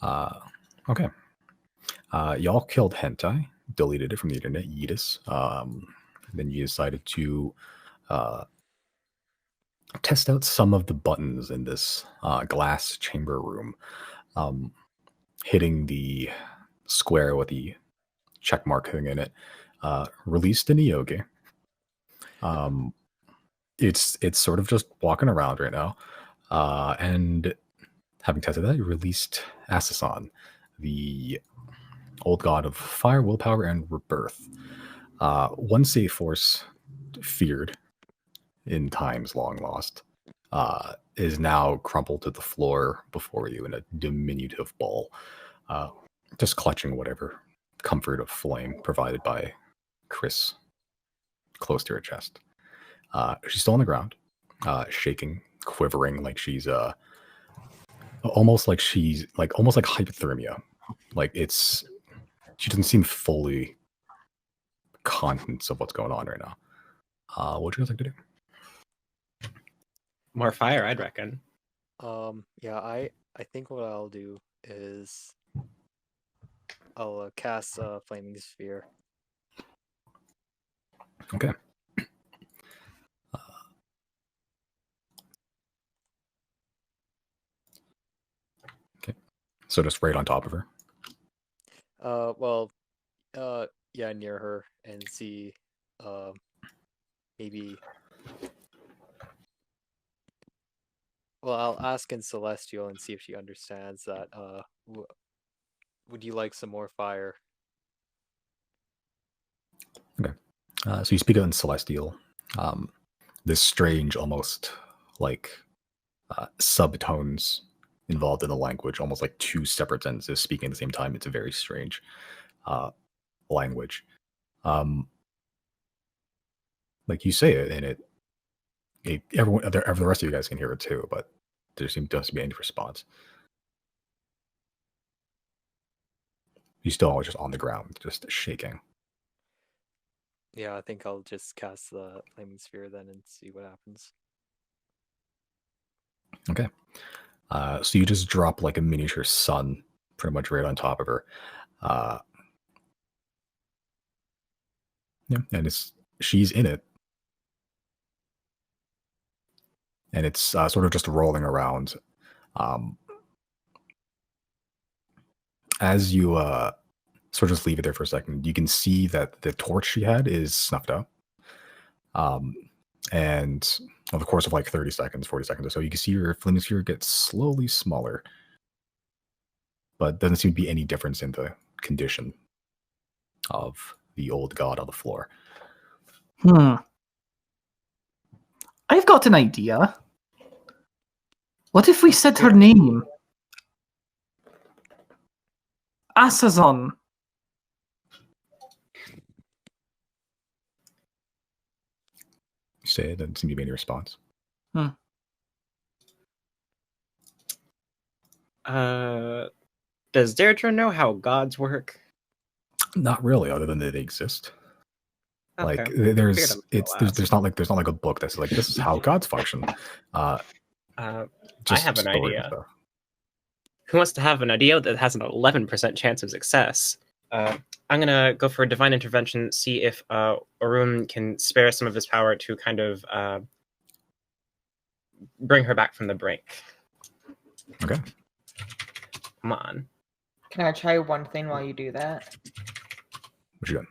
Okay. Y'all killed Hentai, deleted it from the internet, Yeetus. Then you decided to test out some of the buttons in this glass chamber room. Hitting the square with the check mark thing in it. Released the Nyoge. It's sort of just walking around right now. And having tested that, you released Azazon, the old god of fire, willpower, and rebirth. One safe force feared in times long lost is now crumpled to the floor before you in a diminutive ball, just clutching whatever comfort of flame provided by Chris close to her chest. She's still on the ground, shaking, quivering, like she's almost like hypothermia. Like she doesn't seem fully conscious of what's going on right now. What do you guys like to do? More fire, I'd reckon. Yeah, I think what I'll do is I'll cast Flaming Sphere. Okay. Okay. So just right on top of her. Yeah, near her, and see, maybe. Well, I'll ask in Celestial and see if she understands that. Would you like some more fire? Okay. So you speak out in Celestial. This strange, almost like subtones involved in the language, almost like two separate sentences speaking at the same time. It's a very strange language. Like you say it, and everyone, the rest of you guys can hear it too, but there doesn't be any response. You still are just on the ground, just shaking. Yeah, I think I'll just cast the Flaming Sphere then and see what happens. Okay. So you just drop like a miniature sun pretty much right on top of her. Yeah, and she's in it. And it's sort of just rolling around. As you sort of just leave it there for a second, you can see that the torch she had is snuffed out. And over the course of like 30 seconds, 40 seconds or so, you can see your flaming sphere get slowly smaller. But doesn't seem to be any difference in the condition of the old god on the floor. I've got an idea. What if we said her name? Azazon. You say it, doesn't seem to be any response. Does Deirdre know how gods work? Not really, other than that they exist. Okay. Like there's not like a book that's like this is how gods function. I have an idea. Who wants to have an idea that has an 11% chance of success? I'm gonna go for a divine intervention, see if Arun can spare some of his power to kind of bring her back from the brink. Okay. Come on. Can I try one thing while you do that? What you doing?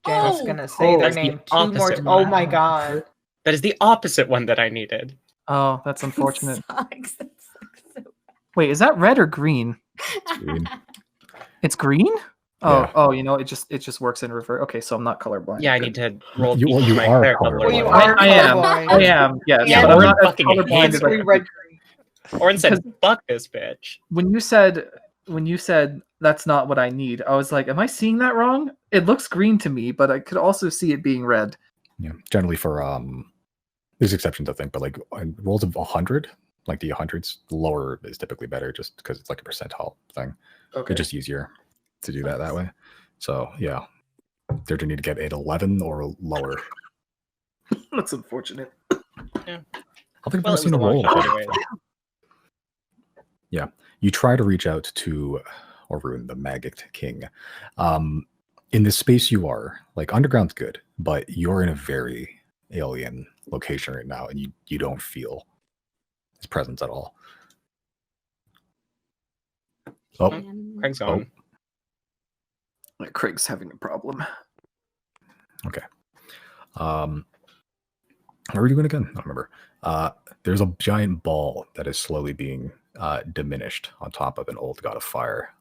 Jen's gonna say their name two more times. Oh my god. That is the opposite one that I needed. Oh, that's unfortunate. Sucks. That sucks so bad. Wait, is that red or green? It's green. It's green? Oh, Yeah. oh, you know, it just works in reverse. Okay, so I'm not colorblind. Yeah, I need to roll. You my are clerical colorblind. Well, you ability. are I am. colorblind. I am. Yes, Yeah, but I'm Orin not as fucking colorblind hates as I We read green. Orin said, "Fuck this bitch." when you said that's not what I need, I was like, am I seeing that wrong? It looks green to me, but I could also see it being red. Yeah. Generally for there's exceptions I think, but like on rolls of 100, like the 100s, lower is typically better just because it's like a percentile thing. Okay. It's just easier to do that way. So yeah. They're gonna need to get an 11 or lower. That's unfortunate. I think I've Well, never it seen was a a long roll. shot Like anyway. that. Yeah. You try to reach out to Orun, the Maggot King. In the space you are, like underground's good, but you're in a very alien location right now, and you don't feel his presence at all. Oh, Craig's gone. Craig's having a problem. Okay. What were you doing again? I don't remember. There's a giant ball that is slowly being diminished on top of an old god of fire.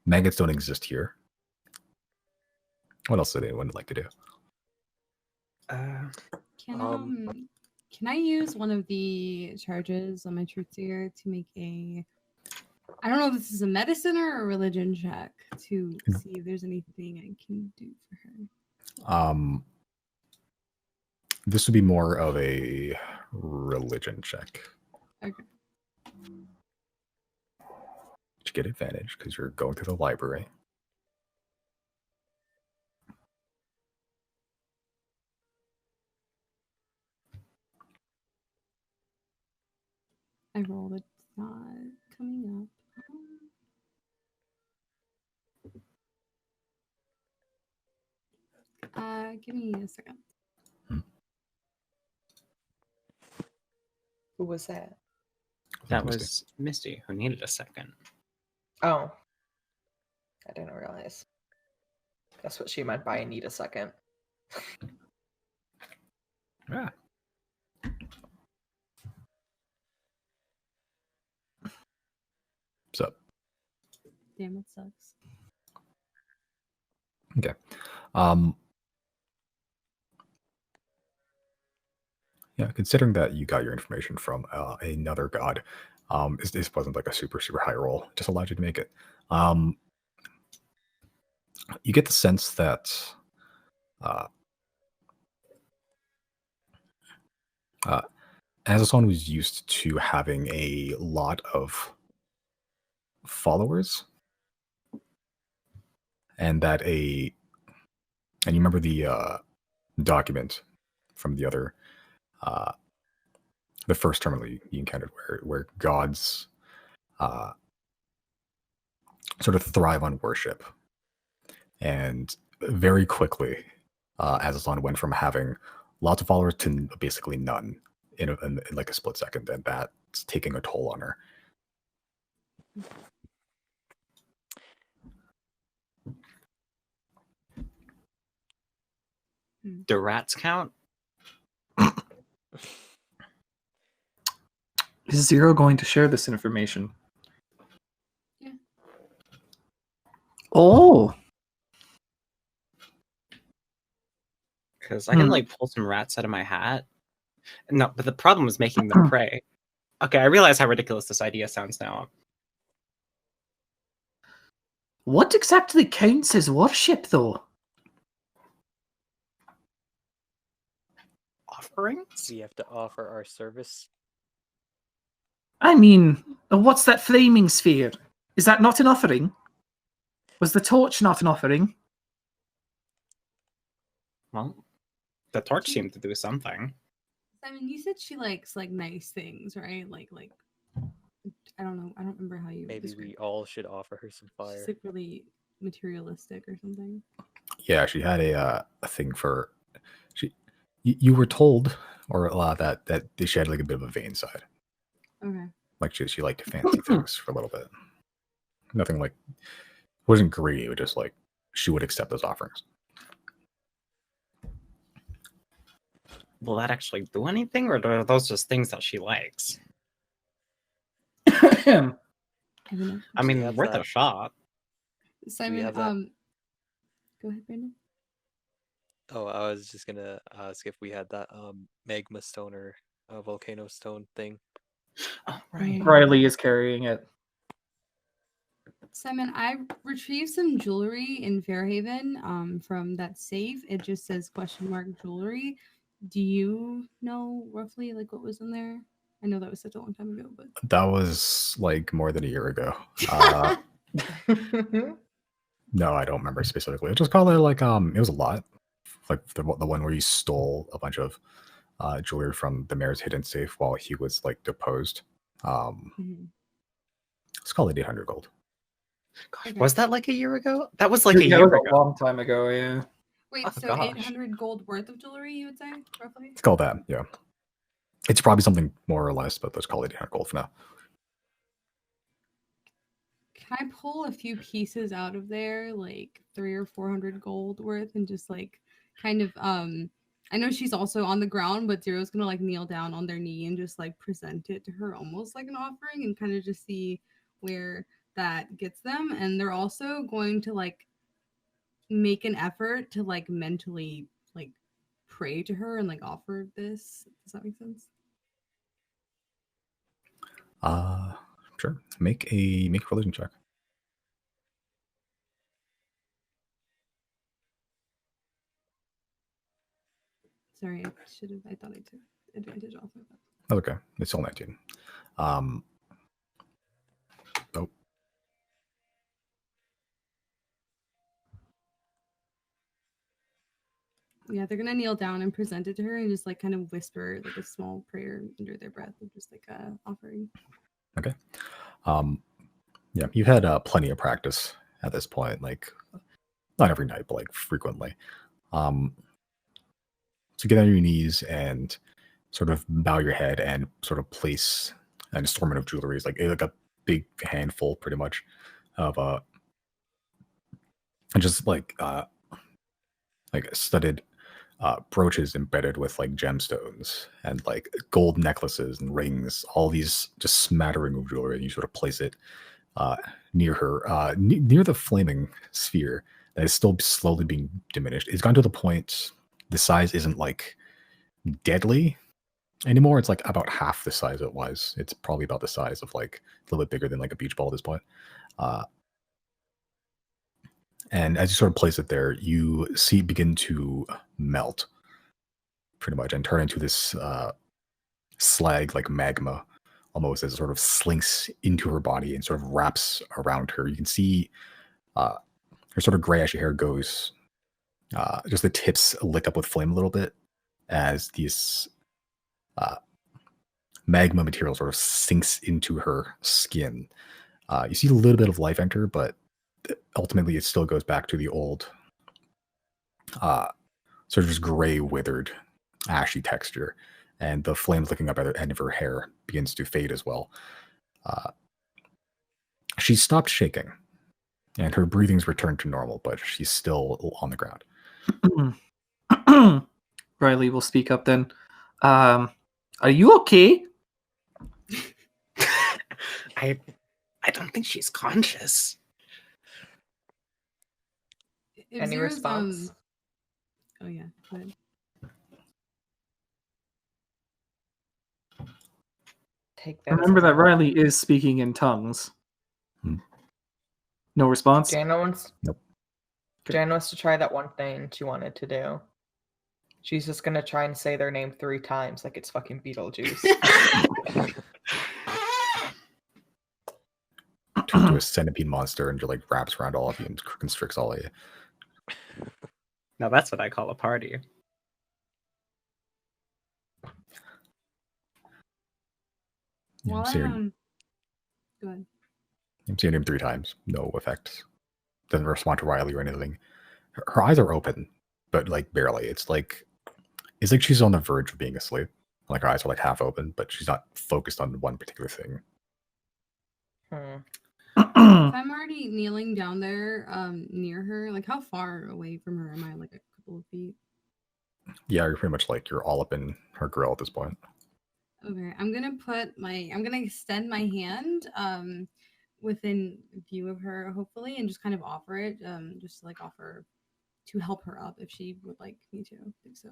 Maggots don't exist here. What else would anyone like to do? Can I use one of the charges on my truth seer to make a? I don't know if this is a medicine or a religion check to see if there's anything I can do for her. This would be more of a religion check. Okay. You get advantage because you're going through the library. I rolled it. It's not coming up. Give me a second. Who was that? That was Misty, who needed a second. Oh. I didn't realize. That's what she meant by I need a second. Yeah. What's up? Damn, it sucks. Okay. Yeah, considering that you got your information from another god, this wasn't like a super high roll. It just allowed you to make it. You get the sense that Azazon was used to having a lot of followers, and that and you remember the document from the other. The first terminal you encountered where gods sort of thrive on worship. And very quickly, Azazon went from having lots of followers to basically none in like a split second, and that's taking a toll on her. Do rats count? Is Zero going to share this information? Yeah. Oh. Because I can like pull some rats out of my hat. No, but the problem is making them prey. Okay, I realize how ridiculous this idea sounds now. What exactly counts as worship, though? Offerings? We have to offer our service. I mean, what's that flaming sphere? Is that not an offering? Was the torch not an offering? Well, the torch seemed to do something. I mean, you said she likes like nice things, right? Like I don't know. I don't remember how you. Maybe we all should offer her some fire. She's like really materialistic or something. Yeah, she had a thing for you were told or that she had like a bit of a vain side. Okay. Like she liked fancy things for a little bit. Nothing like wasn't greedy. It was just like she would accept those offerings. Will that actually do anything, or are those just things that she likes? I mean, worth a shot. Simon, go ahead, Brandon. Oh, I was just gonna ask if we had that magma stone or volcano stone thing. Oh, right. Riley is carrying it. Simon, I retrieved some jewelry in Fairhaven from that safe. It just says ? Jewelry. Do you know roughly like what was in there? I know that was such a long time ago, but that was like more than a year ago. No, I don't remember specifically. It just called it like it was a lot. Like the one where he stole a bunch of jewelry from the mayor's hidden safe while he was like deposed. Let's call it 800 gold. Gosh, was that like a year ago? That was like a Yeah, year it was ago. a long time ago. Yeah. Wait, Oh, so gosh. 800 gold worth of jewelry, you would say, roughly? Let's call that, yeah. It's probably something more or less, but let's call it 800 gold for now. Can I pull a few pieces out of there, like 300 or 400 gold worth, and just like kind of I know she's also on the ground, but Zero's gonna like kneel down on their knee and just like present it to her almost like an offering and kind of just see where that gets them. And they're also going to like make an effort to like mentally like pray to her and like offer this. Does that make sense? Sure. Make a religion check. Sorry, I thought I took advantage off of that. Okay, it's still 19. Oh, Yeah, they're gonna kneel down and present it to her and just like kind of whisper like a small prayer under their breath of just like a offering. okay. Yeah, you've had plenty of practice at this point, like not every night, but like frequently. So get on your knees and sort of bow your head and sort of place an assortment of jewelry, like a big handful, pretty much, of and just like studded brooches embedded with like gemstones and like gold necklaces and rings, all these just smattering of jewelry, and you sort of place it near her, near the flaming sphere that is still slowly being diminished. It's gone to the point the size isn't like deadly anymore. It's like about half the size it was. It's probably about the size of like a little bit bigger than like a beach ball at this point. And as you sort of place it there, you see it begin to melt pretty much and turn into this slag like magma almost, as it sort of slinks into her body and sort of wraps around her. You can see her sort of gray ashy hair goes, just the tips lick up with flame a little bit as these magma material sort of sinks into her skin. You see a little bit of life enter, but ultimately it still goes back to the old sort of just gray, withered, ashy texture. And the flames licking up at the end of her hair begins to fade as well. She stopped shaking, and her breathing's returned to normal, but she's still on the ground. Riley will speak up then. Are you okay? I don't think she's conscious. If Any Zero's, response? Oh yeah, go ahead. Take that. Remember that Riley is speaking in tongues. No response? Jana wants. Nope. Jana wants to try that one thing she wanted to do. She's just gonna try and say their name 3 times like it's fucking Beetlejuice. Turn into a centipede monster and just like wraps around all of you and constricts all of you. Now that's what I call a party. Well, So you're- go ahead. I'm seeing him 3 times. No effect. Doesn't respond to Riley or anything. Her eyes are open, but like barely. It's like she's on the verge of being asleep. Like her eyes are like half open, but she's not focused on one particular thing. If I'm already kneeling down there near her, like how far away from her am I? Like a couple of feet? Yeah, you're pretty much like you're all up in her grill at this point. Okay, I'm gonna extend my hand within view of her, hopefully, and just kind of offer it, just to, like offer to help her up if she would like me to. I think so.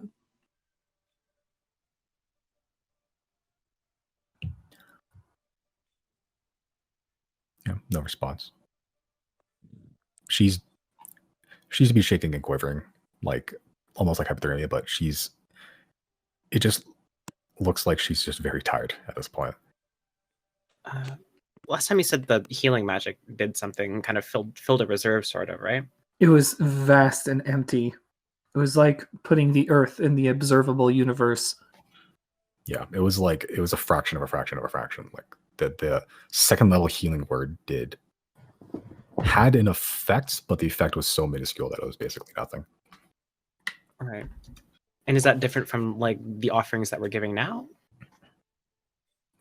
Yeah, no response. She's to be shaking and quivering, like almost like hypothermia, but it just looks like she's just very tired at this point. Last time you said the healing magic did something, kind of filled a reserve, sort of, right? It was vast and empty. It was like putting the Earth in the observable universe. Yeah, it was a fraction of a fraction of a fraction. Like that the second level healing word had an effect, but the effect was so minuscule that it was basically nothing. All right. And is that different from like the offerings that we're giving now?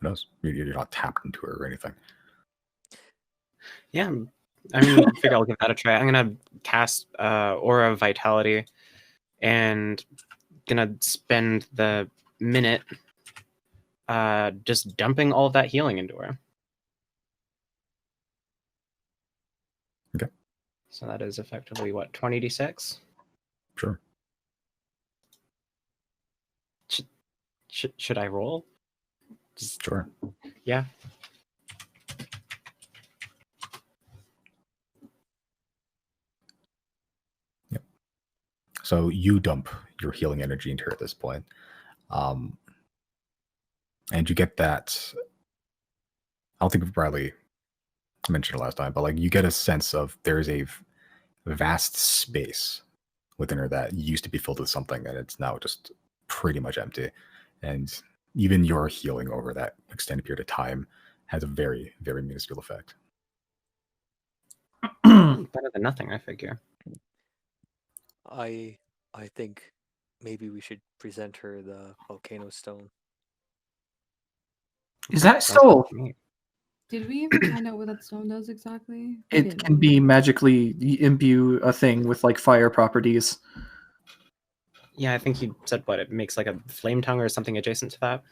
Who knows? You're not tapped into her or anything. Yeah, I mean, I figure I'll give that a try. I'm gonna cast Aura of Vitality, and gonna spend the minute just dumping all of that healing into her. Okay. So that is effectively what, 20d6? Sure. Should I roll? Sure. Yeah. Yep. So you dump your healing energy into her at this point. And you get that. I don't think Bradley mentioned it last time, but like you get a sense of there's a vast space within her that used to be filled with something, and it's now just pretty much empty. And even your healing over that extended period of time has a very, very minuscule effect. Better than nothing, I figure. I think maybe we should present her the volcano stone. Is that Sounds good so? to me. Did we ever find out what that stone does exactly? We It didn't. can be magically imbue a thing with like fire properties. Yeah, I think you said what, it makes like a flame tongue or something adjacent to that.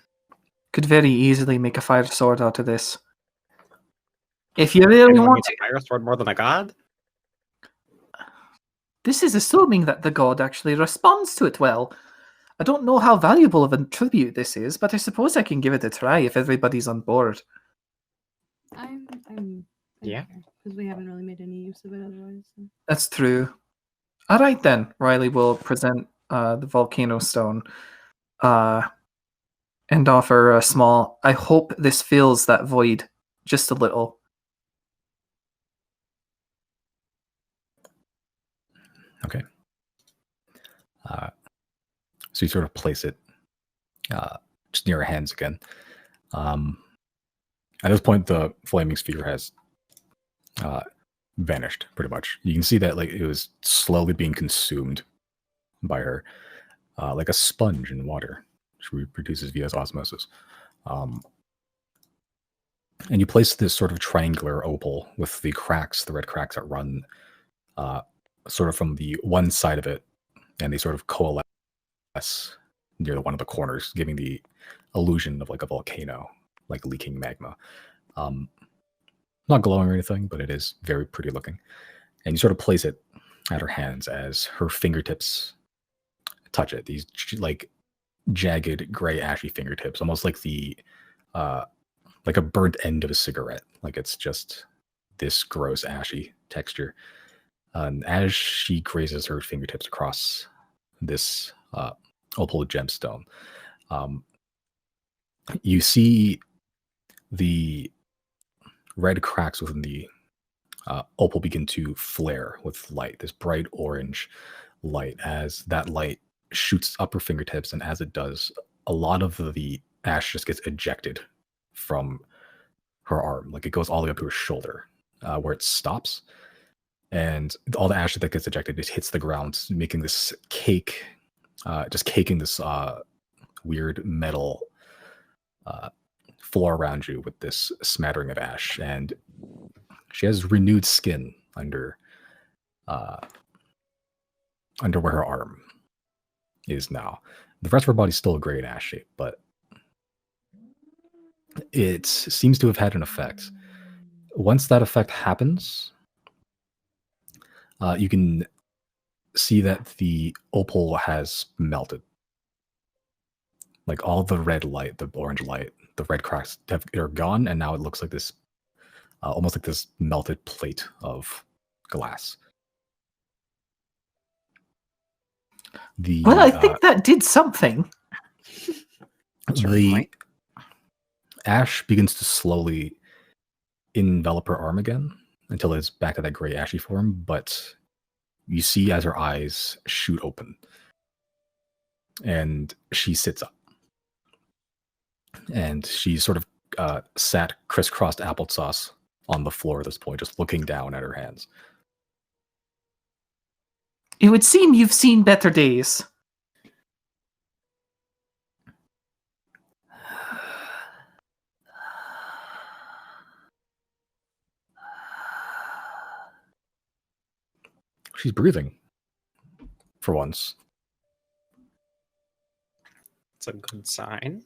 Could very easily make a fire sword out of this. If you really Anyone want needs to. a fire sword more than a god? This is assuming that the god actually responds to it well. I don't know how valuable of a tribute this is, but I suppose I can give it a try if everybody's on board. I'm Yeah. because we haven't really made any use of it otherwise. So. That's true. All right then. Riley will present the volcano stone and offer a small. I hope this fills that void just a little. Okay. So you sort of place it just near her hands again. At this point, the flaming sphere has vanished pretty much. You can see that like it was slowly being consumed by her, like a sponge in water, which reproduces via osmosis. And you place this sort of triangular opal with the cracks, the red cracks that run sort of from the one side of it, and they sort of coalesce near one of the corners, giving the illusion of like a volcano, like leaking magma. Not glowing or anything, but it is very pretty looking. And you sort of place it at her hands as her fingertips touch it. These like jagged, gray, ashy fingertips, almost like the like a burnt end of a cigarette. Like it's just this gross, ashy texture. And as she grazes her fingertips across this opal gemstone, you see the red cracks within the opal begin to flare with light, this bright orange light, as that light shoots up her fingertips. And as it does, a lot of the ash just gets ejected from her arm. Like it goes all the way up to her shoulder, where it stops. And all the ash that gets ejected just hits the ground, making this cake, just caking this weird metal floor around you with this smattering of ash. And she has renewed skin under where her arm is now. The rest of her body's still a gray and ash shape, but it seems to have had an effect. Once that effect happens, you can see that the opal has melted. Like all the red light, the orange light, the red cracks are gone, and now it looks like this, almost like this melted plate of glass. Well, I think that did something. The ash begins to slowly envelop her arm again until it's back to that gray ashy form, but you see as her eyes shoot open and she sits up and she sort of sat crisscrossed applesauce on the floor at this point, just looking down at her hands. It would seem you've seen better days. She's breathing. For once. It's a good sign.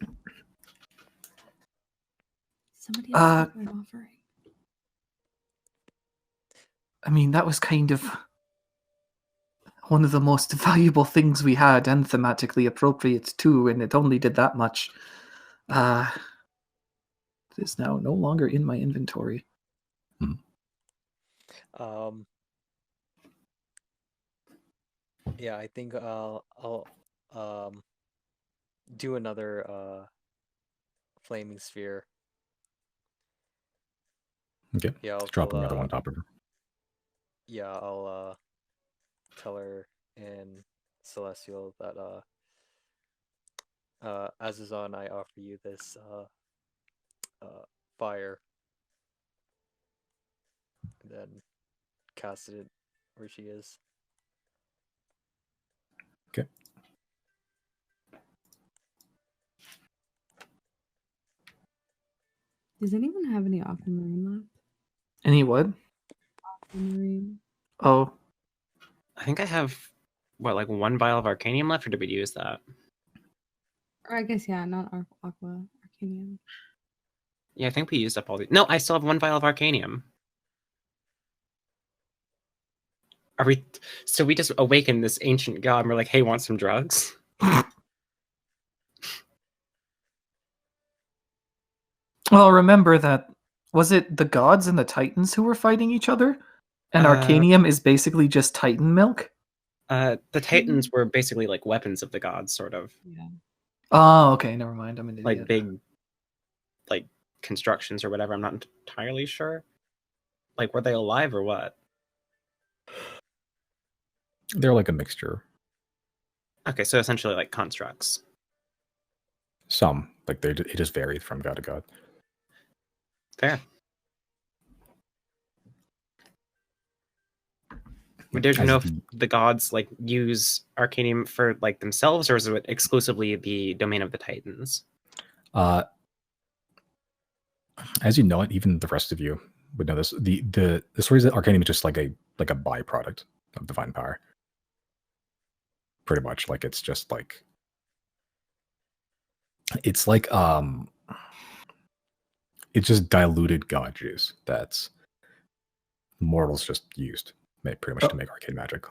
Somebody else make an offering. I mean, that was kind of one of the most valuable things we had, and thematically appropriate too, and it only did that much. It is now no longer in my inventory. Yeah, I think I'll do another flaming sphere. Okay. Yeah, I'll Drop tell, another one on top of her. Yeah, I'll tell her in Celestial that Azazon, I offer you this fire, and then cast it where she is. Okay. Does anyone have any aquamarine left? Any what? Aquamarine. Oh, I think I have like one vial of Arcanium left, or did we use that? Or I guess yeah, not aqua, Arcanium. Yeah, I think we used up all the. No, I still have one vial of Arcanium. Are we? So we just awakened this ancient god, and we're like, "Hey, want some drugs?" well, remember that, was it the gods and the titans who were fighting each other? And Arcanium is basically just titan milk? The Titans were basically like weapons of the gods, sort of. Yeah. Oh, okay, never mind. I'm an idiot. Like big, like constructions or whatever. I'm not entirely sure. Like, were they alive or what? They're like a mixture. Okay, so essentially like constructs. Some, like it just varied from god to god. Fair. Did you know if the gods like use Arcanium for like themselves, or is it exclusively the domain of the Titans? As you know it, even the rest of you would know this. The story is that Arcanium is just like a byproduct of divine power. Pretty much, like it's just like it's just diluted god juice that's mortals just used, pretty much to make arcane magic.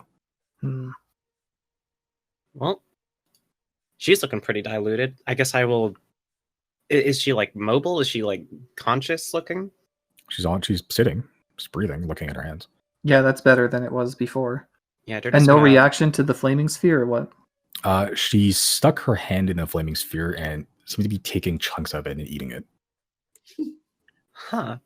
Well, she's looking pretty diluted. I guess I will. Is she like mobile? Is she like conscious looking? She's sitting, just breathing, looking at her hands. Yeah, that's better than it was before. Yeah, and no reaction to the flaming sphere, or what? She stuck her hand in the flaming sphere and seemed to be taking chunks of it and eating it. Huh.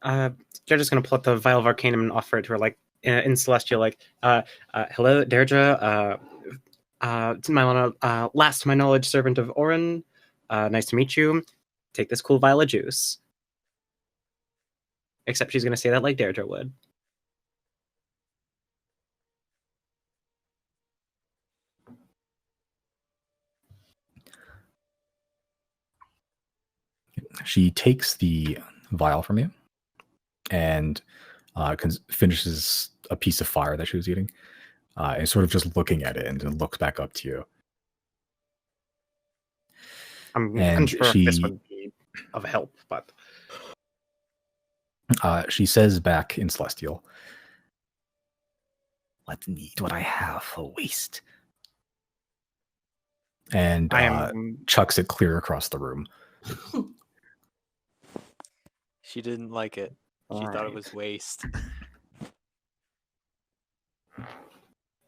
They're just gonna pull up the vial of Arcanum and offer it to her, like in Celestial, like, "Hello, Deirdre. Last to my knowledge, servant of Orin. Nice to meet you. Take this cool vial of juice." Except she's gonna say that like Deirdre would. She takes the vial from you and finishes a piece of fire that she was eating, and sort of just looking at it, and then looks back up to you. I'm unsure if this would be of help, but she says back in Celestial, "Let me eat what I have for waste," and chucks it clear across the room. She didn't like it. She thought it was waste.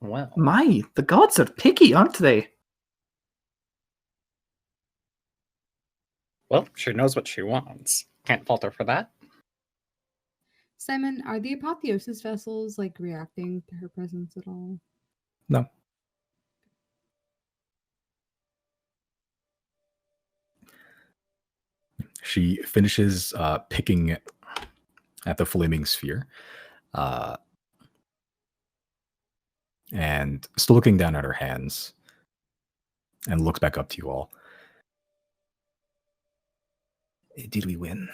Well, the gods are picky, aren't they? Well, she knows what she wants. Can't fault her for that. Simon, are the apotheosis vessels like reacting to her presence at all? No. She finishes picking at the flaming sphere, and still looking down at her hands, and looks back up to you all. Did we win?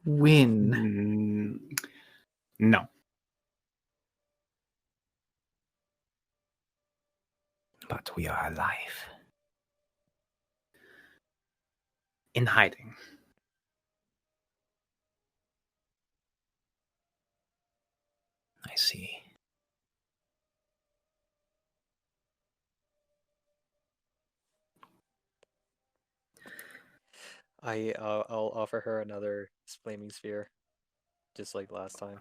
Win. No. But we are alive. In hiding. I see. I'll offer her another flaming sphere, just like last time.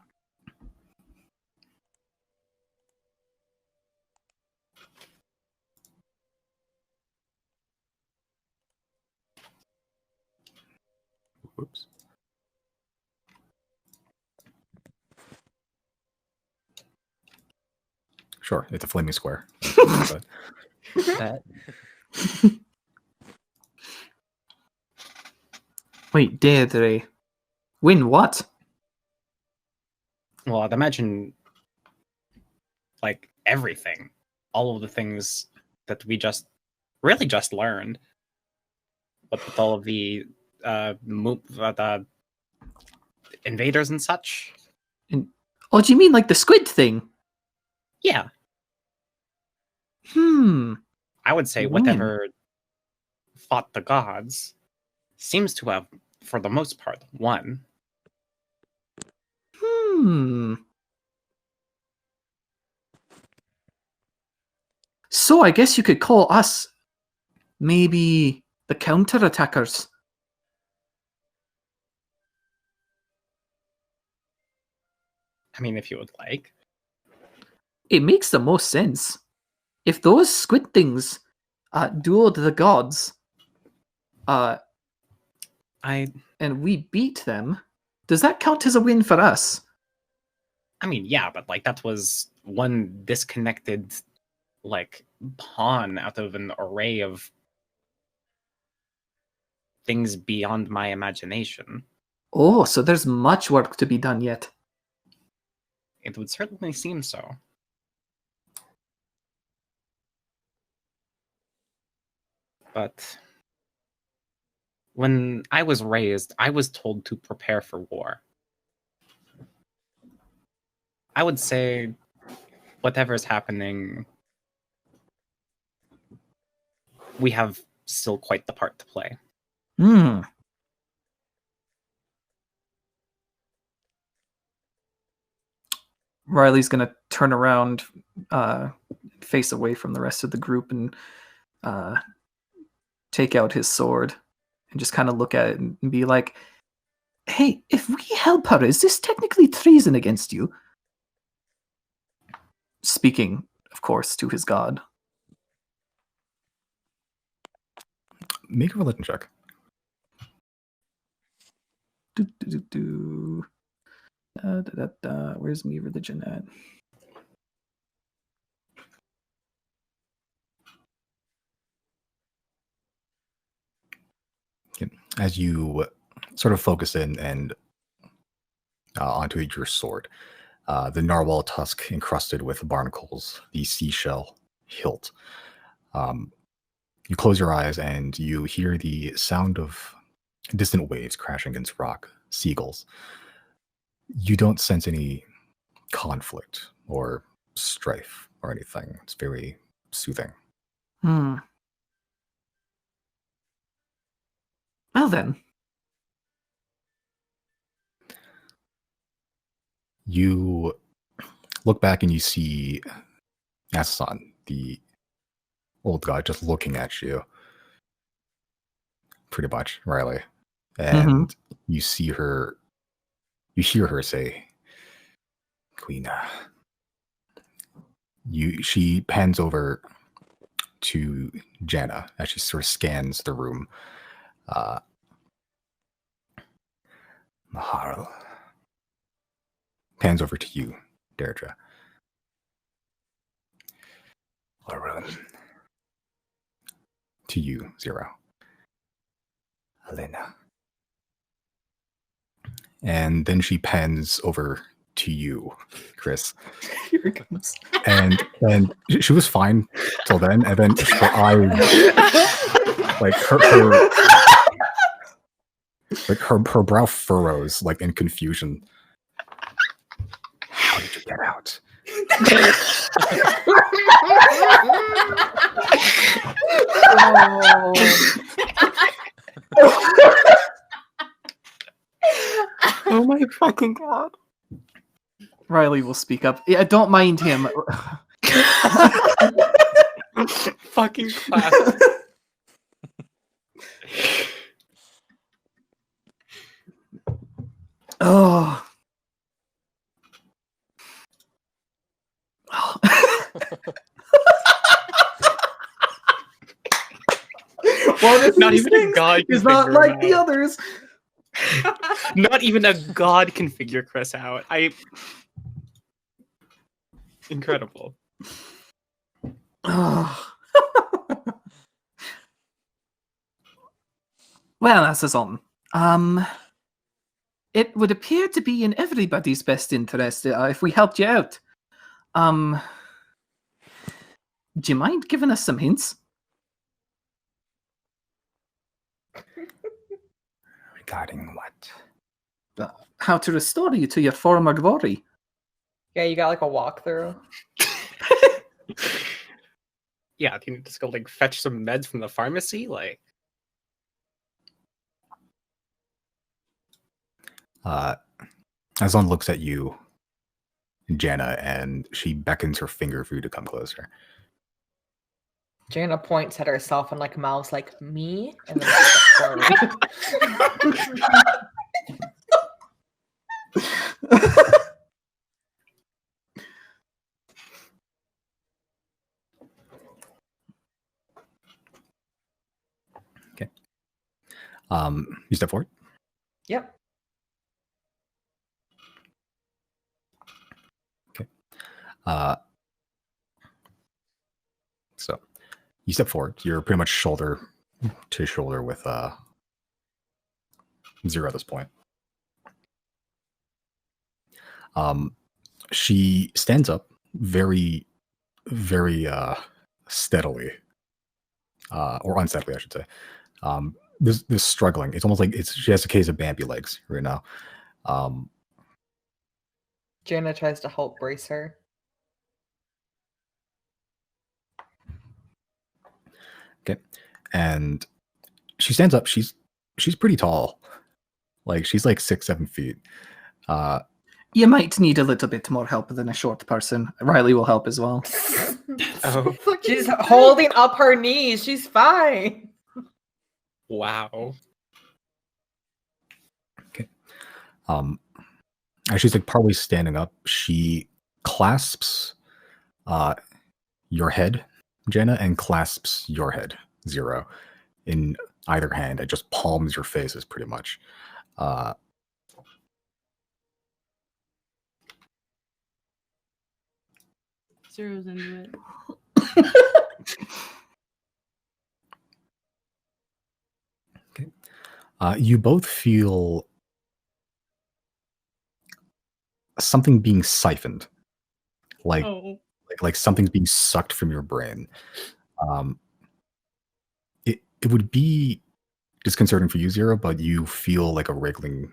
Whoops. Sure, it's a flaming square. But That Wait, Deirdre. Win what? Well, I'd imagine like everything. All of the things that we just learned. But with all of the the invaders and such. Oh, do you mean like the squid thing? Yeah. I would say whatever fought the gods seems to have, for the most part, won. So I guess you could call us maybe the counter-attackers. I mean, if you would like. It makes the most sense. If those squid things dueled the gods, and we beat them, does that count as a win for us? I mean, yeah, but like that was one disconnected like pawn out of an array of things beyond my imagination. Oh, so there's much work to be done yet. It would certainly seem so. But when I was raised, I was told to prepare for war. I would say whatever's happening, we have still quite the part to play. Riley's going to turn around, face away from the rest of the group, and take out his sword and just kind of look at it and be like, hey, if we help her, is this technically treason against you? Speaking, of course, to his god. Make a religion check. Where's me religion at? As you sort of focus in and onto your sword, the narwhal tusk encrusted with barnacles, the seashell hilt. You close your eyes and you hear the sound of distant waves crashing against rock, seagulls. You don't sense any conflict or strife or anything. It's very soothing. Well then. You look back and you see Azazon, the old god, just looking at you. Pretty much, Riley. And you see her, you hear her say, Queen, she pans over to Janna as she sort of scans the room. Maharl pans over to you, Deirdre. Arun. To you, Zero. Elena. And then she pans over to you, Chris. Here it comes. And she was fine till then, and then her eyes, like her brow furrows like in confusion. How did you get out? Oh my fucking god. Riley will speak up. Yeah, don't mind him. Fucking class. Oh. Well, Not even a god can is not figure like him the out. others. Not even a god can figure Chris out. Incredible. Oh. Well, Azazon, it would appear to be in everybody's best interest if we helped you out. Do you mind giving us some hints? Regarding what? How to restore you to your former glory. Yeah, you got like a walkthrough. Yeah, do you need to just go like fetch some meds from the pharmacy? Like, Azon looks at you, Jana, and she beckons her finger for you to come closer. Jana points at herself and like mouths like me, and then forward. Okay. You step forward. Yep. Okay. So you step forward. You're pretty much shoulder to shoulder with Zero at this point. She stands up very, very steadily, or unsteadily, I should say. This struggling. It's almost like she has a case of Bambi legs right now. Jana tries to help brace her. Okay, and she stands up. She's pretty tall. Like she's like 6-7 feet. You might need a little bit more help than a short person. Riley will help as well. oh She's holding up her knees. She's fine. wow. Okay. As she's like partly standing up, she clasps your head, Jenna, and clasps your head, Zero, in either hand. It just palms your faces pretty much. Zero's into it. Okay. You both feel something being siphoned, like something's being sucked from your brain. It would be disconcerting for you, Zero, but you feel like a wriggling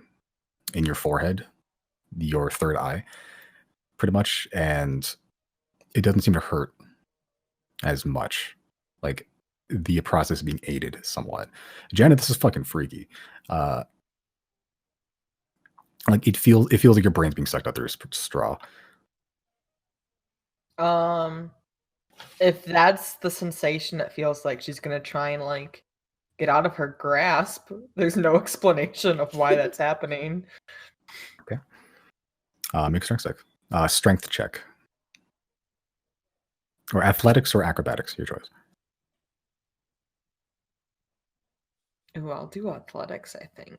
in your forehead, your third eye, pretty much, and it doesn't seem to hurt as much. Like the process is being aided somewhat. Janet, this is fucking freaky. Like it feels like your brain's being sucked out through a straw. If that's the sensation, it feels like she's gonna try and like get out of her grasp. There's no explanation of why that's happening. Okay. Make a strength check. Strength check. Or athletics or acrobatics, your choice. Ooh, I'll do athletics, I think.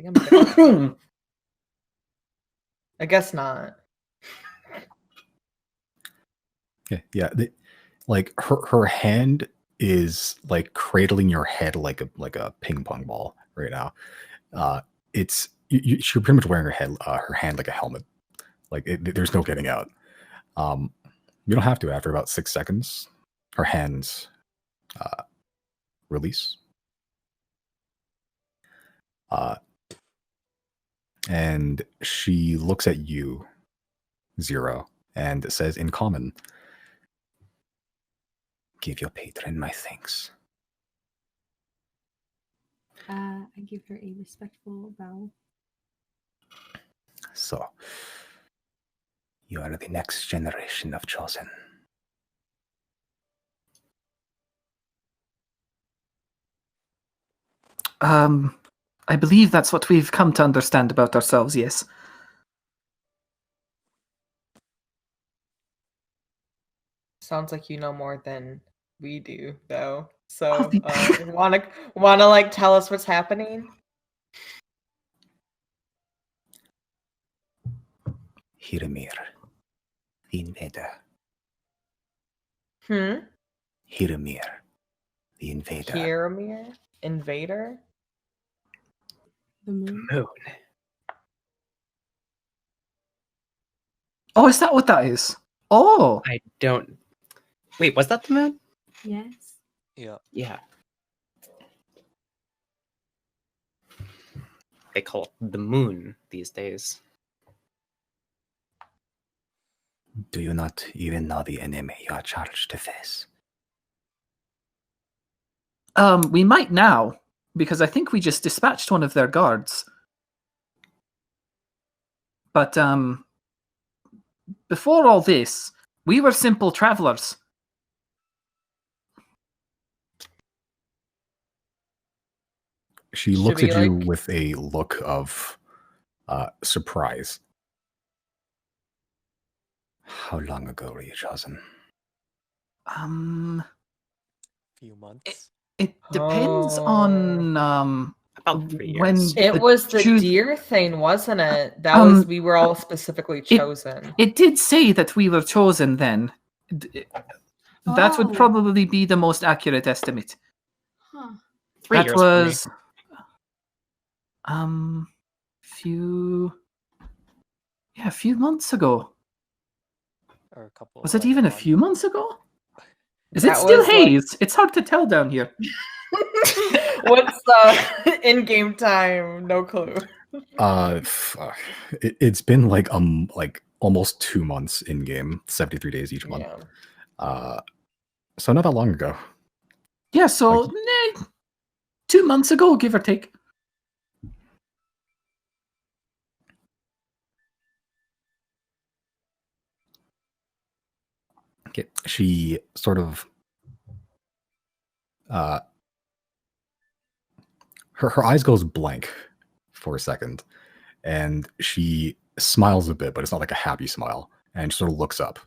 I'm good. I guess not. Okay, yeah. Like her hand is like cradling your head like a ping pong ball right now. She's pretty much wearing her hand like a helmet. Like there's no getting out. You don't have to. After about 6 seconds, her hands release. And she looks at you, Zero, and says in common, "Give your patron my thanks." I give her a respectful bow. So, you are the next generation of Chosen. I believe that's what we've come to understand about ourselves, yes. Sounds like you know more than we do, though. So, wanna like tell us what's happening? Hiramir, the invader. Hiramir, the invader. Hiramir, invader. The moon. Moon. Oh, is that what that is? Oh, I don't. Wait, was that the moon? Yes. Yeah. Yeah. They call it the moon these days. Do you not even know the enemy you are charged to face? we might now, because I think we just dispatched one of their guards. But before all this, we were simple travelers. She Should looks we, at you like- with a look of surprise. How long ago were you chosen? Few months. It depends on About 3 when years. It the was the choose- deer thing, wasn't it? That was we were all specifically chosen. It did say that we were chosen then. That would Oh. probably be the most accurate estimate. Huh. 3 That years for me. was a few months ago. Or a couple. Was it like, even a month. few months ago? Is That it still was, like- haze? It's hard to tell down here. What's the in-game time? No clue. It's been like almost 2 months in game, 73 days each month. Yeah. So not that long ago. Yeah, so Like- 2 months ago, give or take. Okay. She sort of her eyes goes blank for a second, and she smiles a bit, but it's not like a happy smile, and she sort of looks up.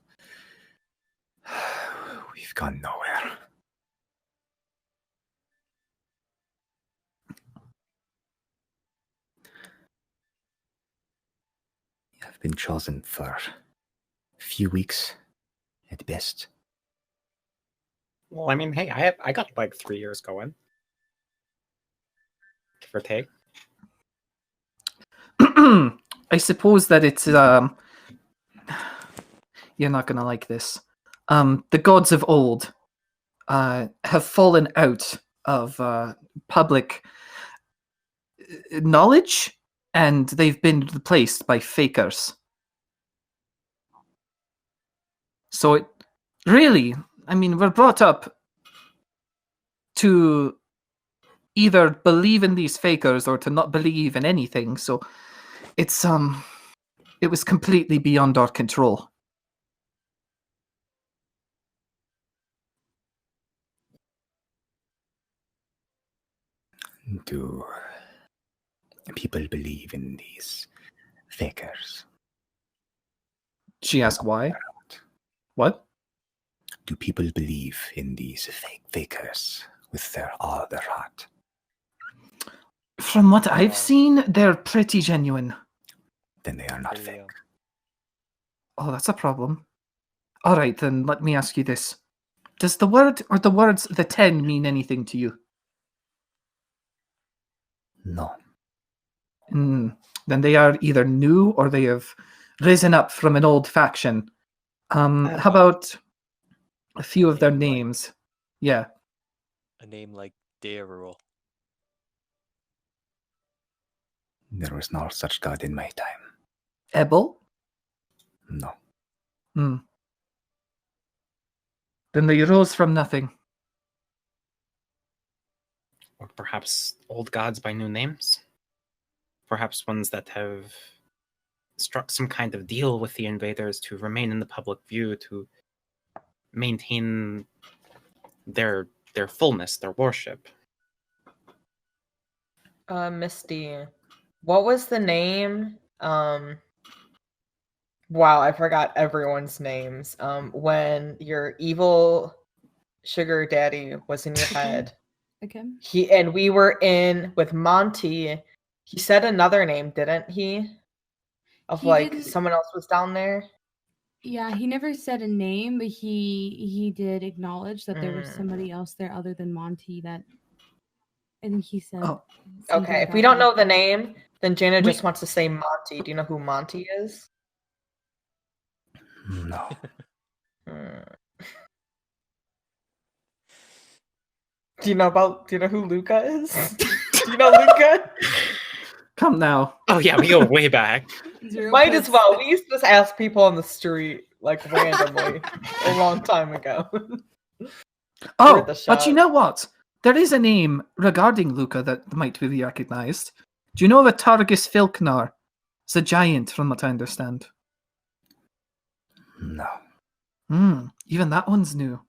We've gone nowhere. You have been chosen for a few weeks at best. Well, I mean, hey, I got like 3 years going. Give or take. I suppose that it's you're not gonna like this. The gods of old have fallen out of public knowledge, and they've been replaced by fakers. So it really, I mean, we're brought up to either believe in these fakers or to not believe in anything. So it's it was completely beyond our control. Do people believe in these fakers? She asked why. What? Do people believe in these fakers with all their heart? From what I've seen, they're pretty genuine. Then they are not Pretty, fake. Oh, that's a problem. All right, then let me ask you this. Does the word or the words the 10 mean anything to you? No. Then they are either new or they have risen up from an old faction. How about a few of their names? Yeah. A name like Deirul. There was no such god in my time. Ebel? No. Then they rose from nothing. Or perhaps old gods by new names? Perhaps ones that have struck some kind of deal with the invaders to remain in the public view, to maintain their fullness, their worship. Misty, what was the name? Wow, I forgot everyone's names. When your evil sugar daddy was in your head. Okay. We were in with Monty. He said another name, didn't he? Someone else was down there. Yeah, he never said a name, but he did acknowledge that there was somebody else there other than Monty. That I think he said. Oh, okay. If we don't know the name, then Jana just wants to say Monty. Do you know who Monty is? No. Do you know who Luca is? Do you know Luca? Come now. Oh yeah, we go way back. Might as well. We used to just ask people on the street, like randomly, a long time ago. Oh, but you know what? There is a name regarding Luca that might be recognized. Do you know of a Targus Filknar? It's a giant, from what I understand. No. Even that one's new.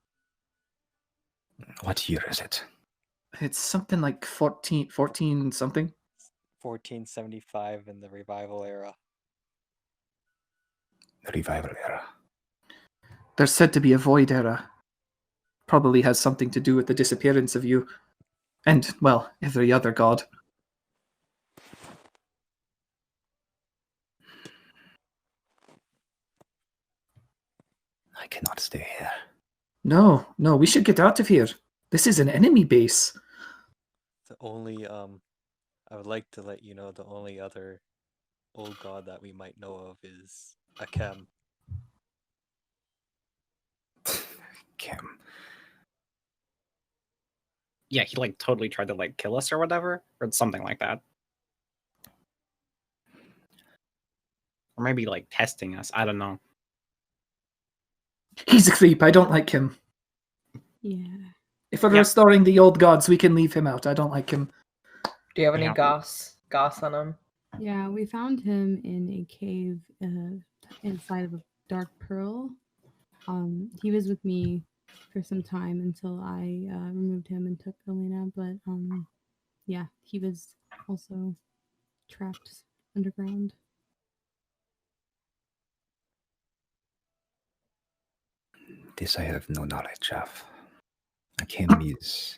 What year is it? It's something like 14 something. 1475 in the revival era. The revival era. There's said to be a void era. Probably has something to do with the disappearance of you. And, well, every other god. I cannot stay here. No, we should get out of here. This is an enemy base. The only, I would like to let you know the only other old god that we might know of is Akem. Kim. Yeah, he totally tried to kill us or whatever, or something like that. Or maybe testing us. I don't know. He's a creep. I don't like him. Yeah. If we're restoring the old gods, we can leave him out. I don't like him. Do you have any goss on him? Yeah, we found him in a cave inside of a dark pearl. He was with me for some time until I removed him and took Elena, but yeah, he was also trapped underground. This I have no knowledge of. Akem is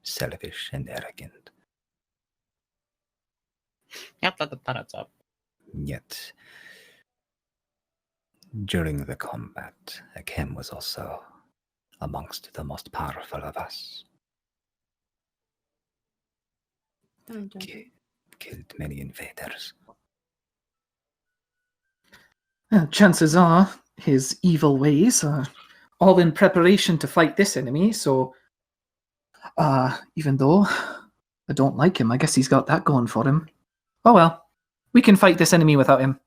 selfish and arrogant. Yep, that's up. Yet, during the combat, Akem was also amongst the most powerful of us. Killed many invaders. Chances are his evil ways are all in preparation to fight this enemy, so even though I don't like him, I guess he's got that going for him. Oh well, we can fight this enemy without him.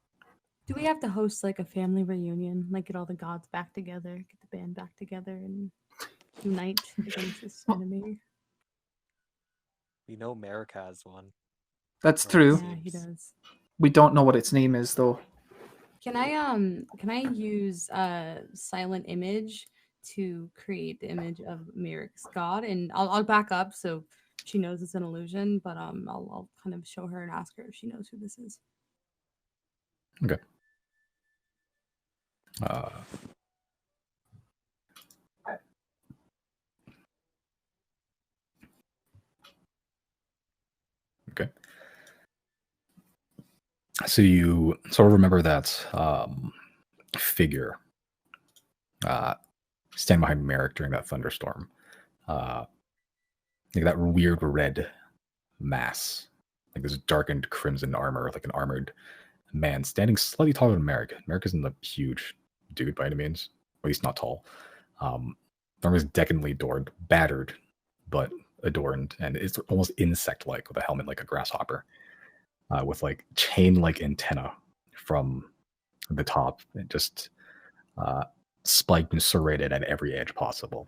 Do we have to host a family reunion, get all the gods back together, get the band back together, and unite against this enemy? We know Merrick has one. That's true. Yeah, he does. We don't know what its name is, though. Can I use silent image to create the image of Merrick's god, and I'll back up so she knows it's an illusion, but I'll kind of show her and ask her if she knows who this is. Okay. Okay. So you sort of remember that figure standing behind Merrick during that thunderstorm. like that weird red mass, like this darkened crimson armor, like an armored man standing slightly taller than Merrick. Merrick isn't a huge dude by any means, at least not tall. Armor is decadently adorned, battered, but adorned, and it's almost insect-like with a helmet like a grasshopper, with like chain-like antenna from the top, and just spiked and serrated at every edge possible.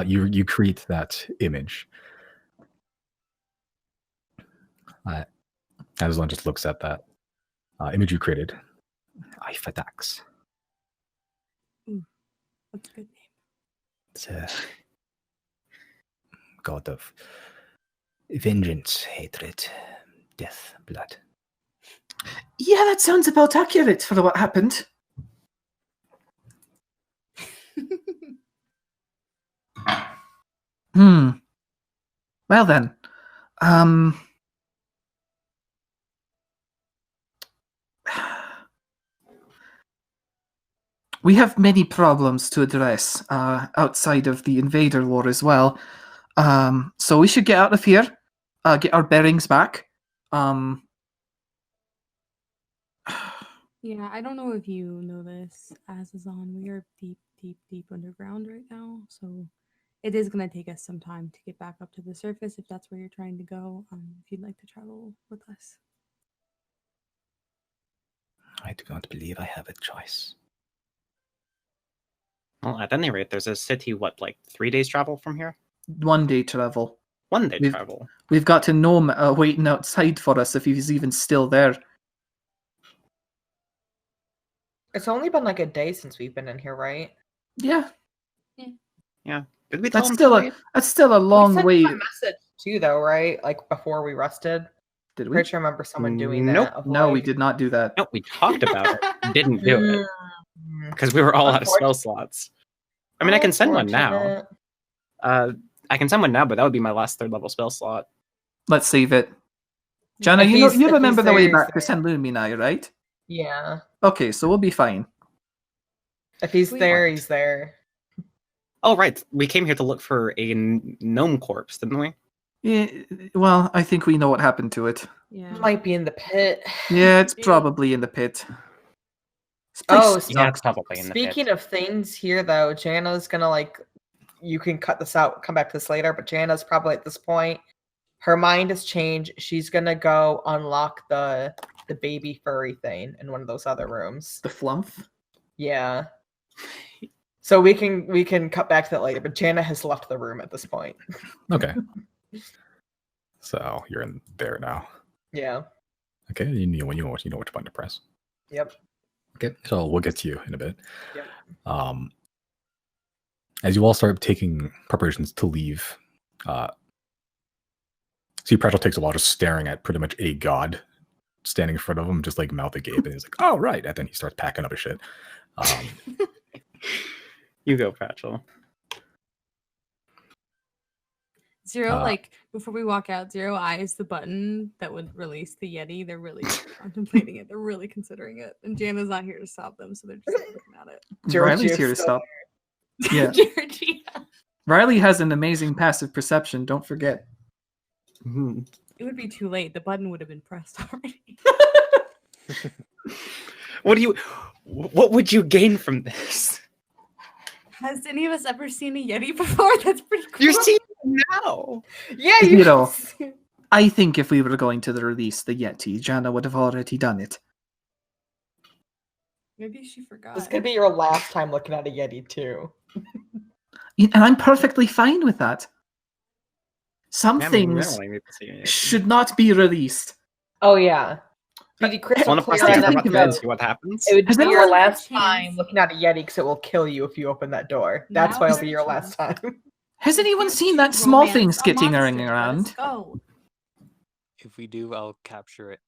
You create that image. Azazon just looks at that image you created. Xodiacs. That's a good name. It's a god of vengeance, hatred, death, blood. Yeah, that sounds about accurate for what happened. Well then, we have many problems to address outside of the invader war as well. So we should get out of here, get our bearings back. Yeah, I don't know if you know this, Azazon. We are deep, deep, deep underground right now, so it is going to take us some time to get back up to the surface if that's where you're trying to go. If you'd like to travel with us. I do not believe I have a choice. Well, at any rate, there's a city, what, like 3 days travel from here? 1 day travel. 1 day travel. We've got a gnome waiting outside for us if he's even still there. It's only been like a day since we've been in here, right? Yeah. Yeah. Did we tell That's him still to that's still a long we sent way. him a message too, though, right? Like before we rested. Did we? Pretty sure I remember someone doing Nope. that. of, No, we like- did not do that. No, we talked about it. Didn't do it. Mm, Because we were all out of spell Unfortunate. slots. I mean, I can send one now. unfortunate. I can send one now, but that would be my last 3rd level spell slot. Let's save it. Jana, If you he's- if remember he's the way there, he's back to San Lumina, right? Yeah. Okay, so we'll be fine. If he's Sweet. there, he's there. Oh, right. We came here to look for a gnome corpse, didn't we? Yeah, well, I think we know what happened to it. Yeah. Might be in the pit. Yeah, it's probably in the pit. This Oh, place so- Yeah, it's probably in the Speaking pit. of things here, though, Jana's gonna like. You can cut this out, come back to this later, but Jana's probably at this point. Her mind has changed. She's gonna go unlock the baby furry thing in one of those other rooms. the flump. Yeah. So we can cut back to that later, but Jana has left the room at this point. Okay. So you're in there now. Yeah. Okay, you know which button to press. Yep. Okay, so we'll get to you in a bit. Yep. As you all start taking preparations to leave, see Pretzel takes a while just staring at pretty much a god standing in front of him, just like mouth agape, and he's like, "Oh right," and then he starts packing up his shit. You go, Pratchell. Zero, like, before we walk out, Zero eyes the button that would release the Yeti. They're really contemplating it. They're really considering it. And Jana's not here to stop them, so they're just like, looking at it. Riley's Georgio's here to still stop. Yeah. Georgia. Riley has an amazing passive perception, don't forget. It would be too late. The button would have been pressed already. What would you gain from this? Has any of us ever seen a Yeti before? That's pretty cool. You're seeing it now. Yeah, You know, I think if we were going to release the Yeti, Jana would have already done it. Maybe she forgot. This could be your last time looking at a Yeti too. And I'm perfectly fine with that. Some Yeah, I mean, we things don't really need to see it. should not be released. Oh yeah. Be crystal Wanna press clear the on the that think button and note. see what happens? It would Has be anyone your had a last chance? time looking at a Yeti because it will kill you if you open that door. That's Now why is it'll be the your chance. last time. Has anyone Let's seen do that small thing romance skittering monster. Let's around? go. If we do, I'll capture it.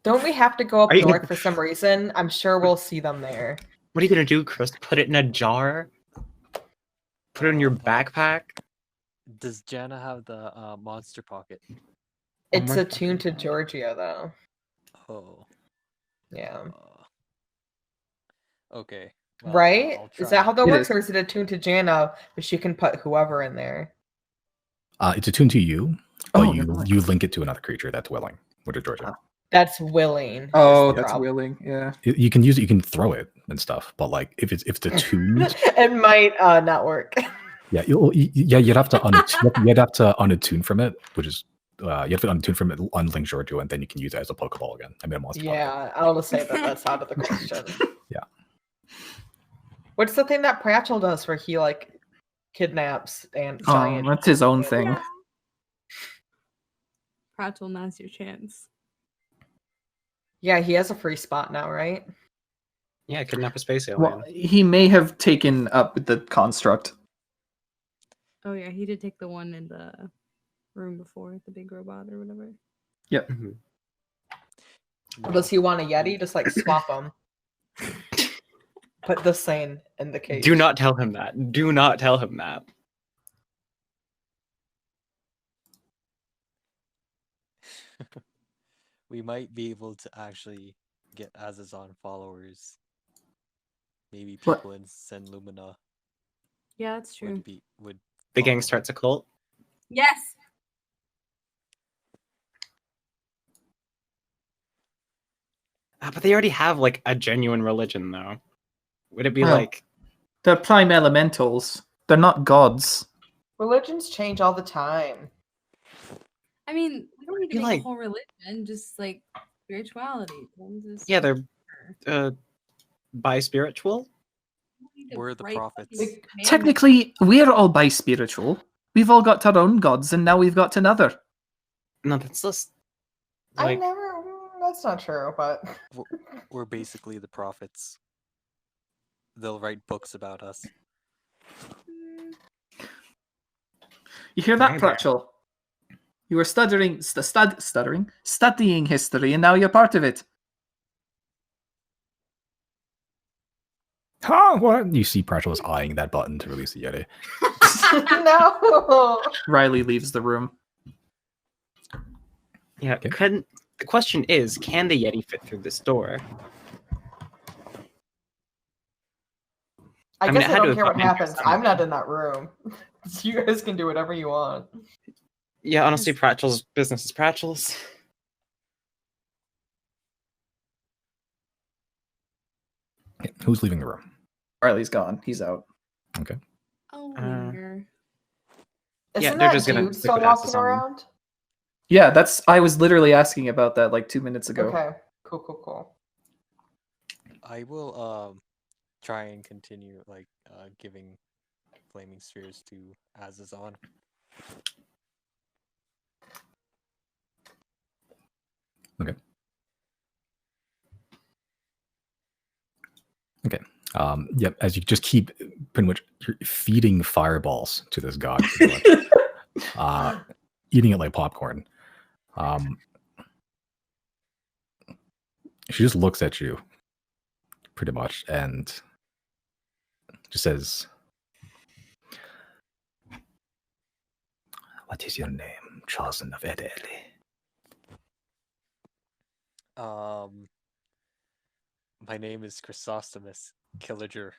Don't we have to go up Are you- north for some reason? I'm sure we'll see them there. What are you gonna do, Chris? Put it in a jar? Put it in your backpack? Does Jana have the monster pocket? It's my attuned to Georgia though. Oh. Yeah. Okay. Well, right? I'll Is try. that how that It works, is. or is it attuned to Jana, but she can put whoever in there? It's attuned to you, but Oh, you never mind. you link it to another creature that's willing, which is Georgia. That's willing. Oh, is the that's problem. willing. Yeah. You can use it, you can throw it and stuff, but like if it's attuned, It might not work. yeah, you'd have to you'd have to unattune from it, which is you have to unattune from it, unlink Giorgio, and then you can use it as a Pokeball again. I mean, it wants to Yeah, I'll just say that that's out of the question. Yeah. What's the thing that Pratchell does where he like kidnaps and Oh, giant? that's his own thing. Yeah. Pratchell, now's your chance. Yeah, he has a free spot now, right? Yeah, kidnap a space alien. Well, he may have taken up the construct. Oh yeah, he did take the one in the room before, the big robot or whatever. Mhm. Or does he want a Yeti? Just like swap them. Put this thing in the cage. Do not tell him that. Do not tell him that. We might be able to actually get Azazon followers. Maybe What? people in Sen Lumina Yeah, that's true. would The gang follow. starts a cult. Yes. But they already have like a genuine religion, though. Would it be Well, like? They're prime elementals. They're not gods. Religions change all the time. I mean, we don't need to Be make like- a whole religion, just like spirituality. Just, Yeah, they're bi-spiritual. we don't need to We're the write prophets. fucking commandments. Technically, we're all bi-spiritual. We've all got our own gods, and now we've got another. No, that's just I like never. That's not true, but We're basically the prophets. They'll write books about us. You hear that, Maybe. Pratchell? You were studying history, and now you're part of it. Huh? What? You see Pratchell is eyeing that button to release the Yeti. no. Riley leaves the room. yeah. Okay. The question is, can the Yeti fit through this door? I I mean, guess it I had to don't have care what gotten happens. interesting. I'm not in that room. You guys can do whatever you want. Yeah, honestly, Pratchell's business is Pratchell's. Okay, who's leaving the room? Riley's gone. He's out. Okay. Oh, Uh, linger. Isn't Yeah, they're that just gonna dude stick still with walking Azazon. around? Yeah, I was literally asking about that like 2 minutes ago. Okay. Cool. I will try and continue like giving flaming spheres to Azazon. Okay. Yep. As you just keep pretty much you're feeding fireballs to this god, pretty much. Eating it like popcorn. She just looks at you, pretty much, and just says, What is your name, chosen of Edeli? My name is Chrysostomus Killager.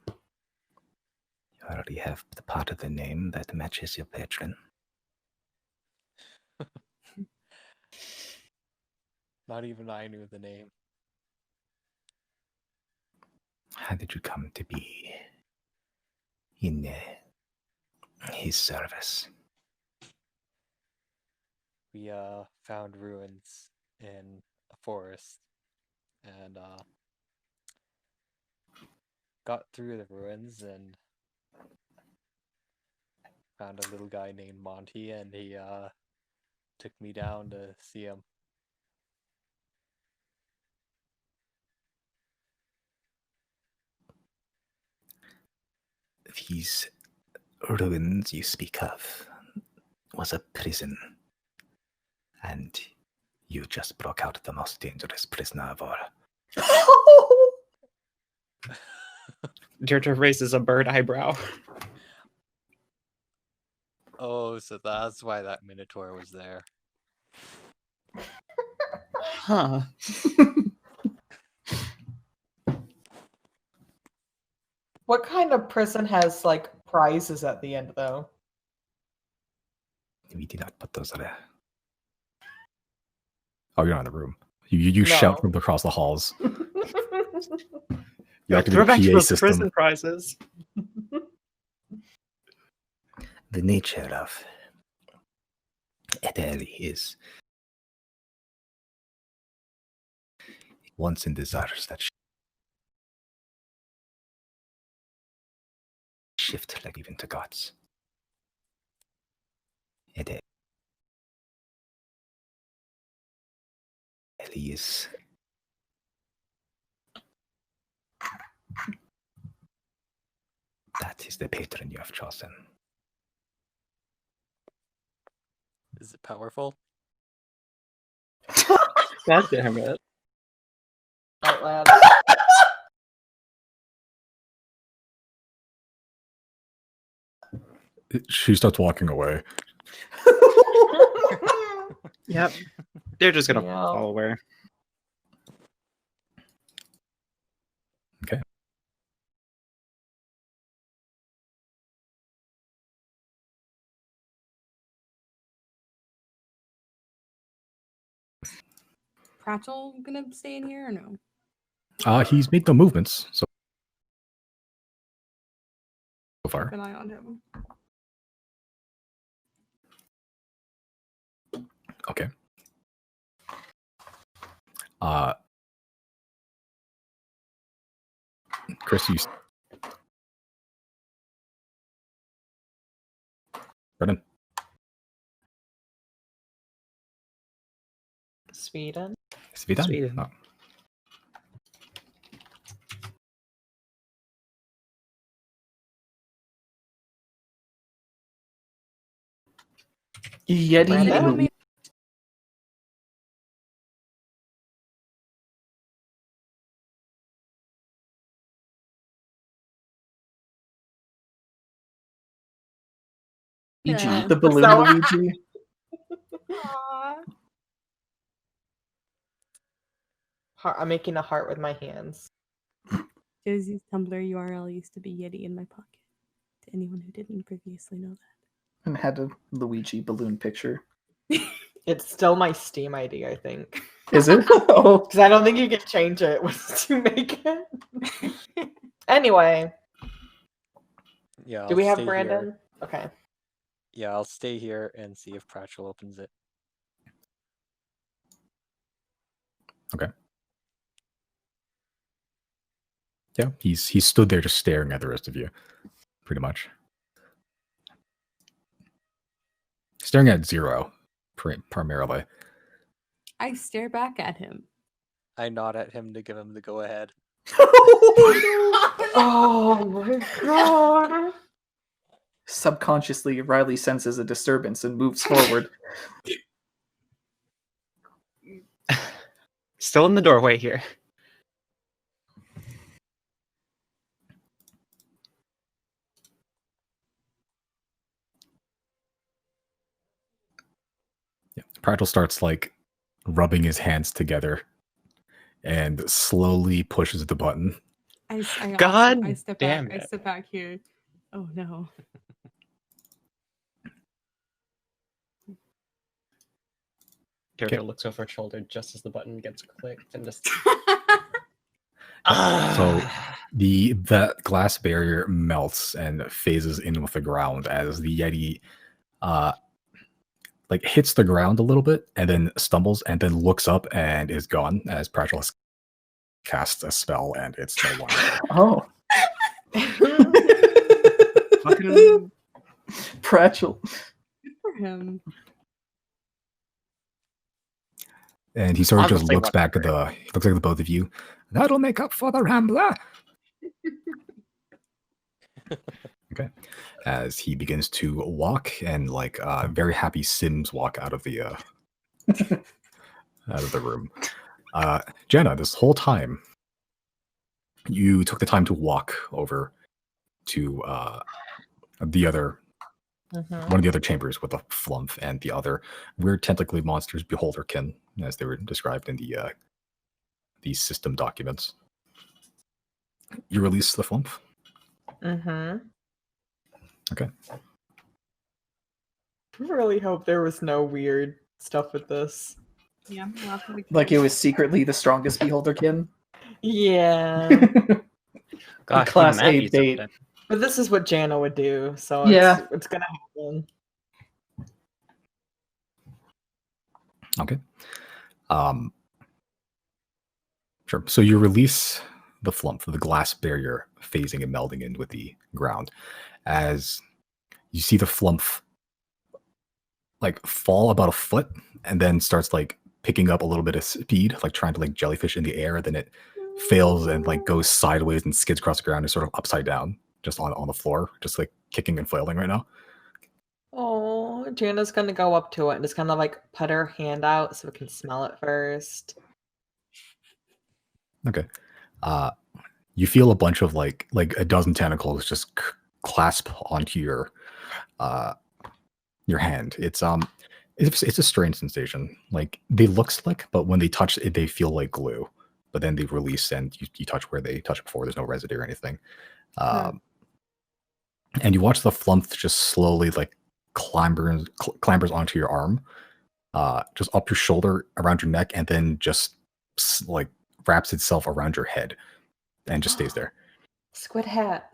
You already have the part of the name that matches your patron. Not even I knew the name. How did you come to be in his service? We found ruins in a forest and got through the ruins and found a little guy named Monty, and he took me down to see him. These ruins you speak of was a prison, and you just broke out the most dangerous prisoner of all. Deirdre raises a bird eyebrow. Oh, so that's why that Minotaur was there. Huh. What kind of prison has like prizes at the end though? We did not put those there. Oh, you're not in the room. You shout from across the halls. You activate Throw back the PA those system. prison prizes. The nature of Eteli is wants and desires that shift like even to gods. Eteli is that is the patron you have chosen. Is it powerful? God damn it. Out loud. She starts walking away. Yep. They're just gonna Yeah. follow her. Okay. Pratchell gonna stay in here or no? He's made no movements so far. Keep an eye on him. Okay. Chris, you. Brennan. Sweden. Sweden. Oh. Yeti. Brandon? Made- Luigi, Yeah. the balloon So- Luigi. Aw. I'm making a heart with my hands. Josie's Tumblr URL used to be Yeti in my pocket. To anyone who didn't previously know And had a Luigi balloon picture. that. It's still my Steam ID, I think. Is it? Oh, Because I don't think you can change it to make it. Anyway, Yeah. do we I'll have stay Brandon? here. Okay. Yeah, I'll stay here and see if Pratchell opens it. Okay. Yeah, he's stood there just staring at the rest of you, pretty much. Staring at Zero, primarily. I stare back at him. I nod at him to give him the go ahead. Oh my god. subconsciously, Riley senses a disturbance and moves forward. Still in the doorway here. Yeah. Pratchell starts like rubbing his hands together and slowly pushes the button. I God step damn back. I it. step back here. Oh no. Deirdre Okay. looks over her shoulder just as the button gets clicked and just. So that glass barrier melts and phases in with the ground as the Yeti like hits the ground a little bit and then stumbles and then looks up and is gone as Pratchell has cast a spell and it's no longer. Oh. Fucking Pratchell. Good for him. And he sort of just Obviously looks back at he looks like the both of you. That'll make up for the Rambler. Okay. As he begins to walk and like very happy Sims walk out of the room. Jenna, this whole time you took the time to walk over to the other one of the other chambers with a flump and the other weird tentacly monsters beholderkin, as they were described in the system documents. You release the flump. Mm-hmm. Okay. I really hope there was no weird stuff with this. Yeah, we'll have to be Like it careful. was secretly the strongest beholderkin. Yeah. Gosh, Class wouldn't that A be bait. something? But this is what Jana would do, so Yeah. it's gonna happen. Okay. Sure. So you release the flump, the glass barrier phasing and melding in with the ground. As you see the flump like fall about a foot and then starts like picking up a little bit of speed, like trying to like jellyfish in the air, then it fails and like goes sideways and skids across the ground and sort of upside down, just on the floor, just like kicking and flailing right now. Oh, Jana's gonna go up to it and just kind of like put her hand out so we can smell it first. Okay. You feel a bunch of like a dozen tentacles just clasp onto your hand. It's a strange sensation. Like they look slick, but when they touch it, they feel like glue. But then they release, and you touch where they touched before. There's no residue or anything. And you watch the flump just slowly like clambers onto your arm, just up your shoulder, around your neck, and then just like wraps itself around your head, and just stays there. Squid hat.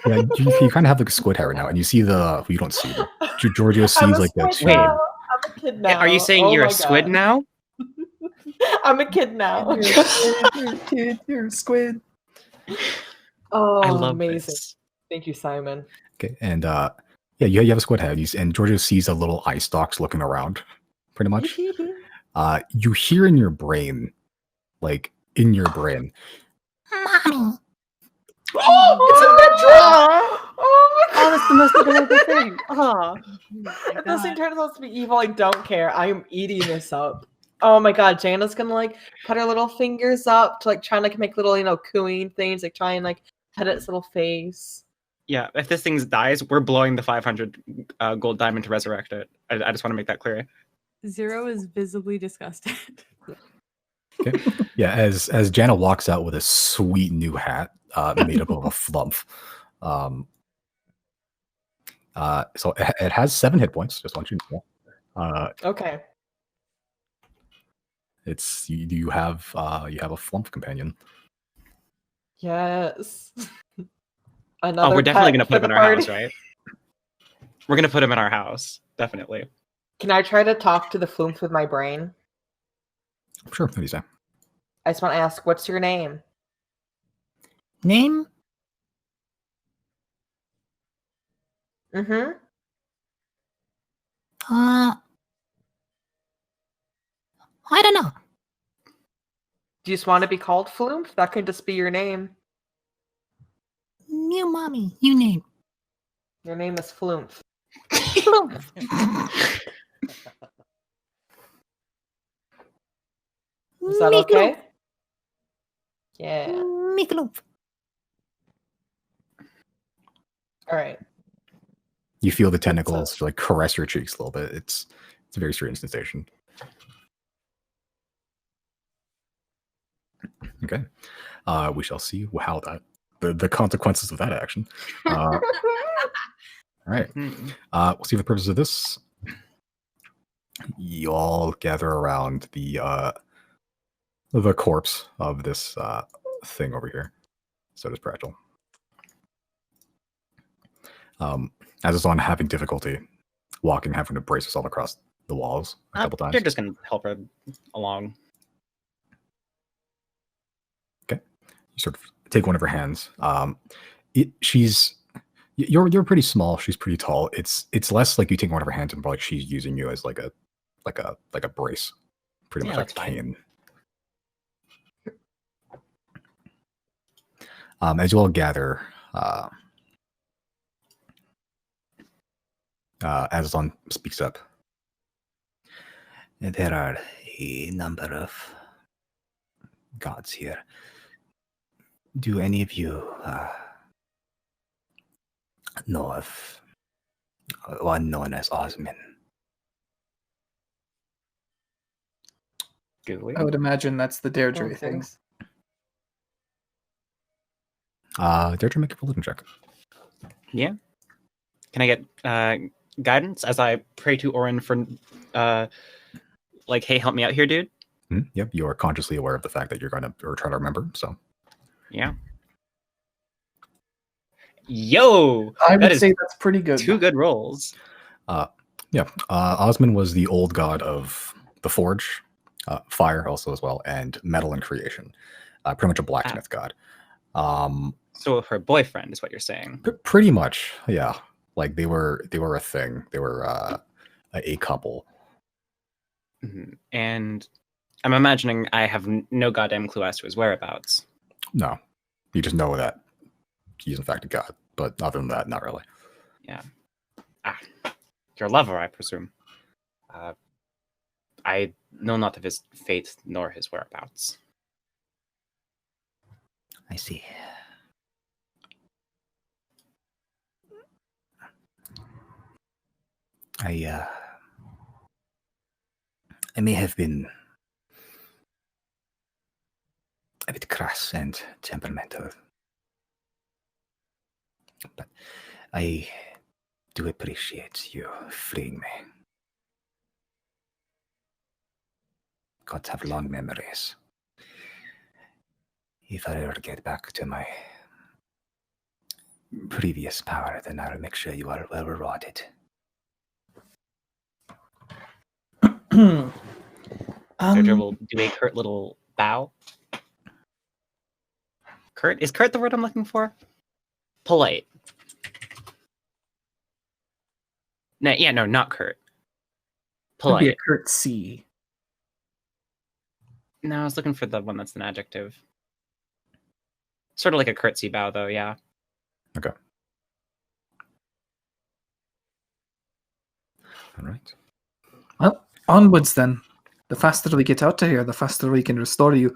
Yeah, you kind of have like a squid hat right now, and you see you don't see them. Giorgio sees like that. Wait, I'm a kid now. Are you saying you're my a squid God. now? I'm a kid now. You're a squid. Oh, I love amazing. this. Thank you, Simon. Okay, and yeah, you have a squid head, and Giorgio sees a little eye stalks looking around, pretty much. You hear in your brain, mommy. Oh, it's a Mitra! Oh, that's the most adorable thing. Oh. If this thing turns out to be evil, I don't care. I am eating this up. Oh my God, Jana's gonna like put her little fingers up to like try and like make little cooing things, like try and like pet its little face. Yeah, if this thing dies, we're blowing the 500 gold diamond to resurrect it. I just want to make that clear. Zero is visibly disgusted. Okay. Yeah, as Jana walks out with a sweet new hat made up of a flump. So it has 7 hit points. Just want you to know. Okay. It's you have a flump companion. Yes. We're definitely gonna put him in our party. house, right? We're gonna put him in our house, definitely. Can I try to talk to the flumps with my brain? Sure. What do you say? I just want to ask, what's your name? Name? Mm-hmm. I don't know. Do you just want to be called Flump? That can just be your name. You mommy, you name. Your name is Flump. Is that okay? Yeah. Mikloop. All right. You feel the tentacles like caress your cheeks a little bit. It's a very strange sensation. Okay. We shall see how the consequences of that action. All right. We'll see for the purpose of this. You all gather around the corpse of this thing over here. So does Pratchell. Azazon having difficulty walking, having to brace herself across the walls a couple times. You're just gonna help her along. Okay. You sort of take one of her hands. You're pretty small. She's pretty tall. It's less like you take one of her hands and like she's using you as like a brace, pretty much like a cane. As you all gather, Azazon speaks up. There are a number of gods here. Do any of you know of one known as Osmin? Googly. I would imagine that's the Deirdre Don't thing. think so. Dare to make a religion check. Yeah. Can I get guidance as I pray to Orin for, like, hey, help me out here, dude? Yep, you are consciously aware of the fact that you're going to or try to remember. So, yeah. Yo, I would say that's pretty good. 2 good rolls. Yeah, Osmond was the old god of the forge, fire also as well, and metal and creation. Pretty much a blacksmith god. So her boyfriend is what you're saying. Pretty much, yeah. Like they were a thing. They were a couple. Mm-hmm. And I'm imagining I have no goddamn clue as to his whereabouts. No, you just know that he's in fact a god. But other than that, not really. Yeah. Your lover, I presume. I know not of his fate nor his whereabouts. I see. I may have been a bit crass and temperamental, but I do appreciate you freeing me. Gods have long memories. If I ever get back to my previous power, then I'll make sure you are well rewarded. Jojo will do a curt little bow. Curt? Is curt the word I'm looking for? Polite. No, yeah, no, not curt. Polite. Could be a curtsy. No, I was looking for the one that's an adjective. Sort of like a curtsy bow, though, yeah. Okay. All right. Well, onwards then. The faster we get out of here, the faster we can restore you.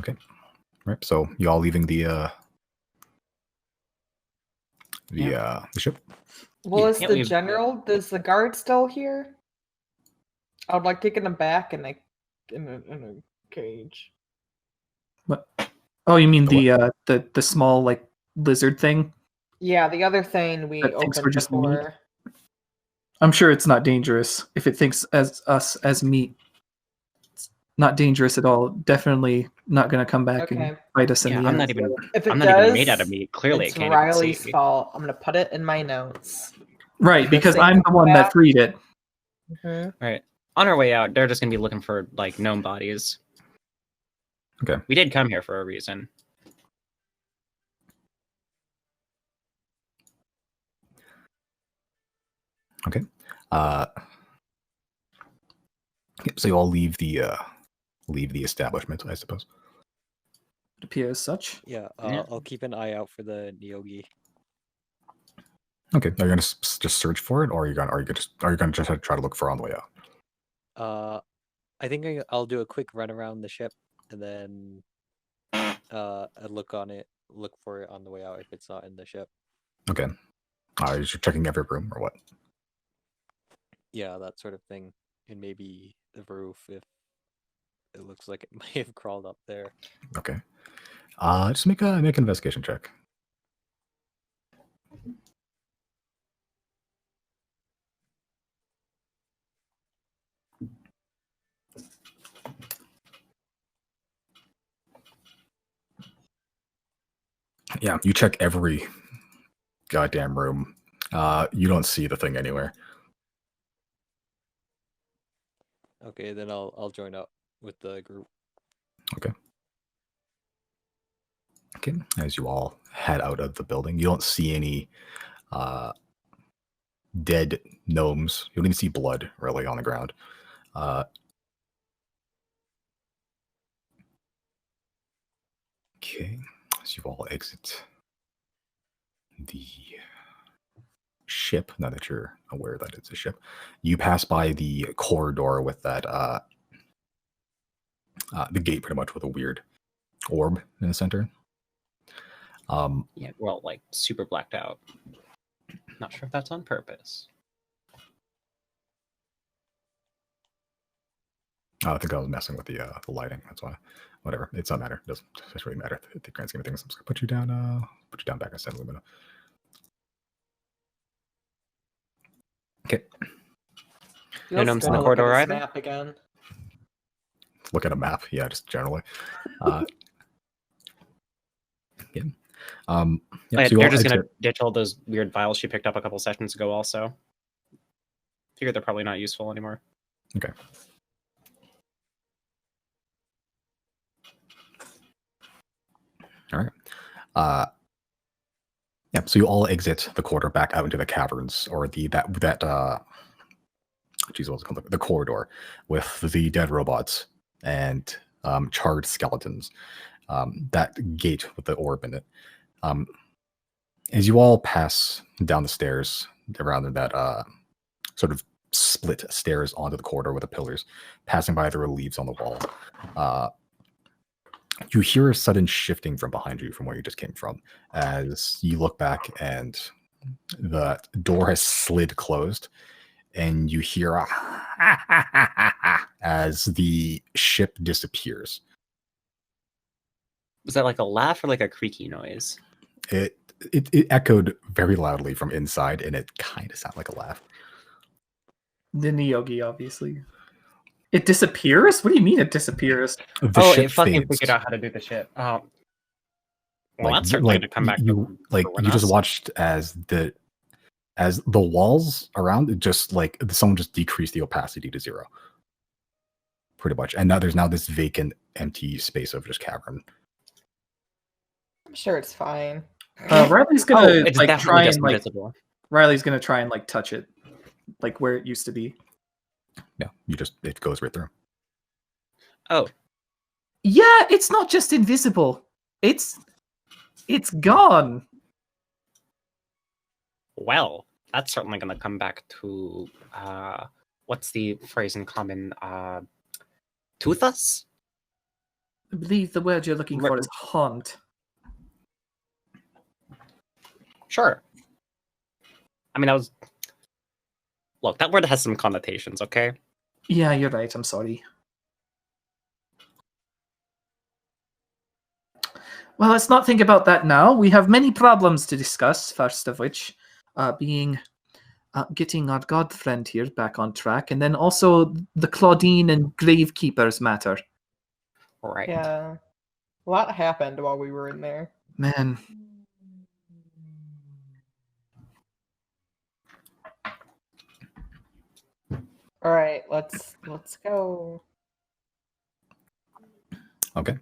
Okay. Right. So you all leaving the ship? Well, is the general? Does the guard still here? I would like to get him back in a cage. What? Oh, you mean the small like lizard thing? Yeah, the other thing we opened before. I'm sure it's not dangerous if it thinks us as meat. It's not dangerous at all. Definitely not going to come back and fight us in the end. I'm not even even made out of meat. Clearly, it's Riley's fault. I'm going to put it in my notes. Right, because I'm the one that freed it. Mm-hmm. Right. On our way out, they're just going to be looking for like gnome bodies. Okay. We did come here for a reason. Okay. So you all leave the establishment, I suppose. It appears such. Yeah, I'll keep an eye out for the Neogi. Okay. Are you gonna just search for it, or are you gonna just try to look for it on the way out? I think I'll do a quick run around the ship and then look for it on the way out if it's not in the ship. Okay. You're checking every room or what? Yeah, that sort of thing, and maybe the roof if it looks like it might have crawled up there. Okay. Just make an investigation check. Yeah, you check every goddamn room. You don't see the thing anywhere. Okay, then I'll join up with the group. Okay. Okay. As you all head out of the building, you don't see any dead gnomes. You don't even see blood really on the ground. Okay. As you all exit the ship, now that you're aware that it's a ship, you pass by the corridor with that the gate pretty much with a weird orb in the center. Yeah, we're all like super blacked out. Not sure if that's on purpose. I think I was messing with the lighting. That's why. Whatever. It's not matter. It doesn't really matter at the grand scheme of things. I'm just gonna put you down back instead of Lumina. Okay. No gnomes in the corridor either? Map again. Look at a map. Yeah, just generally. Yeah. Yeah, so you're just gonna ditch all those weird vials she picked up a couple sessions ago. Also, figure they're probably not useful anymore. Okay. All right. Yeah. So you all exit the corridor back out into the caverns, or that geez, what's it called? The corridor with the dead robots and charred skeletons. That gate with the orb in it. As you all pass down the stairs around that sort of split stairs onto the corridor with the pillars, passing by the reliefs on the wall, you hear a sudden shifting from behind you from where you just came from. As you look back and the door has slid closed, and you hear as the ship disappears. Was that like a laugh or like a creaky noise? It echoed very loudly from inside, and it kind of sounded like a laugh. The Niyogi, obviously. It disappears? What do you mean it disappears? It fucking figured out how to do the shit. Well, that's certainly going to come back. You just watched as the walls around it just someone just decreased the opacity to 0, pretty much, and now there's this vacant, empty space of just cavern. I'm sure it's fine. Riley's gonna try and Riley's gonna try and touch it, like where it used to be. Yeah, it goes right through. Oh. Yeah, it's not just invisible. It's gone. Well, that's certainly going to come back to what's the phrase in common? Tooth us? I believe the word you're looking for is haunt. Sure. I mean, look, that word has some connotations, okay? Yeah, you're right. I'm sorry. Well, let's not think about that now. We have many problems to discuss, first of which being getting our god friend here back on track, and then also the Claudine and Gravekeeper's matter. Right. Yeah. A lot happened while we were in there. Man. All right, let's go. Okay.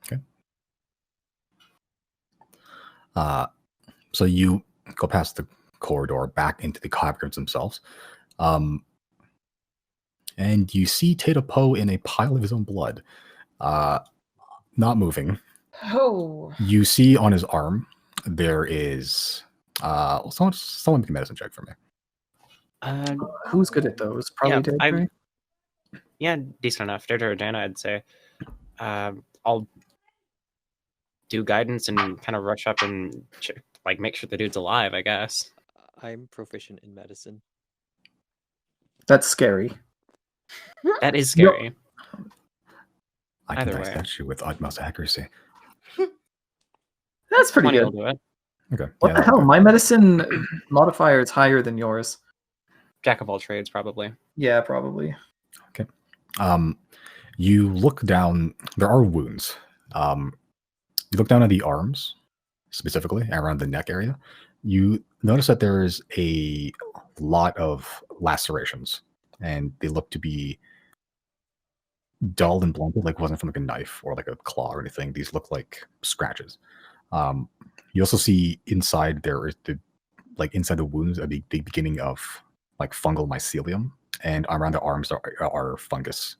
Okay. So you go past the corridor back into the caverns themselves. And you see Tata Poe in a pile of his own blood. Not moving. Oh. You see on his arm there is someone make a medicine check for me. Who's good at those? Probably Deirdre? Yeah, decent enough. Deirdre or Dana, I'd say. I'll do guidance and kind of rush up and make sure the dude's alive, I guess. I'm proficient in medicine. That's scary. That is scary. I can dice that you with utmost accuracy. That's pretty good. Do it. Okay. What the hell? My medicine modifier is higher than yours. Jack of all trades, probably. Yeah, probably. Okay. You look down. There are wounds. You look down at the arms, specifically around the neck area. You notice that there is a lot of lacerations, and they look to be dull and blunted, like it wasn't from a knife or a claw or anything. These look like scratches. You also see inside there is inside the wounds the beginning of fungal mycelium, and around the arms are fungus,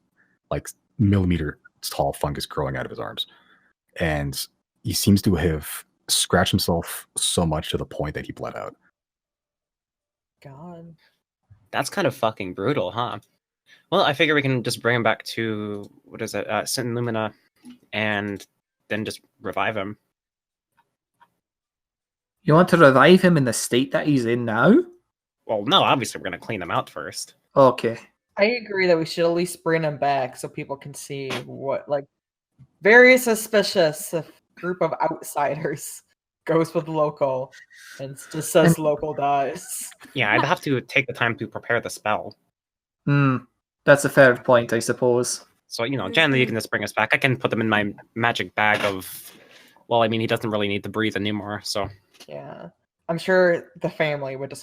millimeter tall fungus growing out of his arms, and he seems to have scratched himself so much to the point that he bled out. God, that's kind of fucking brutal, huh? Well, I figure we can just bring him back to Sin Lumina, and then just revive him. You want to revive him in the state that he's in now? Well, no, obviously we're gonna clean them out first. Okay. I agree that we should at least bring him back so people can see what, like, very suspicious if a group of outsiders goes with local and just says local dies. Yeah, I'd have to take the time to prepare the spell. That's a fair point, I suppose. So, generally you can just bring us back. I can put them in my magic bag of... Well, I mean, he doesn't really need to breathe anymore, so... Yeah. I'm sure the family would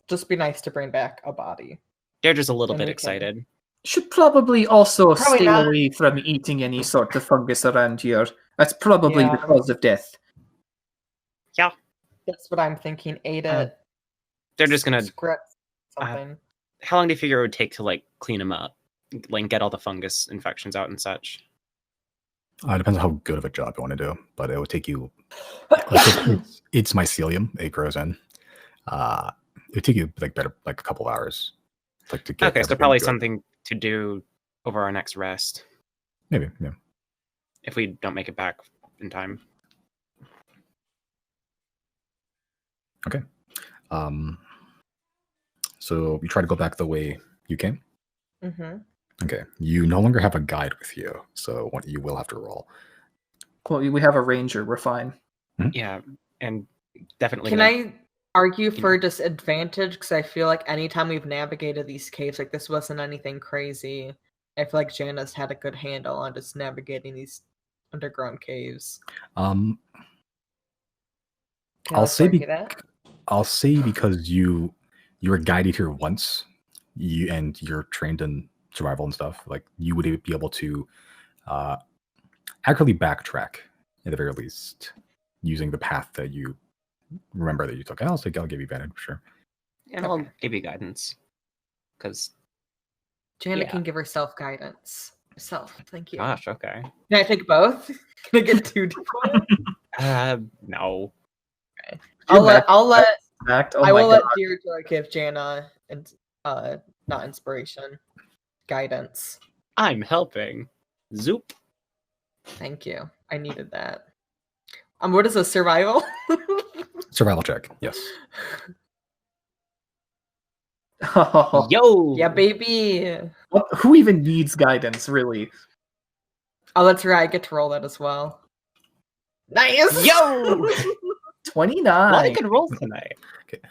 just be nice to bring back a body. They're just a little And bit we can- excited. Should probably also Probably stay not. away from eating any sort of fungus around here. That's probably Yeah. the cause of death. Yeah, That's what I'm thinking. Ate it. they're just gonna... Script something. How long do you figure it would take to, like, clean them up? Like, get all the fungus infections out and such? It depends on how good of a job you want to do, but it would take you... it's mycelium. It grows in. It would take you, like, a couple hours. Like, to get Okay, so everything probably good. something to do over our next rest. Maybe, yeah. If we don't make it back in time. Okay. So you try to go back the way you came? Mm-hmm. Okay. You no longer have a guide with you, so you will have to roll. Well, we have a ranger. We're fine. Yeah, and definitely... Can I argue for disadvantage? Because I feel like anytime we've navigated these caves, like this wasn't anything crazy. I feel like Jana's had a good handle on just navigating these underground caves. I'll Can say argue that? I'll say because you were guided here once, and you're trained in survival and stuff, like you would be able to accurately backtrack at the very least using the path that you remember that you took. I'll give you advantage for sure. And I'll give you guidance. Because... Jana Yeah. can give herself guidance. Herself, thank you. Gosh, okay. Can I take both? Can I get 2 different? No. Okay. I will let Deirdre give Jana and not inspiration, guidance. I'm helping. Zoop. Thank you. I needed that. What is a survival? Survival check, yes. Yo! Yeah, baby. Who even needs guidance, really? Oh, that's right. I get to roll that as well. Nice. Yo! 29. Well, I can roll tonight. Okay.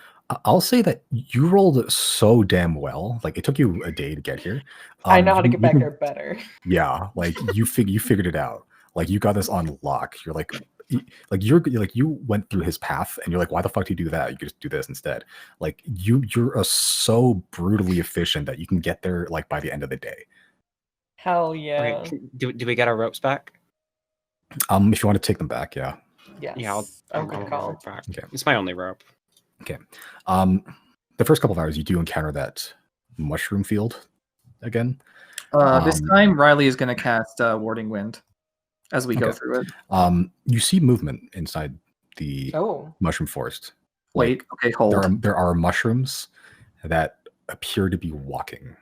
I'll say that you rolled so damn well. Like, it took you a day to get here. I know how to get back there better. Yeah, like you figured it out. Like, you got this on lock. You're like you went through his path, and you're like, why the fuck do you do that? You could just do this instead. Like, you're so brutally efficient that you can get there like by the end of the day. Hell yeah. Okay, do we get our ropes back? If you want to take them back, yeah. Yes. Yeah, I'll good rope call. back. Okay. It's my only rope. Okay. The first couple of hours, you do encounter that mushroom field again. This time, Riley is going to cast Warding Wind as we go Okay. through it. You see movement inside the mushroom forest. Wait, okay, hold. There are mushrooms that appear to be walking.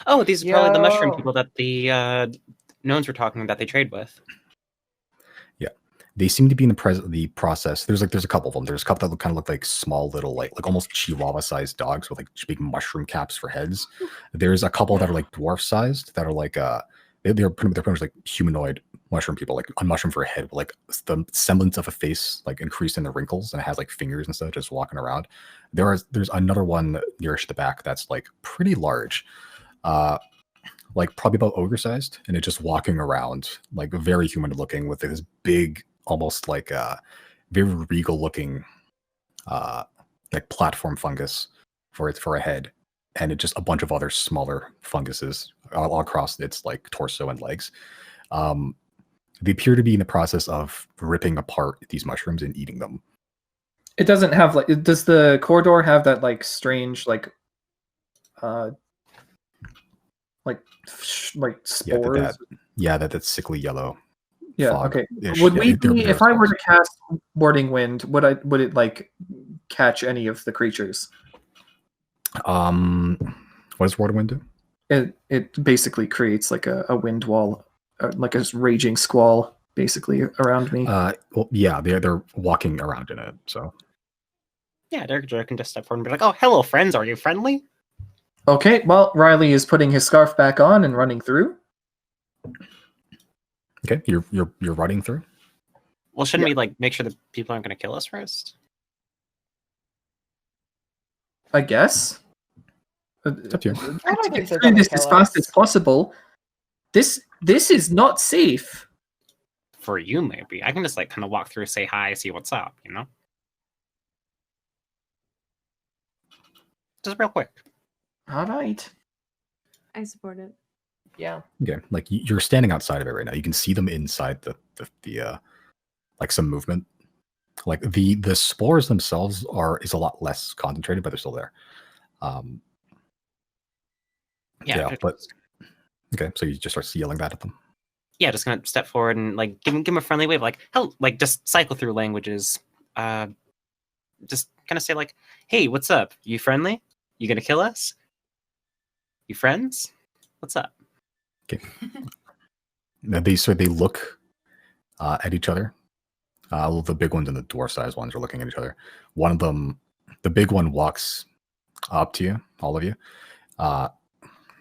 Oh, these are probably the mushroom Yo. people that the gnomes were talking that they trade with. Yeah, they seem to be in the process. There's a couple of them. There's a couple that kind of look like small little like almost Chihuahua-sized dogs with like big mushroom caps for heads. There's a couple that are like dwarf-sized that are like they're pretty much like humanoid mushroom people, like a mushroom for a head with like the semblance of a face, like increased in the wrinkles, and it has like fingers and stuff just walking around. There's another one nearest the back that's like pretty large, like probably about ogre sized, and it's just walking around like very human looking with this big, almost like very regal looking like platform fungus for a head, and it just a bunch of other smaller funguses all across its like torso and legs. They appear to be in the process of ripping apart these mushrooms and eating them. It doesn't have like. Does the corridor have that like strange like spores? That sickly yellow. Yeah. fog. Okay. Ish. Would Yeah, we they're- be they're if I were to spores. cast Warding Wind? Would it like catch any of the creatures? What does Ward Wind do? It basically creates like a wind wall, like a raging squall basically around me. Well, yeah, they're walking around in it. So Yeah, Deirdre can just step forward and be like, "Oh, hello, friends. Are you friendly?" Okay, well, Riley is putting his scarf back on and running through. okay, you're running through. Well, shouldn't we like make sure that people aren't going to kill us first? I guess. It's up to you. I don't think they're Doing gonna this kill as fast us. as possible. This is not safe. For you, maybe. I can just like kind of walk through, say hi, see what's up. You know, just real quick. All right. I support it. Yeah. Okay, like you're standing outside of it right now. You can see them inside the like some movement. Like the spores themselves is a lot less concentrated, but they're still there. Yeah, but okay, so you just start yelling that at them. Yeah, just gonna step forward and like give him a friendly wave, like hell, like just cycle through languages. Just kind of say like, "Hey, what's up? You friendly? You gonna kill us? You friends? What's up?" Okay. Now they look at each other. The big ones and the dwarf-sized ones are looking at each other. One of them, the big one, walks up to you, all of you,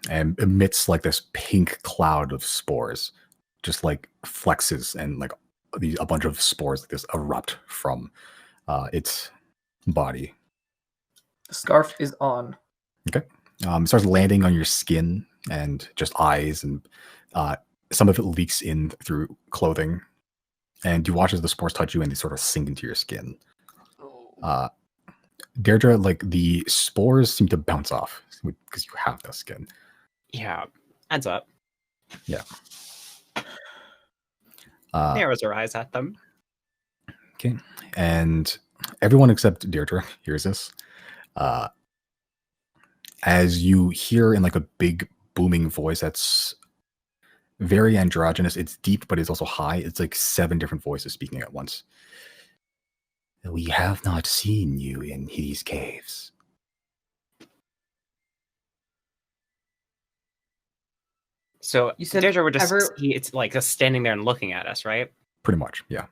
and emits like this pink cloud of spores, just like flexes and like a bunch of spores like this erupt from its body. The scarf is on. Okay. It starts landing on your skin and just eyes, and some of it leaks in through clothing. And you watch as the spores touch you and they sort of sink into your skin. Deirdre, like the spores seem to bounce off because you have the skin. Yeah, adds up. Yeah. Narrows her eyes at them. Okay. And everyone except Deirdre hears this. As you hear in like a big booming voice that's very androgynous. It's deep, but it's also high. It's like 7 different voices speaking at once. We have not seen you in these caves. So You said Deirdre would just it's like just standing there and looking at us, right? Pretty much, yeah.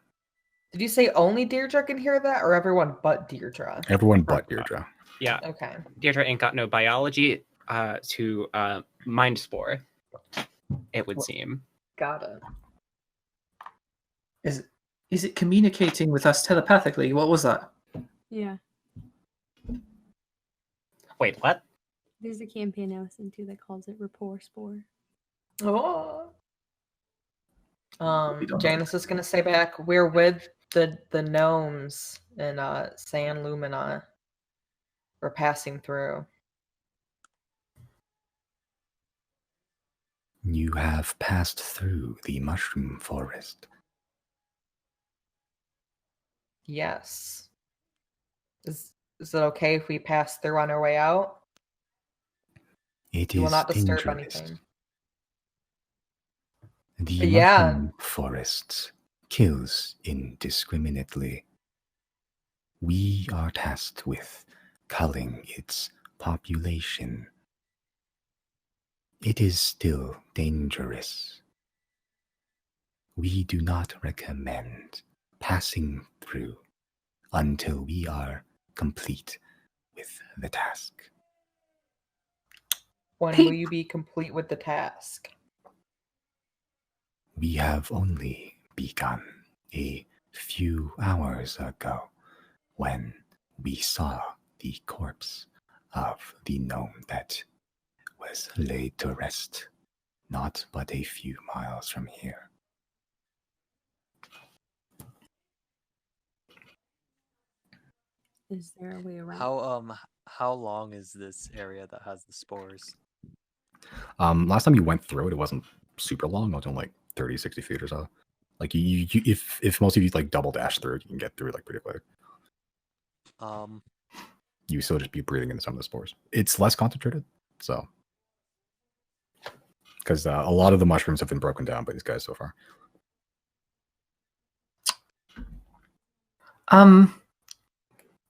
Did you say only Deirdre can hear that, or everyone but Deirdre? Everyone but Deirdre. Yeah. Okay. Deirdre ain't got no biology to mind spore, it would seem. Got it. Is it communicating with us telepathically? What was that? Yeah. Wait, what? There's a campaign I listen to that calls it rapport spore. Oh. Janice is gonna say back, we're with the gnomes in San Lumina. We're passing through. You have passed through the mushroom forest. Yes. Is it okay if we pass through on our way out? It You will is not disturb dangerous. anything. The Yeah. mushroom forest kills indiscriminately. We are tasked with culling its population. It is still dangerous. We do not recommend passing through until we are complete with the task. When Hey. will you be complete with the task? We have only begun a few hours ago when we saw the corpse of the gnome that was laid to rest not but a few miles from here. Is there a way around? How long is this area that has the spores? Last time you went through it, it wasn't super long. It was only like 30, 60 feet or so. Like you if most of you like double dash through it, you can get through it like pretty quick. You still just be breathing into some of the spores. It's less concentrated, so because a lot of the mushrooms have been broken down by these guys so far.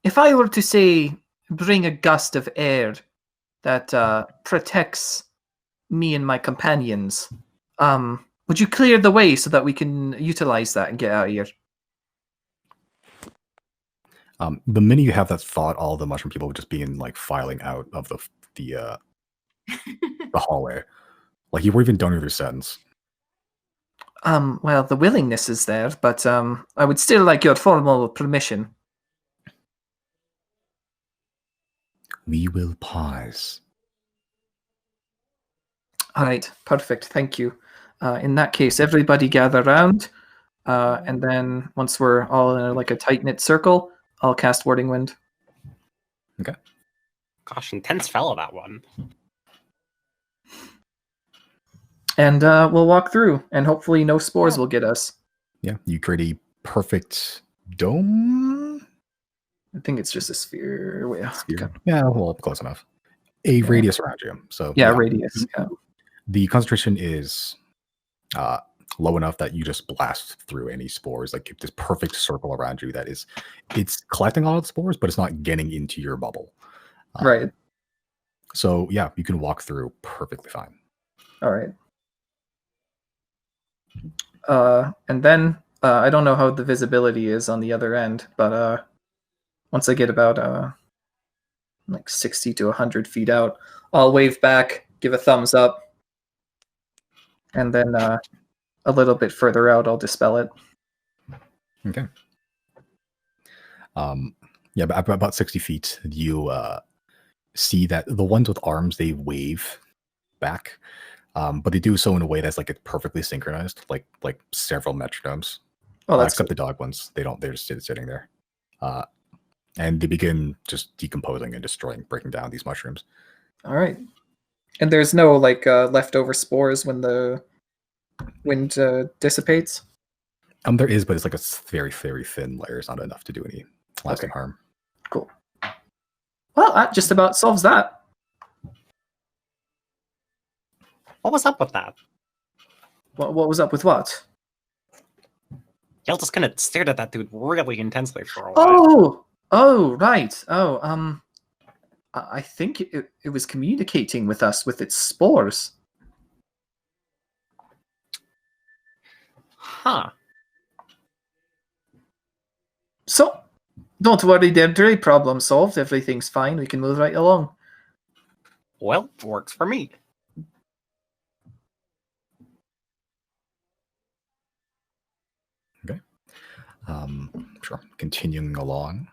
If I were to say bring a gust of air that protects me and my companions, Would you clear the way so that we can utilize that and get out of here? The minute you have that thought, all the mushroom people would just begin like filing out of the hallway. Like you weren't even done with your sentence. Well, the willingness is there, but I would still like your formal permission. We will pause. All right, perfect. Thank you. In that case, everybody gather around, and then once we're all in like a tight-knit circle, I'll cast Warding Wind. Okay. Gosh, intense fellow, that one. And we'll walk through, and hopefully no spores will get us. Yeah, you create a perfect dome. I think it's just a sphere. Wait, Sphere. okay. Yeah, well, close enough. A radius around you. So Yeah, radius. Yeah. The concentration is low enough that you just blast through any spores. Like this perfect circle around you that is, it's collecting all the spores, but it's not getting into your bubble. Right. So yeah, you can walk through perfectly fine. All right. And then I don't know how the visibility is on the other end, but once I get about like 60 to 100 feet out, I'll wave back, give a thumbs up, and then a little bit further out, I'll dispel it. Okay. Yeah, but about 60 feet, you see that the ones with arms, they wave back, but they do so in a way that's like it's perfectly synchronized, like several metronomes. Oh, that's except good. the dog ones. They don't. They're just sitting there, and they begin just decomposing and destroying, breaking down these mushrooms. All right. And there's no like leftover spores when the wind dissipates? There is, but it's like a very, very thin layer. It's not enough to do any lasting harm. Cool. Well, that just about solves that. What was up with that? What was up with what? Y'all just kind of stared at that dude really intensely for a while. Oh, right. Oh, I think it was communicating with us with its spores. Huh. So, don't worry, Deirdre. Problem solved. Everything's fine. We can move right along. Well, works for me. Okay. Sure. Continuing along.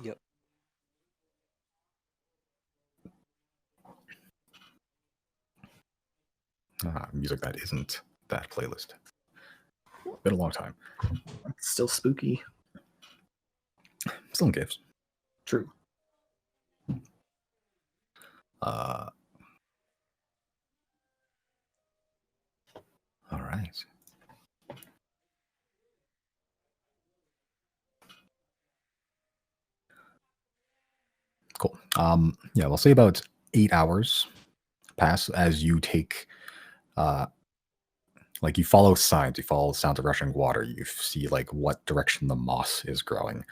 Yep. Music that isn't that playlist. Been a long time. It's still spooky. Still in caves. True. All right. Cool. Yeah, we'll say about 8 hours pass as you take like you follow signs, you follow sounds of rushing water, you see like what direction the moss is growing.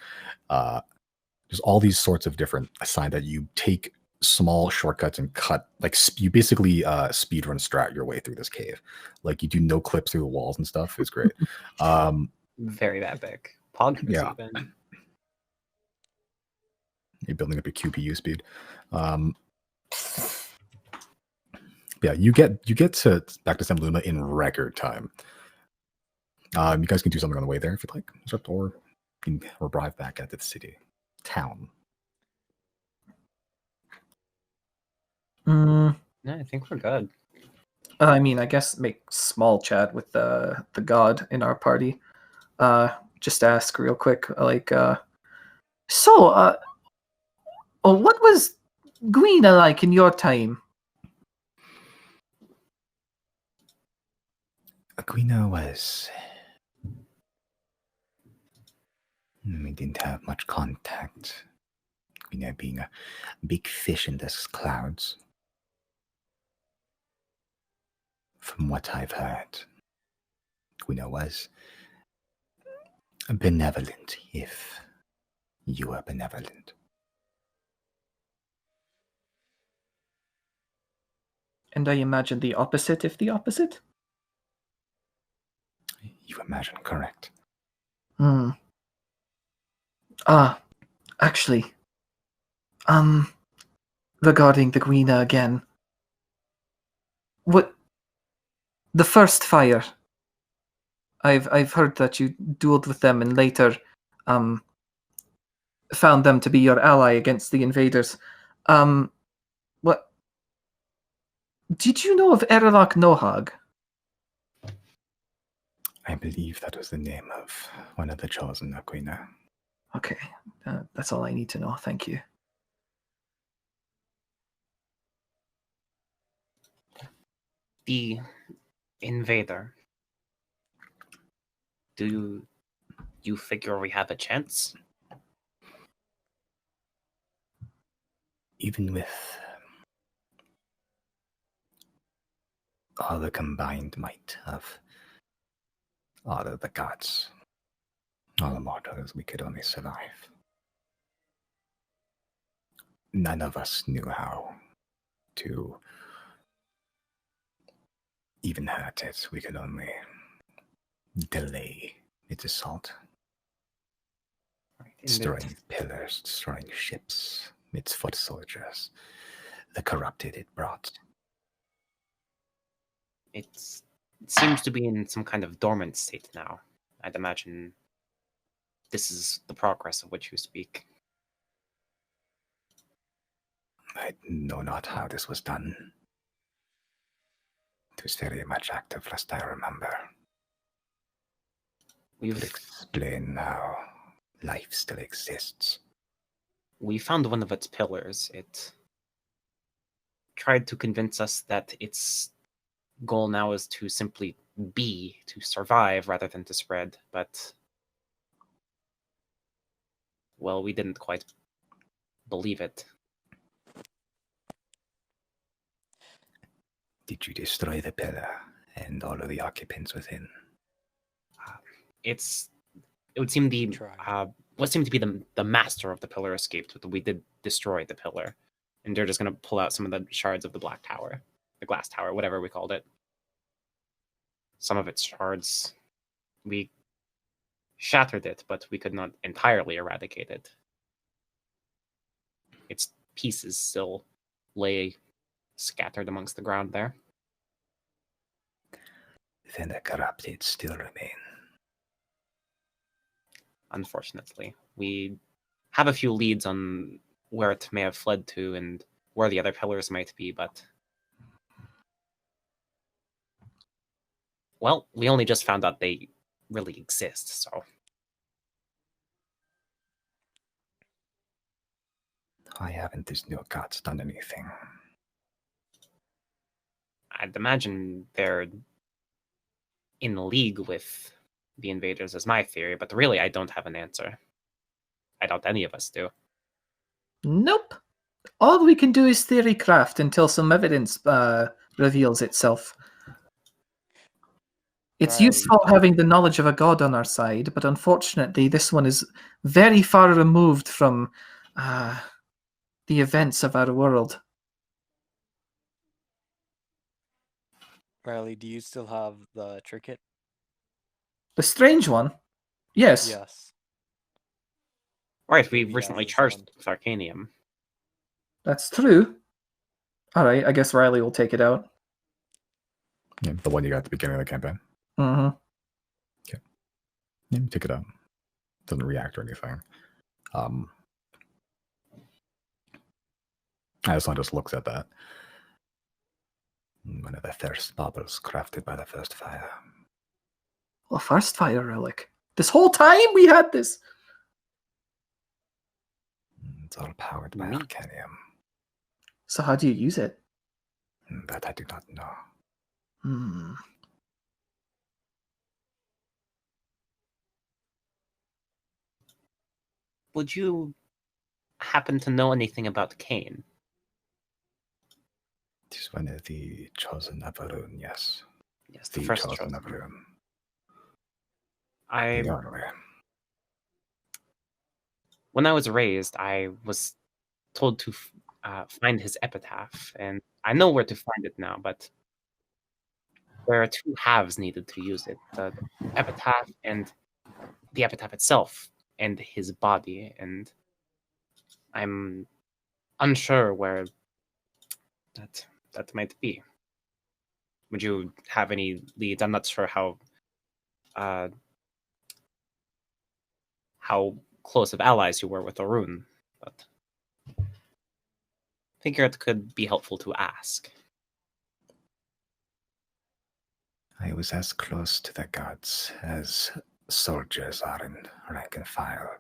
There's all these sorts of different signs that you take small shortcuts and cut, like you basically speed run strat your way through this cave. Like you do no clips through the walls and stuff. It's great. Very epic. Pog Yeah. even. You're building up your QPU speed. Yeah, you get to back to Semluma in record time. You guys can do something on the way there if you'd like, or you can arrive back at the city, town. Yeah, I think we're good. I mean, I guess make small chat with the god in our party. Just ask real quick, like, what was Gwina like in your time? Aquino was. We didn't have much contact. Aquino being a big fish in the clouds. From what I've heard, Aquino was benevolent if you are benevolent. And I imagine the opposite if the opposite? You imagine correct. Actually, regarding the Guina again. What the first fire? I've heard that you dueled with them and later found them to be your ally against the invaders. What did you know of Erelak Nohag? I believe that was the name of one of the chosen Aquina. Okay, that's all I need to know. Thank you. The invader. Do you figure we have a chance? Even with all the combined might of all of the gods, all the mortals, we could only survive. None of us knew how to even hurt it. We could only delay its assault. Destroying pillars, destroying ships, its foot soldiers, the corrupted it brought. It seems to be in some kind of dormant state now. I'd imagine this is the progress of which you speak. I know not how this was done. It was very much active, last I remember. We've explain how life still exists. We found one of its pillars. It tried to convince us that its goal now is to simply be, to survive rather than to spread, but well, we didn't quite believe it. Did you destroy the pillar and all of the occupants within? It would seem what seemed to be the master of the pillar escaped, but we did destroy the pillar, and they're just going to pull out some of the shards of the black tower, the glass tower, whatever we called it. Some of its shards, we shattered it, but we could not entirely eradicate it. Its pieces still lay scattered amongst the ground there. Then the corrupted still remain. Unfortunately, we have a few leads on where it may have fled to and where the other pillars might be, but well, we only just found out they really exist, so Why haven't these new gods done anything? I'd imagine they're in league with the invaders, is my theory, but really I don't have an answer. I doubt any of us do. Nope. All we can do is theory craft until some evidence reveals itself. It's useful having the knowledge of a god on our side, but unfortunately this one is very far removed from the events of our world. Riley, do you still have the trinket? The strange one? Yes. Yes. Right, we recently charged with Arcanium. That's true. Alright, I guess Riley will take it out. Yeah, the one you got at the beginning of the campaign. Mm-hmm. Okay. Yeah, you take it out. Doesn't react or anything. Azazon just looks at that. One of the first baubles crafted by the first fire. Well, first fire relic. This whole time we had this. It's all powered by Arcanium. So how do you use it? That I do not know. Would you happen to know anything about Cain? It is one of the chosen of Arun, yes. Yes, the first chosen chosen of Arun. I When I was raised, I was told to find his epitaph, and I know where to find it now, but there are two halves needed to use it. The epitaph and the epitaph itself and his body, and I'm unsure where that might be. Would you have any leads? I'm not sure how close of allies you were with Arun, but figure it could be helpful to ask. I was as close to the gods as soldiers are in rank and file.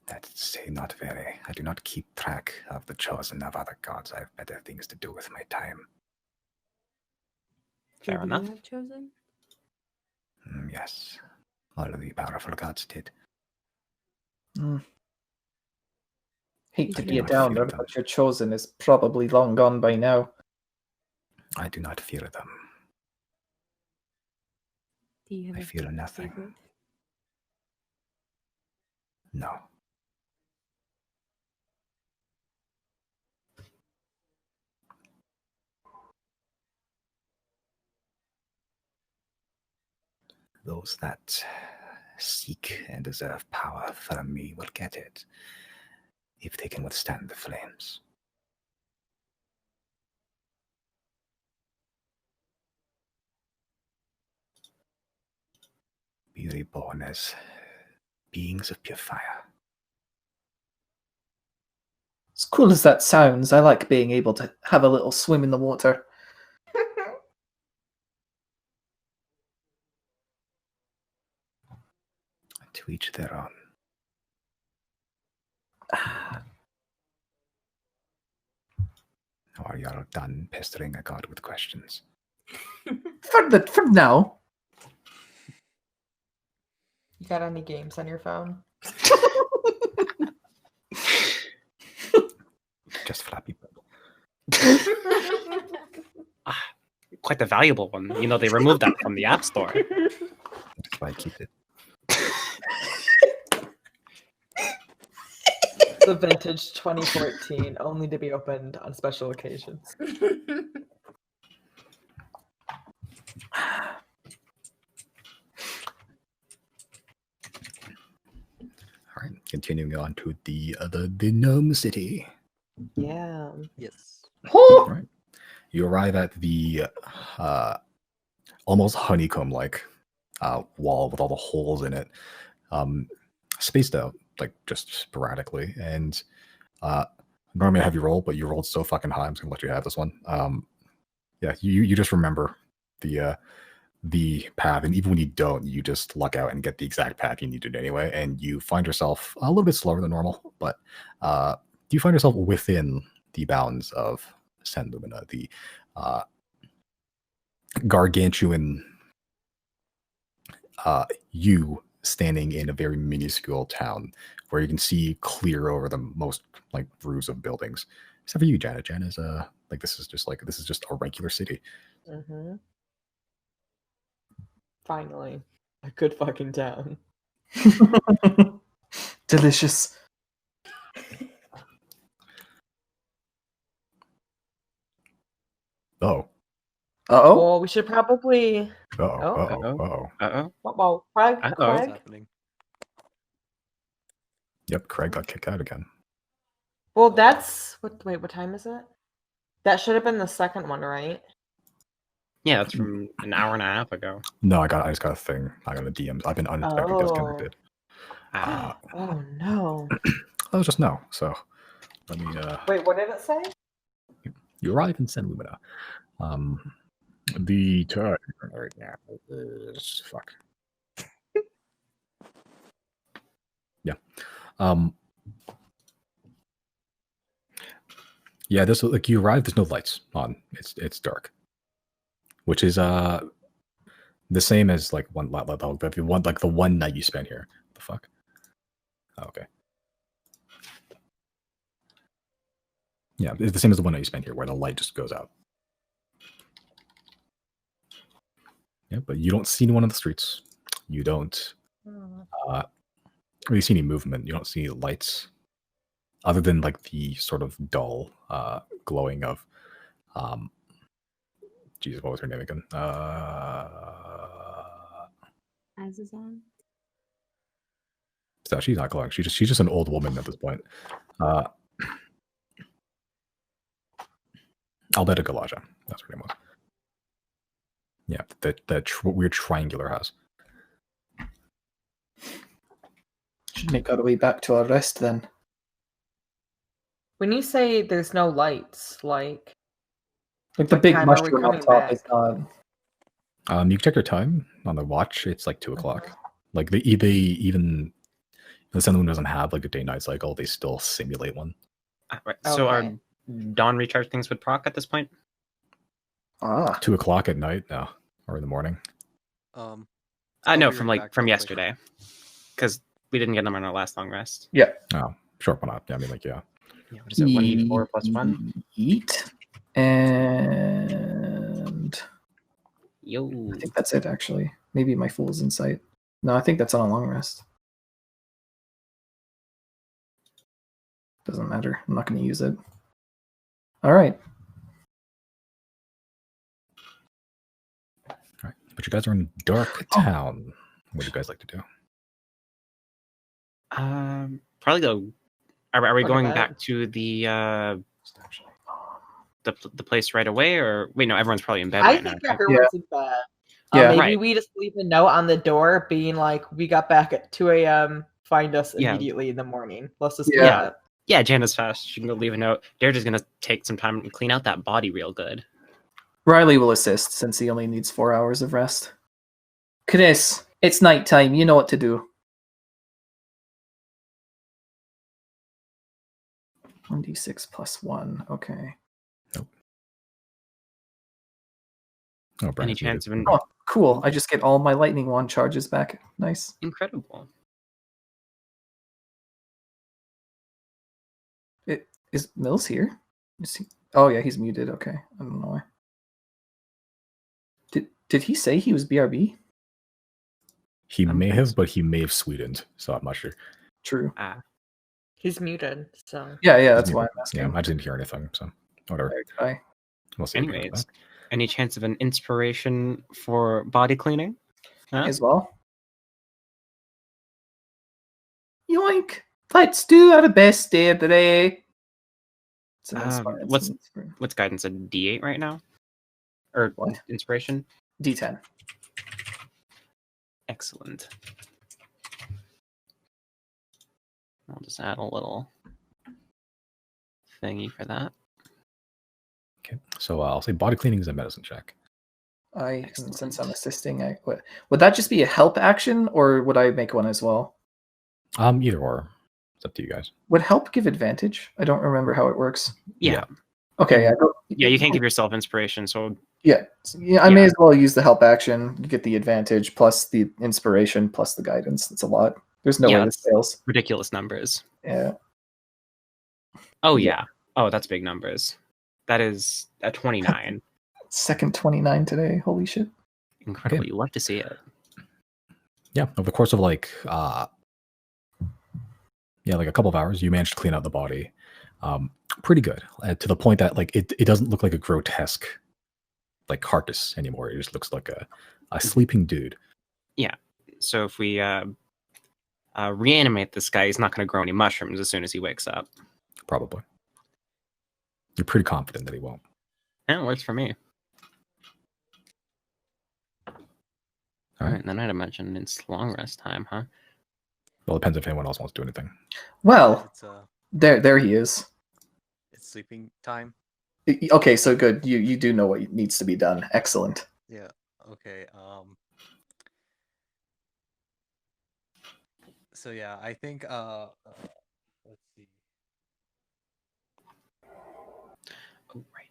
That's to say, not very. I do not keep track of the chosen of other gods. I have better things to do with my time. Fair enough. You have chosen? Yes, all of the powerful gods did. Hate to I be do a not downer, fear them. but your chosen is probably long gone by now. I do not fear them. Do you have I a fear nothing. favorite? No. Those that seek and deserve power from me will get it, if they can withstand the flames. Be reborn as beings of pure fire. As cool as that sounds, I like being able to have a little swim in the water. To each their own. Or are you all done pestering a god with questions? For now. You got any games on your phone? Just Flappy Bird. Quite a valuable one. You know, they removed that from the App Store. That's why I keep it. The vintage 2014, only to be opened on special occasions. All right, continuing on to the gnome city. Yeah. Yes. All right, you arrive at the almost honeycomb-like wall with all the holes in it, spaced out like just sporadically. And normally I have you roll, but you rolled so fucking high, I'm just gonna let you have this one. Yeah, you just remember the path, and even when you don't, you just luck out and get the exact path you needed anyway, and you find yourself a little bit slower than normal, but you find yourself within the bounds of San Lumina, the gargantuan you standing in a very minuscule town where you can see clear over the most like roofs of buildings. Except for you, Janet. Janet's like this is just a regular city. Mm-hmm. Finally, a good fucking town. Delicious. Oh. Uh-oh. Well, we should probably. Uh-oh. Well, Craig. Uh-oh. What's Craig. happening? Yep, Craig got kicked out again. Well, that's wait. What time is it? That should have been the second one, right? Yeah, that's from an hour and a half ago. No, I just got a thing. I got a DMs. I've been unexpected disconnected. Oh no. That was just no. So let me Wait, what did it say? you arrive in San Lumina. The time right now is fuck. Yeah. Yeah, this like you arrive, there's no lights on. It's dark. Which is the same as like the one night you spent here. The fuck? Oh, okay. Yeah, it's the same as the one night you spent here where the light just goes out. Yeah, but you don't see anyone on the streets. You don't you see any movement. You don't see lights, other than like the sort of dull glowing of. Jesus, what was her name again? Azazon. So she's not glowing. She's just an old woman at this point. Alberta Galaja. That's her name was. Yeah, that weird triangular house. Should make our way back to our rest then. When you say there's no lights, like the what big time are we mushroom up coming top is back? on. You can check your time on the watch. It's like 2 o'clock. Like they even the Sun Moon doesn't have like a day-night cycle. They still simulate one. Right. So our Okay. dawn recharge things would proc at this point? 2 o'clock at night now, or in the morning. I'll No, be from right back from real quick. yesterday, because we didn't get them on our last long rest. Yeah. Oh, sure, why not? Yeah, I mean, like, yeah. Yeah, what is it? 1d4 plus 1. Eat. And Yo. I think that's it, actually. Maybe my Fool's Insight. No, I think that's on a long rest. Doesn't matter. I'm not going to use it. All right. All right, but you guys are in Dark Town. What do you guys like to do? Probably go. Are we Go to going bed. back to the place right away, or wait? No, everyone's probably in bed I right now. think Right? everyone's in bed. Yeah. Maybe Right. we just leave a note on the door being like, we got back at 2 a.m. Find us Yeah. immediately in the morning. Let's just do Yeah. that. Yeah, Jana's fast. She can go leave a note. Deirdre's gonna take some time and clean out that body real good. Riley will assist since he only needs 4 hours of rest. Chris, it's nighttime. You know what to do. 1d6 plus 1. Okay. Oh, Any Brandon's muted. chance of an Oh, cool. I just get all my lightning wand charges back. Nice. incredible? Is Mills here? Is he? Oh yeah, he's muted. Okay, I don't know why. Did he say he was BRB? He may have, but he may have sweetened, so I'm not sure. True. He's muted, so. Yeah, that's why I'm asking. Yeah, I didn't hear anything, so whatever. Bye. We'll see. Anyways, any chance of an inspiration for body cleaning? Huh? As well. Yoink! Let's do our best, Deirdre. It's an inspiration. What's guidance? A D8 right now, or What? inspiration? D10. Excellent. I'll just add a little thingy for that. Okay, so I'll say body cleaning is a medicine check. Since I'm assisting, would that just be a help action, or would I make one as well? Either or. It's up to you guys. Would help give advantage? I don't remember how it works. Yeah. Okay. Yeah, you can't give yourself inspiration, so Yeah, I may as well use the help action. You get the advantage plus the inspiration plus the guidance. That's a lot. There's no way this fails. ridiculous numbers. Yeah. Oh yeah. Oh, that's big numbers. That is a 29. Second 29 today. Holy shit. Incredible. Okay. You love to see it. Yeah, over the course of like a couple of hours, you managed to clean out the body pretty good, to the point that like it doesn't look like a grotesque like carcass anymore. It just looks like a sleeping dude. Yeah. So if we reanimate this guy, he's not going to grow any mushrooms as soon as he wakes up. Probably. You're pretty confident that he won't. Yeah, it works for me. All right, and then I'd imagine it's long rest time, huh? Well, it depends if anyone else wants to do anything. Well, It's there he is. it's sleeping time. Okay, so good. You do know what needs to be done. Excellent. Yeah. Okay. So yeah, I think let's see. Oh, right.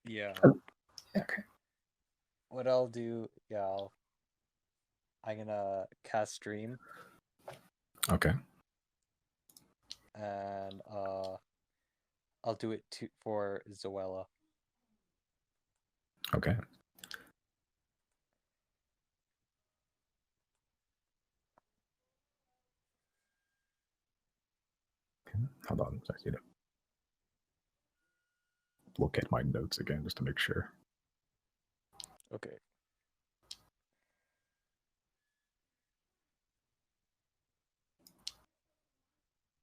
Yeah. Okay. What I'll do, I'm gonna cast stream Okay. and I'll do it for Zoella. Okay. Hold on. I need to look at my notes again just to make sure. Okay.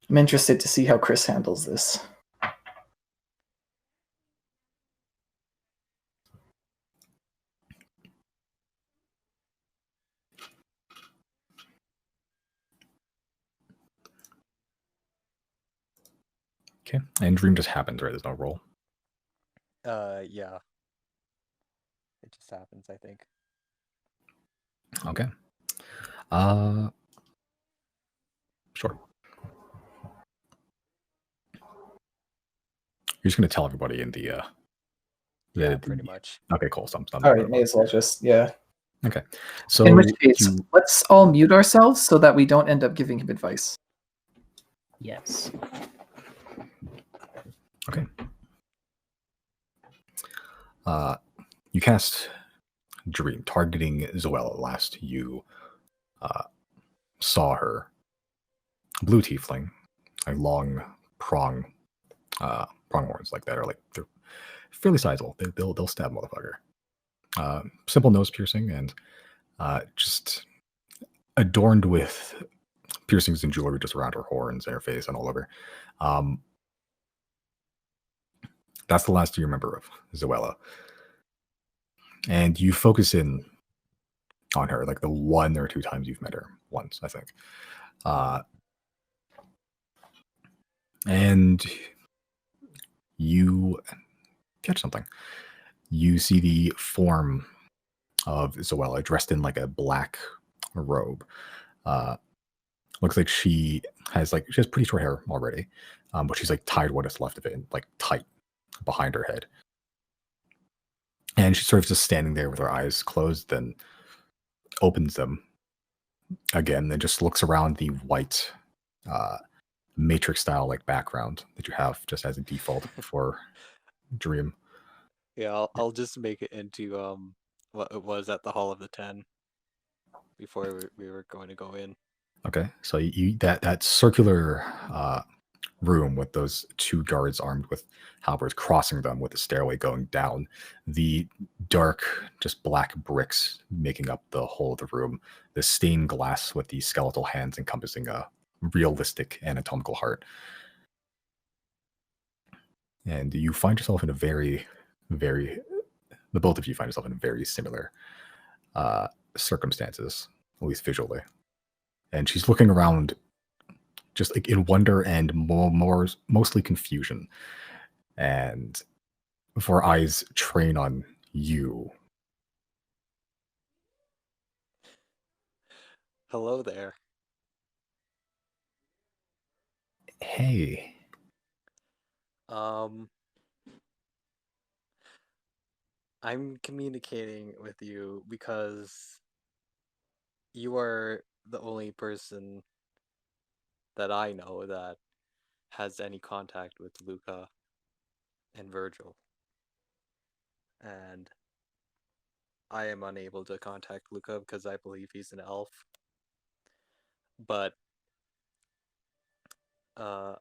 I'm interested to see how Chris handles this. Okay. And dream just happens, right? There's no roll. Yeah. It just happens, I think. Okay. Sure. You're just gonna tell everybody in the Yeah, pretty much. Okay, cool. So All right, may as well just Okay. So in which case, let's all mute ourselves so that we don't end up giving him advice. Yes. Okay. You cast Dream, targeting Zoella. Last you saw her, blue tiefling, like long prong horns like that, are like they're fairly sizable. They'll stab motherfucker. Simple nose piercing and just adorned with piercings and jewelry just around her horns and her face and all over. That's the last you remember of Zoella. And you focus in on her like the 1 or 2 times you've met her. Once, I think. And you catch something. You see the form of Zoella dressed in like a black robe. Looks like she has pretty short hair already, but she's like tied what is left of it in, like tight behind her head. And she's sort of just standing there with her eyes closed, then opens them again and just looks around the white matrix style like background that you have just as a default for Dream. Yeah, I'll just make it into what it was at the Hall of the Ten before we were going to go in. Okay, so you that circular room with those 2 guards armed with halberds crossing them with a stairway going down, the dark, just black bricks making up the whole of the room, the stained glass with the skeletal hands encompassing a realistic anatomical heart. And you find yourself in a very, very, the both of you find yourself in very similar circumstances, at least visually. And she's looking around just like in wonder and mostly confusion. And before eyes train on you. Hello there. Hey. I'm communicating with you because you are the only person that I know that has any contact with Luca and Virgil. And I am unable to contact Luca because I believe he's an elf. But the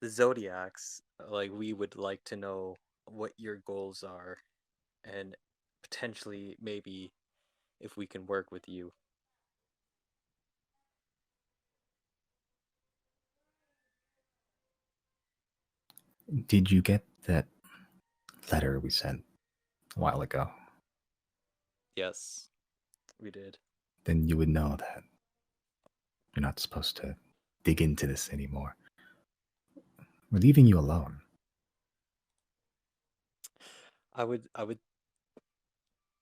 Zodiacs, like, we would like to know what your goals are and potentially maybe if we can work with you. Did you get that letter we sent a while ago? Yes, we did. Then you would know that you're not supposed to dig into this anymore. We're leaving you alone. I would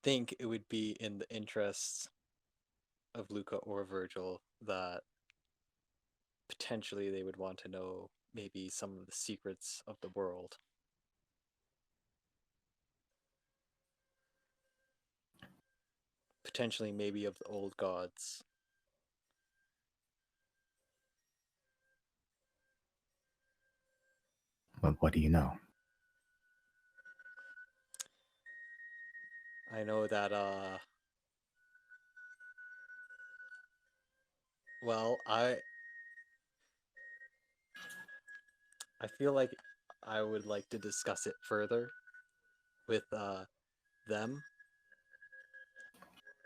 think it would be in the interests of Luca or Virgil that potentially they would want to know maybe some of the secrets of the world. Potentially maybe of the old gods. But what do you know? I know that well, I feel like I would like to discuss it further with them.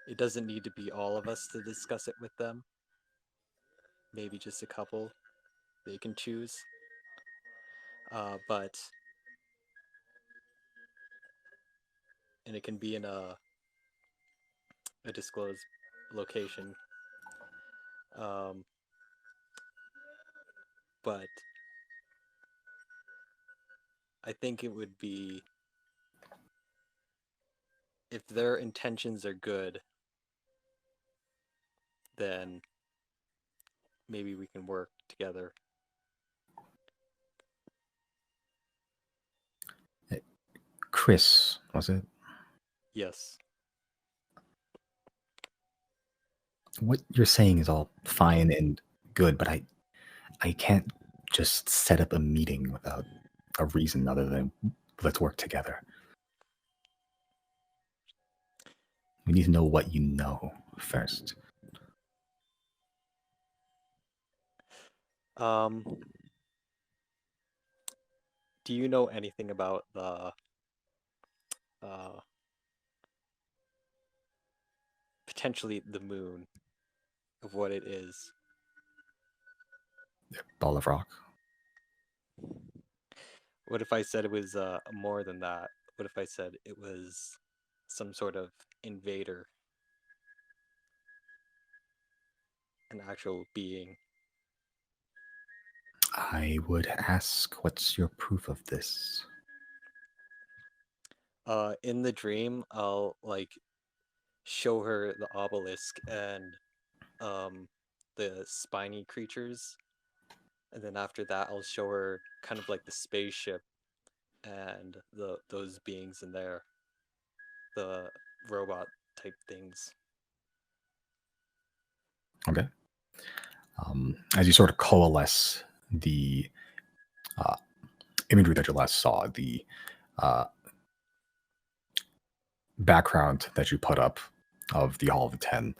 It doesn't need to be all of us to discuss it with them. Maybe just a couple. They can choose. But and it can be in a disclosed location. But I think it would be, if their intentions are good, then maybe we can work together. Chris, was it? Yes. What you're saying is all fine and good, but I can't just set up a meeting without a reason other than let's work together. We need to know what you know first. Do you know anything about the potentially the moon, of what it is? Ball of rock. What if I said it was more than that? What if I said it was some sort of invader? An actual being? I would ask, what's your proof of this? In the dream, I'll like show her the obelisk and the spiny creatures, and then after that I'll show her kind of like the spaceship and those beings in there, the robot type things. Okay. As you sort of coalesce the imagery that you last saw, the background that you put up of the Hall of the Ten,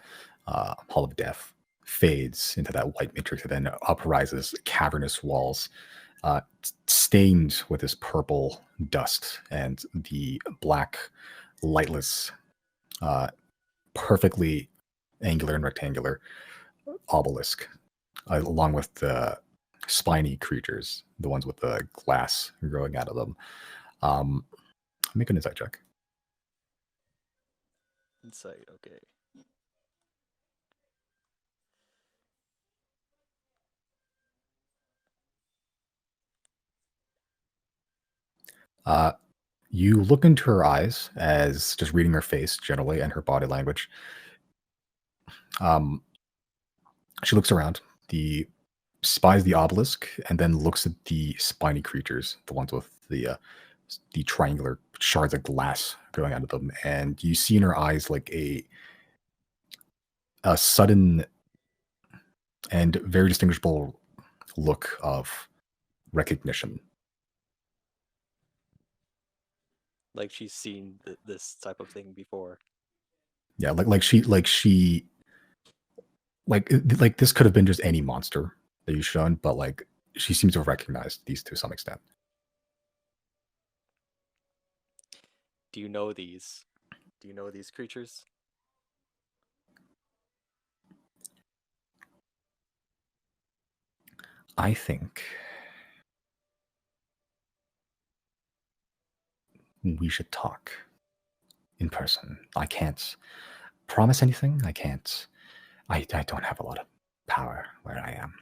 Hall of Death, fades into that white matrix and then uprises cavernous walls, stained with this purple dust, and the black, lightless, perfectly angular and rectangular obelisk, along with the spiny creatures, the ones with the glass growing out of them. Make an insight check. Insight, okay. You look into her eyes as just reading her face generally and her body language. She looks around, spies the obelisk, and then looks at the spiny creatures, the ones with the triangular shards of glass going out of them, and you see in her eyes like a sudden and very distinguishable look of recognition. Like she's seen this type of thing before. Yeah, like this could have been just any monster that you've shown, but like she seems to have recognized these to some extent. Do you know these? Do you know these creatures? I think we should talk in person. I can't promise anything. I can't. I don't have a lot of power where I am.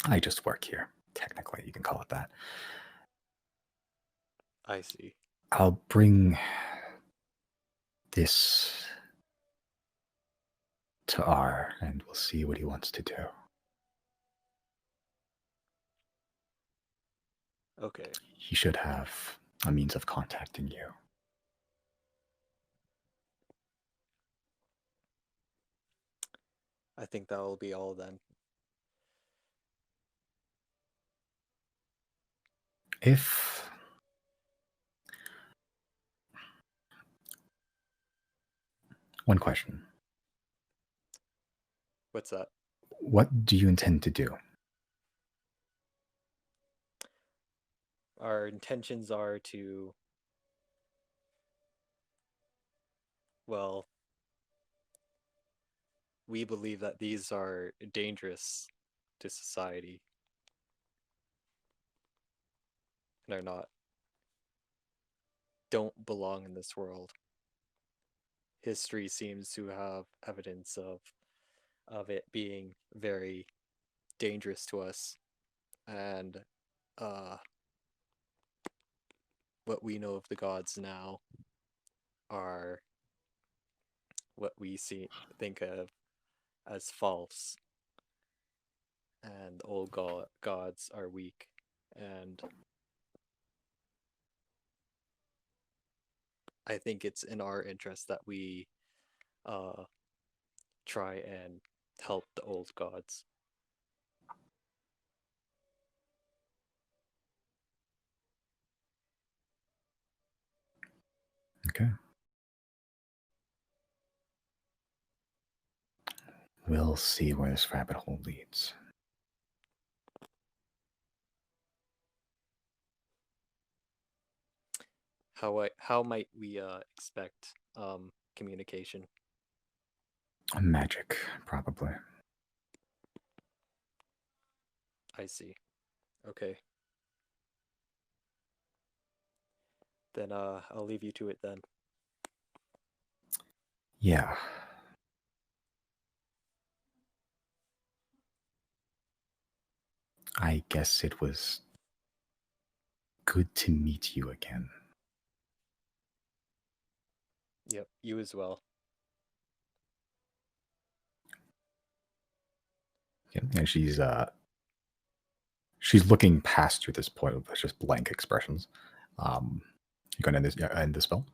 I just work here. Technically, you can call it that. I see. I'll bring this to R, and we'll see what he wants to do. Okay. He should have a means of contacting you. I think that will be all then. If One question. What's that? What do you intend to do? Our intentions are to, well, we believe that these are dangerous to society and don't belong in this world. History seems to have evidence of it being very dangerous to us, and what we know of the gods now are what we think of as false, and the old gods are weak, and I think it's in our interest that we try and help the old gods. Okay. We'll see where this rabbit hole leads. How might we expect communication? Magic, probably. I see. Okay. Then I'll leave you to it then. Yeah. I guess it was good to meet you again. Yep, you as well. Yeah, and she's looking past you at this point with just blank expressions. You gonna end this spell?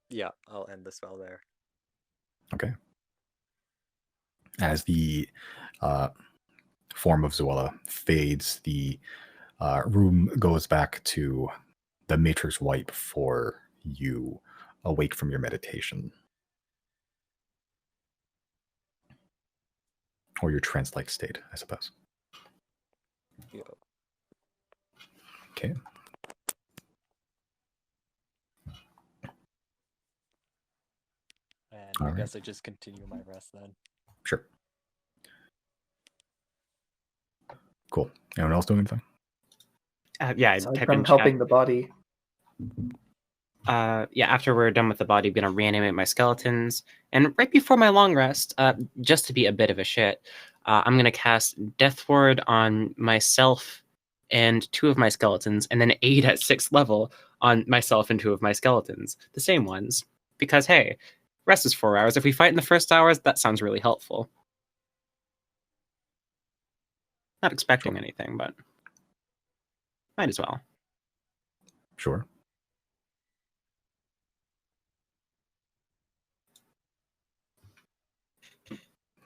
Yeah, I'll end the spell there. Okay. As the form of Zoella fades, the room goes back to the matrix white before you awake from your meditation. Or your trance-like state, I suppose. Yep. Okay. And I guess I just continue my rest then. Sure. Cool. Anyone else doing anything? Yeah, Aside type from in helping chat. the body. Yeah, after we're done with the body, I'm gonna reanimate my skeletons. And right before my long rest, just to be a bit of a shit, I'm gonna cast Death Ward on myself and 2 of my skeletons, and then aid at 6th level on myself and 2 of my skeletons, the same ones. Because hey, rest is 4 hours. If we fight in the first hours, that sounds really helpful. Not expecting anything, but might as well. Sure.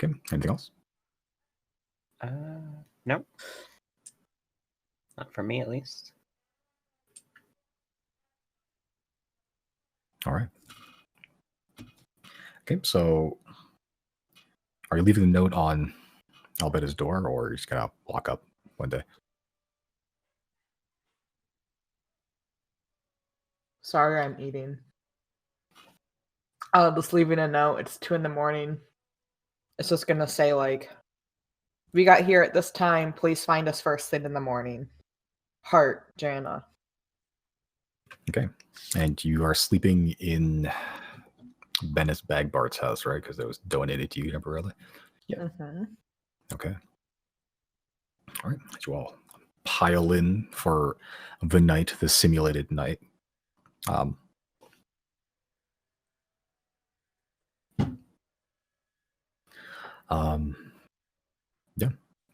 Okay. Anything else? No. Not for me, at least. All right. Okay, so are you leaving a note on Albeda's door, or are you just gonna walk up one day? Sorry, I'm eating. Just leaving a note. It's 2 a.m. It's just gonna say like, we got here at this time. Please find us first thing in the morning. Heart, Jana. Okay. And you are sleeping in Bennis Bagbart's house, right? Because it was donated to you temporarily. Yeah. Mm-hmm. Okay. All right. You all pile in for the night, the simulated night. Yeah.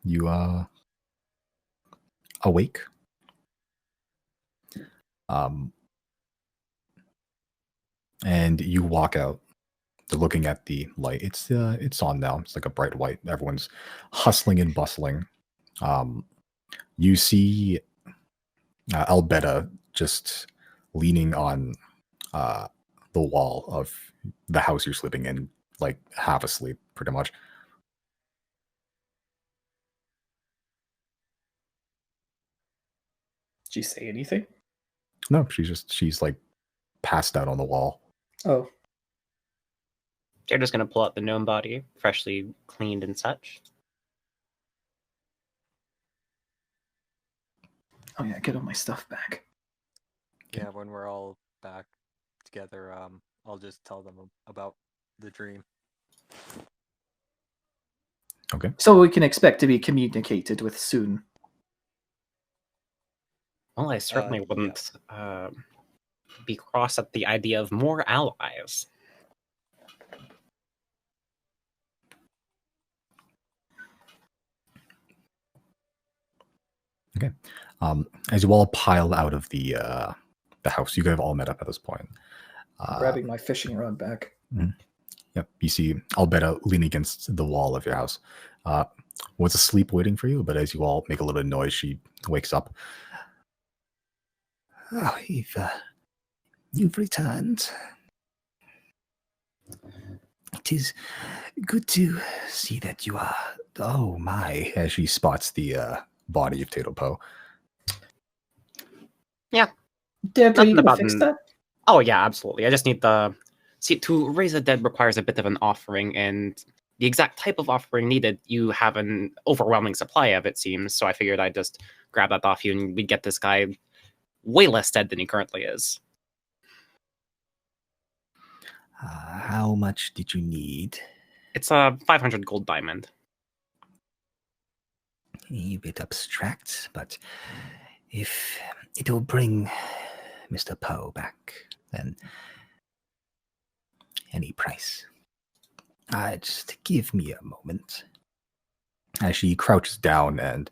You awake. And you walk out. They're looking at the light. It's on now. It's like a bright white. Everyone's hustling and bustling. You see Albeda just leaning on the wall of the house you're sleeping in, like half asleep, pretty much. Did you say anything? No, she's like passed out on the wall. Oh. They're just gonna pull out the gnome body, freshly cleaned and such. Oh yeah, get all my stuff back. Yeah, when we're all back together, I'll just tell them about the dream. Okay. So we can expect to be communicated with soon. Well, I certainly wouldn't be cross at the idea of more allies. Okay. As you all pile out of the house, you guys have all met up at this point. Grabbing my fishing rod back. Yep. You see Albetta leaning against the wall of your house. Was asleep waiting for you, but as you all make a little bit of noise, she wakes up. Oh, you've returned. It is good to see that you are. Oh my! As she spots the body of Tato Poe. Yeah. Dad, are you Nothing gonna about fix an- that? Oh yeah, absolutely. I just need to raise the dead requires a bit of an offering, and the exact type of offering needed, you have an overwhelming supply of, it seems. So I figured I'd just grab that off you, and we'd get this guy way less dead than he currently is. How much did you need? It's a 500 gold diamond. A bit abstract, but if it will bring Mr. Poe back, then any price. Just give me a moment. As she crouches down and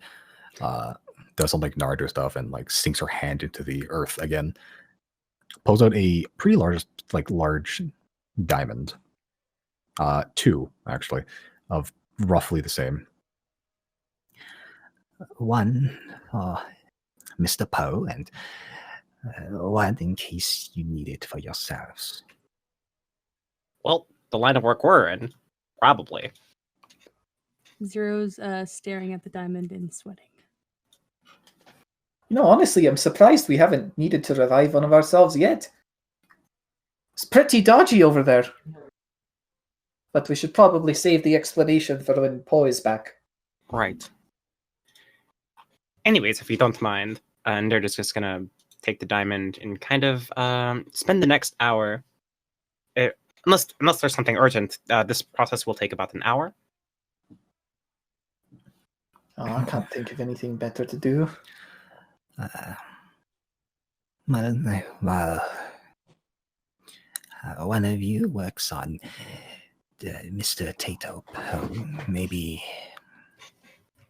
does some like Naruto stuff and like sinks her hand into the earth again, pulls out a pretty large diamond. Two, actually, of roughly the same. One for Mr. Poe, and one in case you need it for yourselves. Well, the line of work we're in, probably. Zero's staring at the diamond and sweating. You know, honestly, I'm surprised we haven't needed to revive one of ourselves yet. It's pretty dodgy over there. But we should probably save the explanation for when Poe is back. Right. Anyways, if you don't mind, and they're just gonna take the diamond and kind of spend the next hour. Unless there's something urgent, this process will take about an hour. Oh, I can't think of anything better to do. Well, one of you works on Mr. Tato Poe. Maybe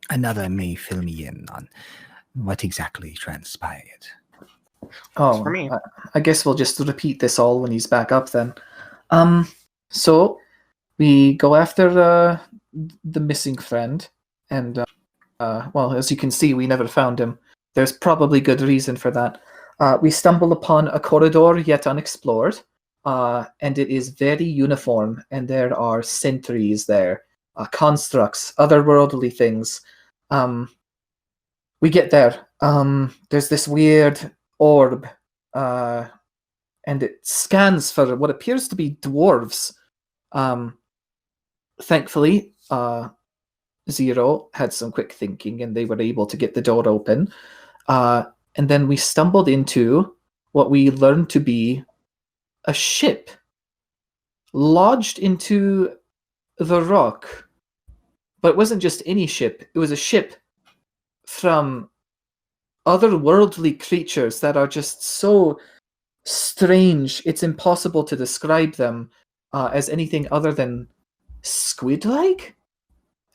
another may fill me in on what exactly transpired. Oh, For me. I guess we'll just repeat this all when he's back up then. So we go after the missing friend, and well, as you can see, we never found him. There's probably good reason for that. We stumble upon a corridor yet unexplored, and it is very uniform, and there are sentries there, constructs, otherworldly things. We get there. There's this weird orb, and it scans for what appears to be dwarves. Thankfully, Zero had some quick thinking, and they were able to get the door open. And then we stumbled into what we learned to be a ship lodged into the rock. But it wasn't just any ship. It was a ship from otherworldly creatures that are just so strange, it's impossible to describe them as anything other than squid-like.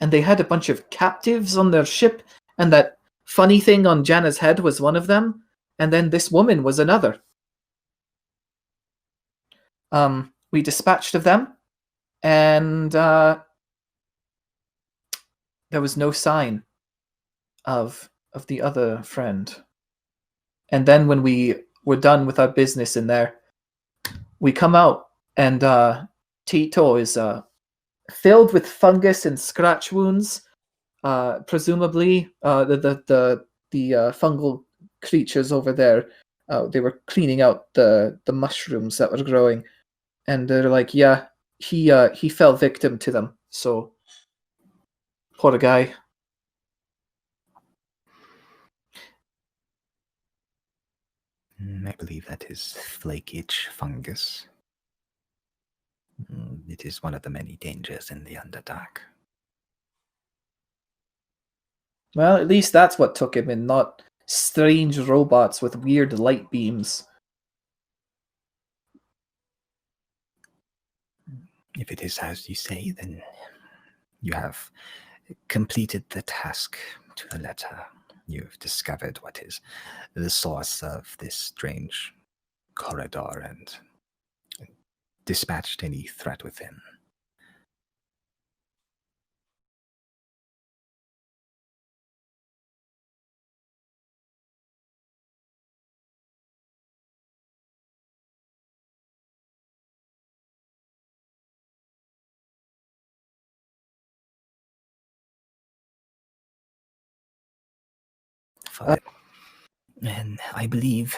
And they had a bunch of captives on their ship, and that funny thing on Janna's head was one of them, and then this woman was another. We dispatched of them, and there was no sign of the other friend. And then when we we're done with our business in there. We come out, and Tito is filled with fungus and scratch wounds. Presumably, the fungal creatures over there, they were cleaning out the mushrooms that were growing, and they're like, yeah, he fell victim to them. So, poor guy. I believe that is flake itch fungus. It is one of the many dangers in the Underdark. Well, at least that's what took him, and not strange robots with weird light beams. If it is as you say, then you have completed the task to the letter. You've discovered what is the source of this strange corridor and dispatched any threat within. And I believe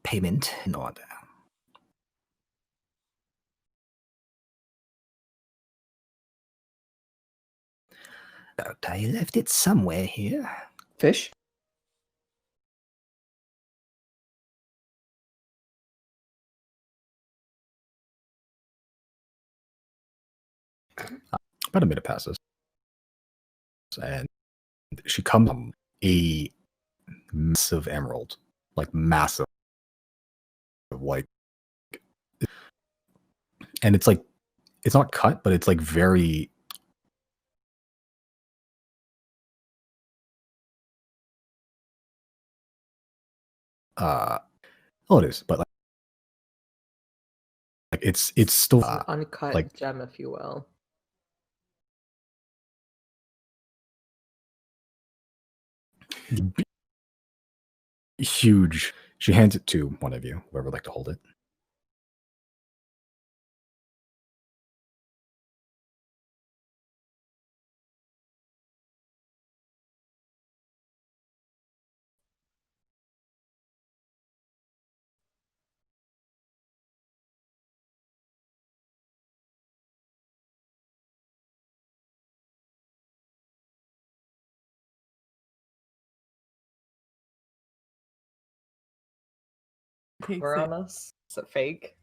payment in order. But I left it somewhere here. Fish? About a minute passes, and she comes from a massive emerald, like massive, like, and it's like, it's not cut, but it's like very, oh, it is, but like it's still An uncut like gem, if you will. huge. She hands it to one of you, whoever would like to hold it. We're on us. Is it fake?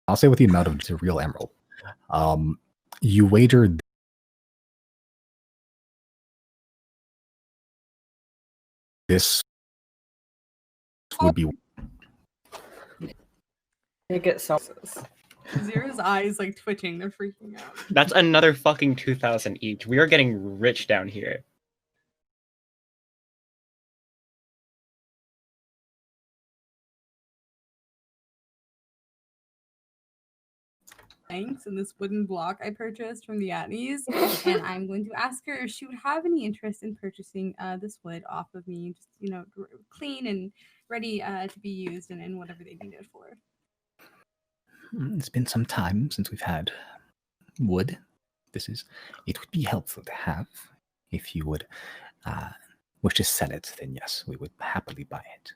I'll say with the amount of the real emerald. You wagered this would be You get so. Zero's eyes like twitching. They're freaking out. That's another fucking 2,000 each. We are getting rich down here. Thanks, and this wooden block I purchased from the Atneys, and I'm going to ask her if she would have any interest in purchasing this wood off of me, just clean and ready to be used and whatever they need it for. It's been some time since we've had wood. It would be helpful to have. If you would wish to sell it, then yes, we would happily buy it.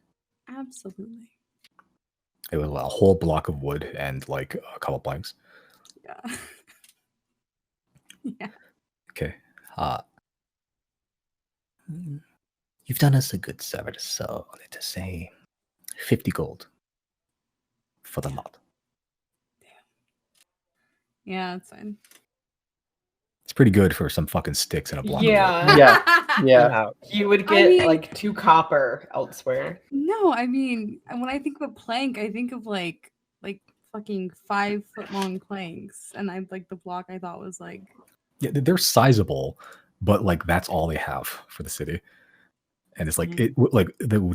Absolutely. It was a whole block of wood and like a couple planks. Yeah. Yeah. Okay. You've done us a good service, so let us say 50 gold for the lot. Yeah, that's fine. It's pretty good for some fucking sticks and a block. Yeah. Yeah. Wow. You would get mean- like 2 copper elsewhere. No, I mean, when I think of a plank, I think of like fucking 5-foot-long planks, and I like the block I thought was like. Yeah, they're sizable, but like that's all they have for the city, and it's like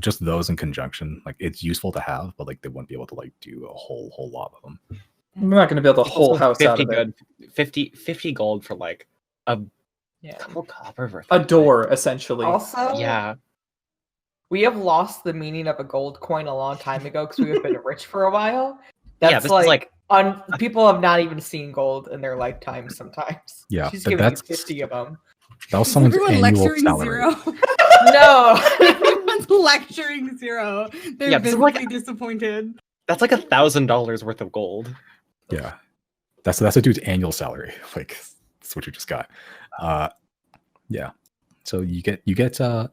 just those in conjunction, like it's useful to have, but like they wouldn't be able to like do a whole lot of them. We're not going to build a whole house out of it. 50 gold for like a Yeah. Couple copper worth A of door, essentially. Also, Yeah. we have lost the meaning of a gold coin a long time ago because we have been rich for a while. Yeah, That's this is like people have not even seen gold in their lifetime sometimes. Yeah, She's but giving you that's 50 of them. that was Is someone's everyone annual lecturing salary. Zero? No. Everyone's lecturing Zero. They're Yeah, this is like- visibly disappointed. that's like $1,000 worth of gold. Yeah, that's a dude's annual salary. Like that's what you just got. Yeah. So you get a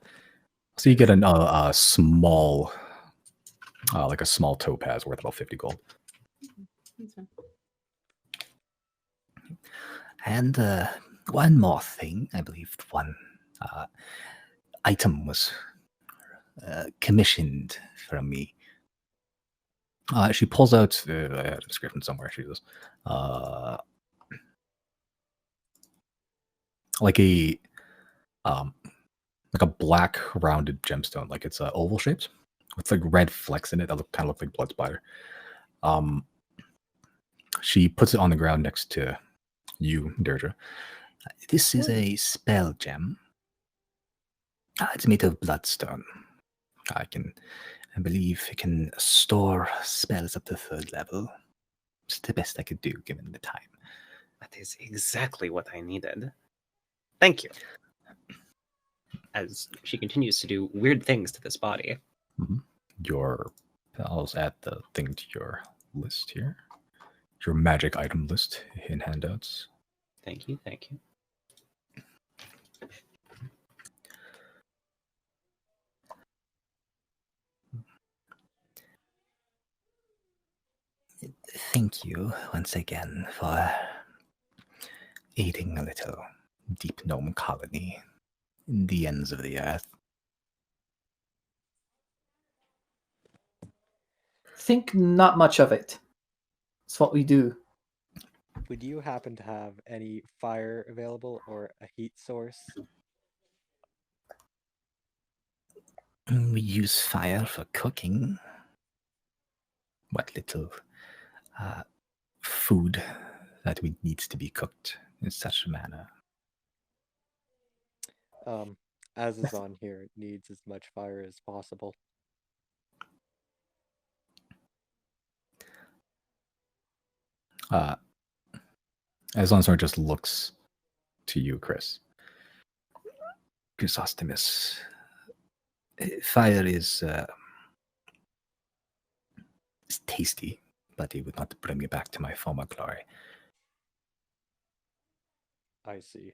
small, like a small topaz worth about 50 gold. That's fine. And one more thing, I believe one item was commissioned from me. She pulls out. I had a description somewhere. She does. Like a black rounded gemstone, like it's oval shaped with like red flecks in it that kind of look like blood spider. She puts it on the ground next to you, Deirdre. This is a spell gem. It's made of bloodstone. I believe it can store spells up to 3rd level. It's the best I could do given the time. That is exactly what I needed. Thank you. As she continues to do weird things to this body. Mm-hmm. I'll add the thing to your list here. Your magic item list in handouts. Thank you, thank you. Thank you once again for aiding a little deep gnome colony in the ends of the earth. Think not much of it. It's what we do. Would you happen to have any fire available or a heat source? We use fire for cooking. What little food that needs to be cooked in such a manner. Azazon here needs as much fire as possible. Azazon just looks to you, Chris. Chrysostomus, fire is tasty, but it would not bring me back to my former glory. I see.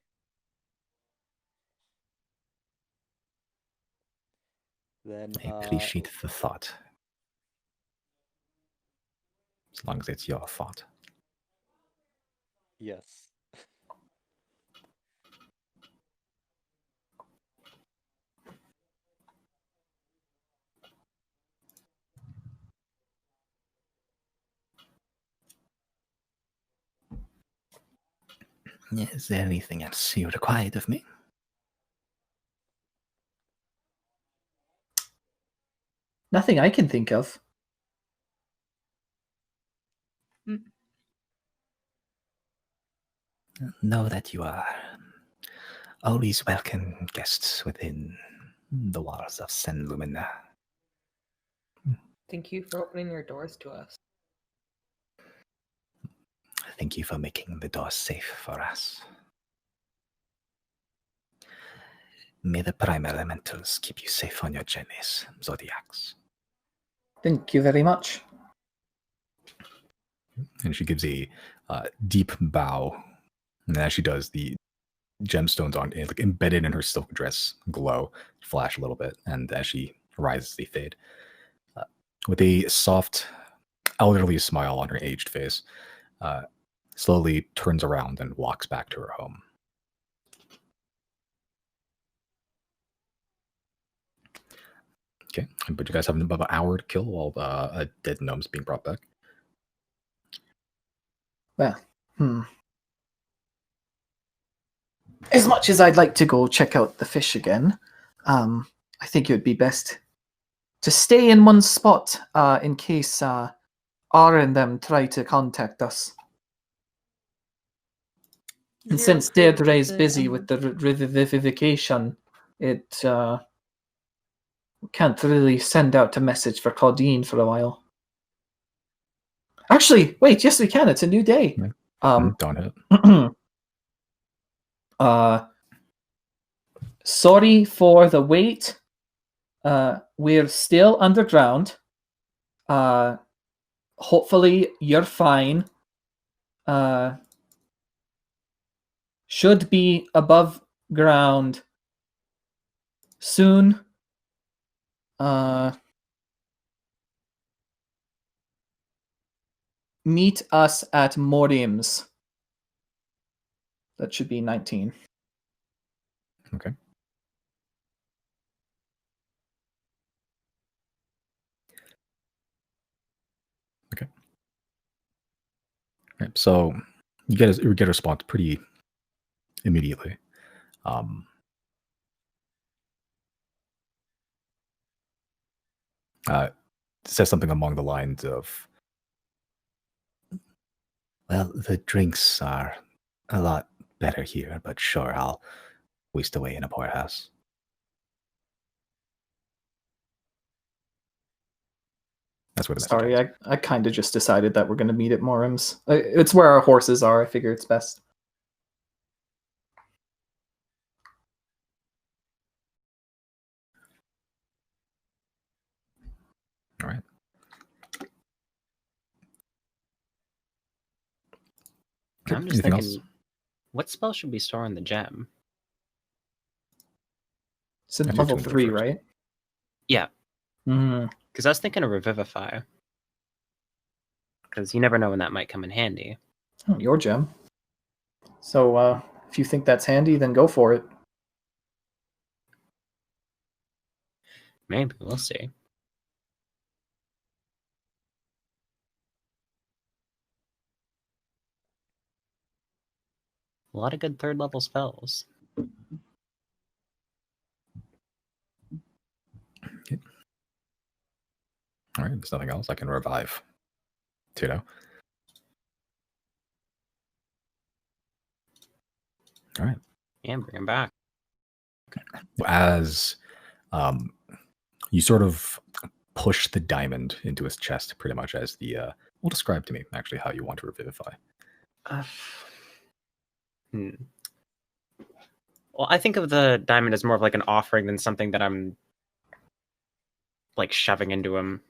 Then I appreciate the thought. As long as it's your thought. yes. Is there anything else you required of me? Nothing I can think of. Know that you are always welcome guests within the walls of Sen Lumina. Thank you for opening your doors to us. Thank you for making the doors safe for us. May the prime elementals keep you safe on your journeys, Zodiacs. Thank you very much. And she gives a deep bow. And as she does, the gemstones like embedded in her silk dress glow, flash a little bit, and as she rises, they fade. With a soft, elderly smile on her aged face, slowly turns around and walks back to her home. Okay, but you guys have about an hour to kill while a dead gnome's being brought back. Well, as much as I'd like to go check out the fish again, I think it would be best to stay in one spot in case R and them try to contact us. And since Deirdre is busy with the revivification, it can't really send out a message for Claudine for a while. Actually, wait, yes we can. It's a new day. Don't hit. Sorry for the wait. We're still underground. Hopefully you're fine. Should be above ground soon. Meet us at Morims. That should be 19. Okay. Okay. All right, so you get a response pretty immediately. It says something along the lines of, well, the drinks are a lot better here, but sure, I'll waste away in a poorhouse. That's where the Sorry, I kind of just decided that we're going to meet at Morims. It's where our horses are. I figure it's best. All right. I'm just thinking, what spell should we store in the gem? It's in level 3, right? Yeah. Mm-hmm. Because I was thinking of Revivify. Because you never know when that might come in handy. Oh, your gem. So if you think that's handy, then go for it. Maybe, we'll see. A lot of good 3rd level spells. Okay. All right, there's nothing else. I can revive Tito. All right. Yeah, bring him back. As you sort of push the diamond into his chest, pretty much as the well, describe to me actually how you want to revivify. Well, I think of the diamond as more of like an offering than something that I'm like shoving into him.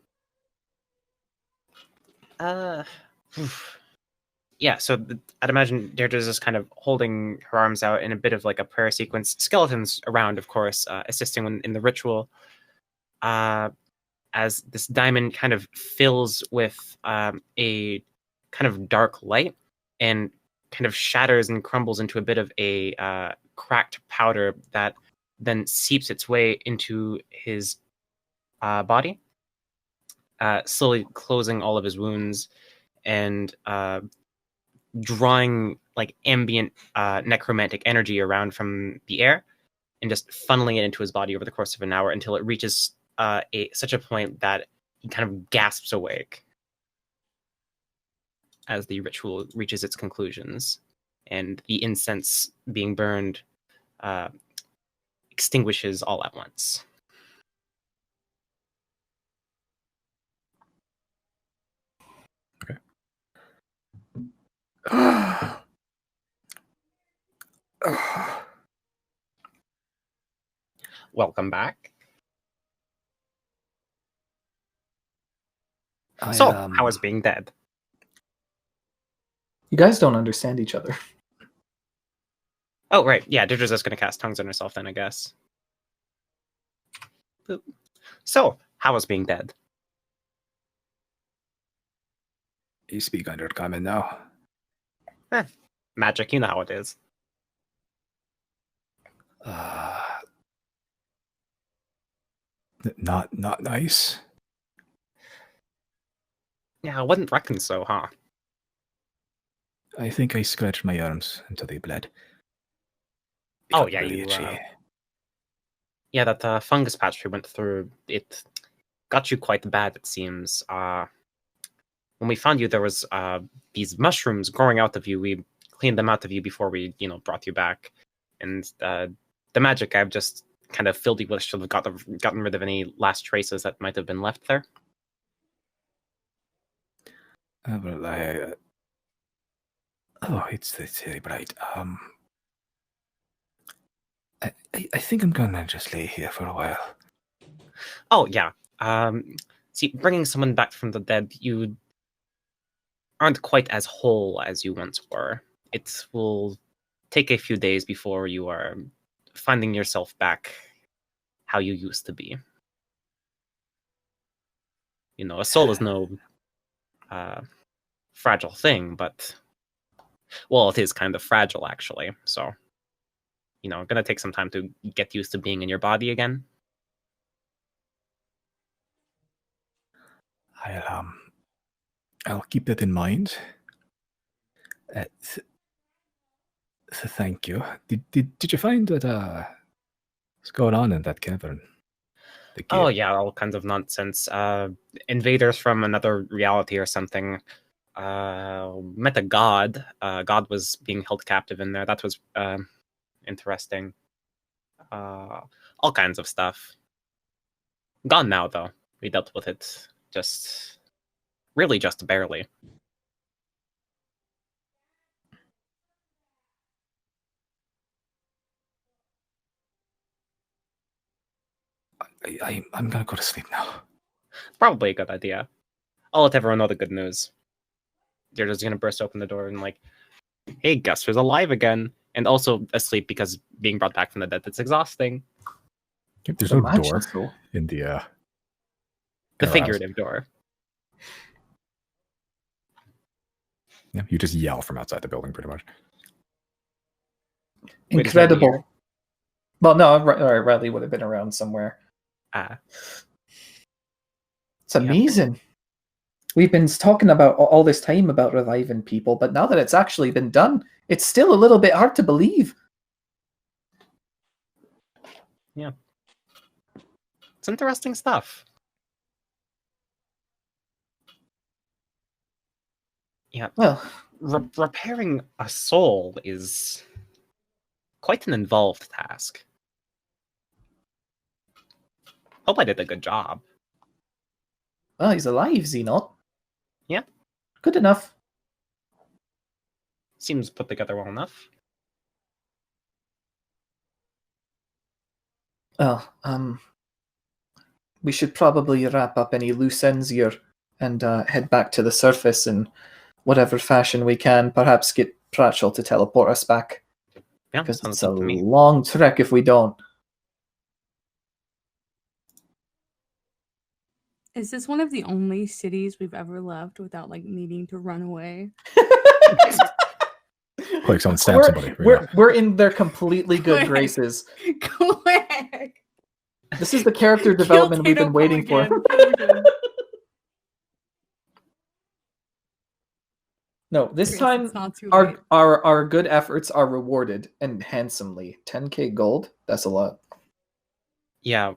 Yeah, so I'd imagine Deirdre's just kind of holding her arms out in a bit of like a prayer sequence. Skeletons around, of course, assisting in the ritual. As this diamond kind of fills with a kind of dark light and kind of shatters and crumbles into a bit of a cracked powder that then seeps its way into his body, slowly closing all of his wounds and drawing like ambient necromantic energy around from the air and just funneling it into his body over the course of an hour until it reaches such a point that he kind of gasps awake as the ritual reaches its conclusions and the incense being burned extinguishes all at once. Okay. Welcome back. So, how is being dead? You guys don't understand each other. Oh, right. Yeah, Deirdre's just going to cast tongues on herself then, I guess. Boop. So, how is being dead? You speak under common now. Magic, you know how it is. Not nice. Yeah, I wouldn't reckon so, huh? I think I scratched my arms until they bled. It Oh, felt yeah, really you... itchy. Yeah, that fungus patch we went through, it got you quite bad, it seems. When we found you, there was these mushrooms growing out of you. We cleaned them out of you before we, brought you back. And the magic I've just kind of filled you with should have gotten rid of any last traces that might have been left there. Well, it's really bright. I think I'm gonna just lay here for a while. Oh, yeah. See, bringing someone back from the dead, you aren't quite as whole as you once were. It will take a few days before you are finding yourself back how you used to be. A soul is no fragile thing, but, well, it is kind of fragile, actually. So, gonna take some time to get used to being in your body again. I'll keep that in mind. So thank you. Did you find what's going on in that cavern? Oh yeah, all kinds of nonsense. Invaders from another reality or something. Met a god. God was being held captive in there. That was interesting. All kinds of stuff. Gone now, though. We dealt with it just barely. I'm gonna go to sleep now. Probably a good idea. I'll let everyone know the good news. They're just gonna burst open the door and like, hey, Gus was alive again. And also asleep because being brought back from the dead, it's exhausting. There's no door in the figurative door. Yeah, you just yell from outside the building, pretty much. Incredible. Well, no, Riley would have been around somewhere. It's amazing. Yeah. We've been talking about all this time about reviving people, but now that it's actually been done, it's still a little bit hard to believe. Yeah. It's interesting stuff. Yeah. Well, repairing a soul is quite an involved task. Hope I did a good job. Well, he's alive, Xenot. Yeah. Good enough. Seems put together well enough. Well, we should probably wrap up any loose ends here and head back to the surface in whatever fashion we can. Perhaps get Pratchell to teleport us back. Yeah, because it's a long trek if we don't. Is this one of the only cities we've ever left without needing to run away? Quick, someone stab somebody. We're in their completely good graces. Quick! This is the character development we've been waiting for. No, this time our good efforts are rewarded and handsomely. 10k gold, that's a lot. Yeah.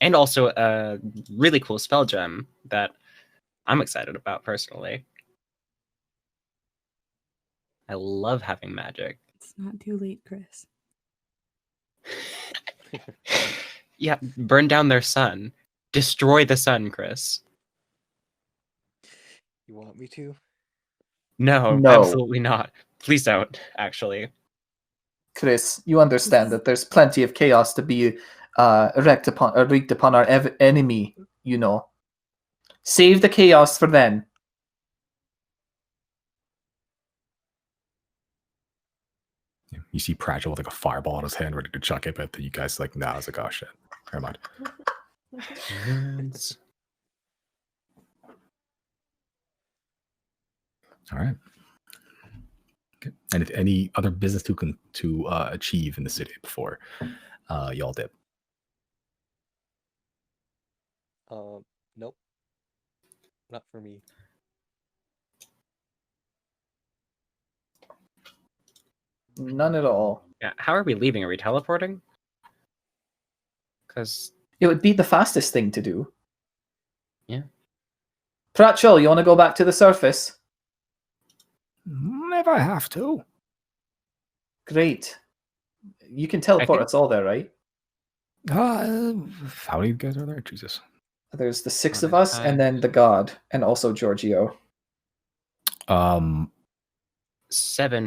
And also a really cool spell gem that I'm excited about personally. I love having magic. It's not too late, Chris. Yeah, burn down their sun. Destroy the sun, Chris. You want me to? No, absolutely not. Please don't, actually. Chris, you understand that there's plenty of chaos to be wreaked upon our enemy, you know. Save the chaos for then. You see Pratchell with a fireball in his hand ready to chuck it, but you guys nah, it's oh shit. Never mind. All right. Okay. And if any other business to achieve in the city before y'all did? Nope. Not for me. None at all. Yeah, how are we leaving? Are we teleporting? Because it would be the fastest thing to do. Yeah. Pratchell, you want to go back to the surface? if I have to. Great. You can teleport us all there, right? How many guys are there? Jesus. There's the 6 of us, and then the god, and also Giorgio. 7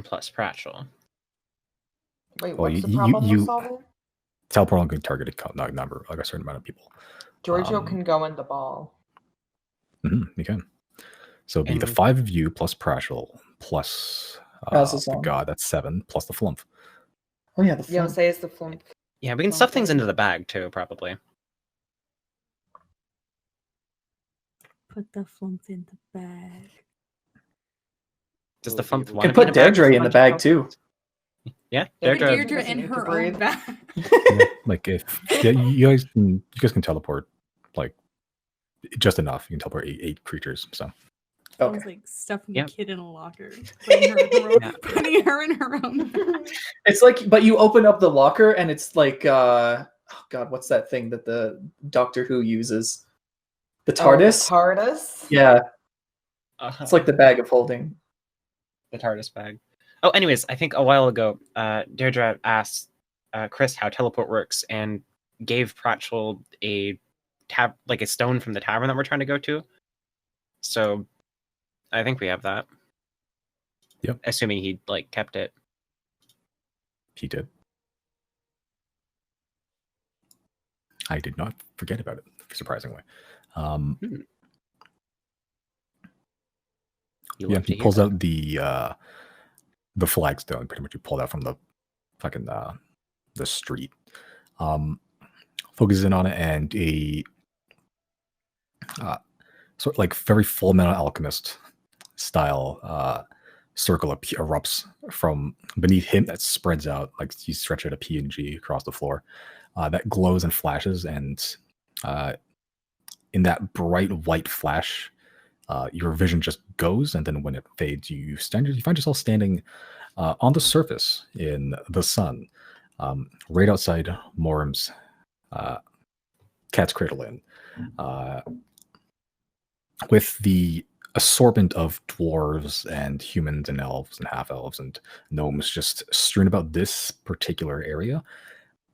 plus Pratchell. Wait, Well, what's the problem with solving? Teleport on good targeted number, like a certain amount of people. Giorgio can go in the ball. You can. So it'd be the 5 of you plus Pratchell plus the god. That's 7 plus the flump. Oh yeah, the flump. Yeah, say it's the flump. Yeah, we can stuff things into the bag too, probably. Put the flump in the bag. Does the flump You can put Deirdre in the bag too. Yeah, Deirdre in her own bag. Like if you guys can teleport like just enough. You can teleport 8 creatures. So. Sounds like stuffing a kid in a locker, putting her in her own bag. It's like, but you open up the locker and it's like, oh god, what's that thing that the Doctor Who uses? The TARDIS? Oh, the TARDIS? Yeah. It's like the bag of holding. The TARDIS bag. Oh, anyways, I think a while ago, Deirdre asked Chris how teleport works and gave Pratchell a stone from the tavern that we're trying to go to. So I think we have that. Yep. Assuming he kept it. He did. I did not forget about it, surprisingly. He pulls out the flagstone. Pretty much, he pulled out from the fucking the street. Focuses in on it, and a sort of like very Full Metal Alchemist style circle erupts from beneath him that spreads out like you stretch out a PNG across the floor that glows and flashes, and in that bright white flash, your vision just goes, and then when it fades, you find yourself standing on the surface in the sun, right outside Morm's Cat's Cradle Inn, with the assortment of dwarves and humans and elves and half-elves and gnomes just strewn about this particular area,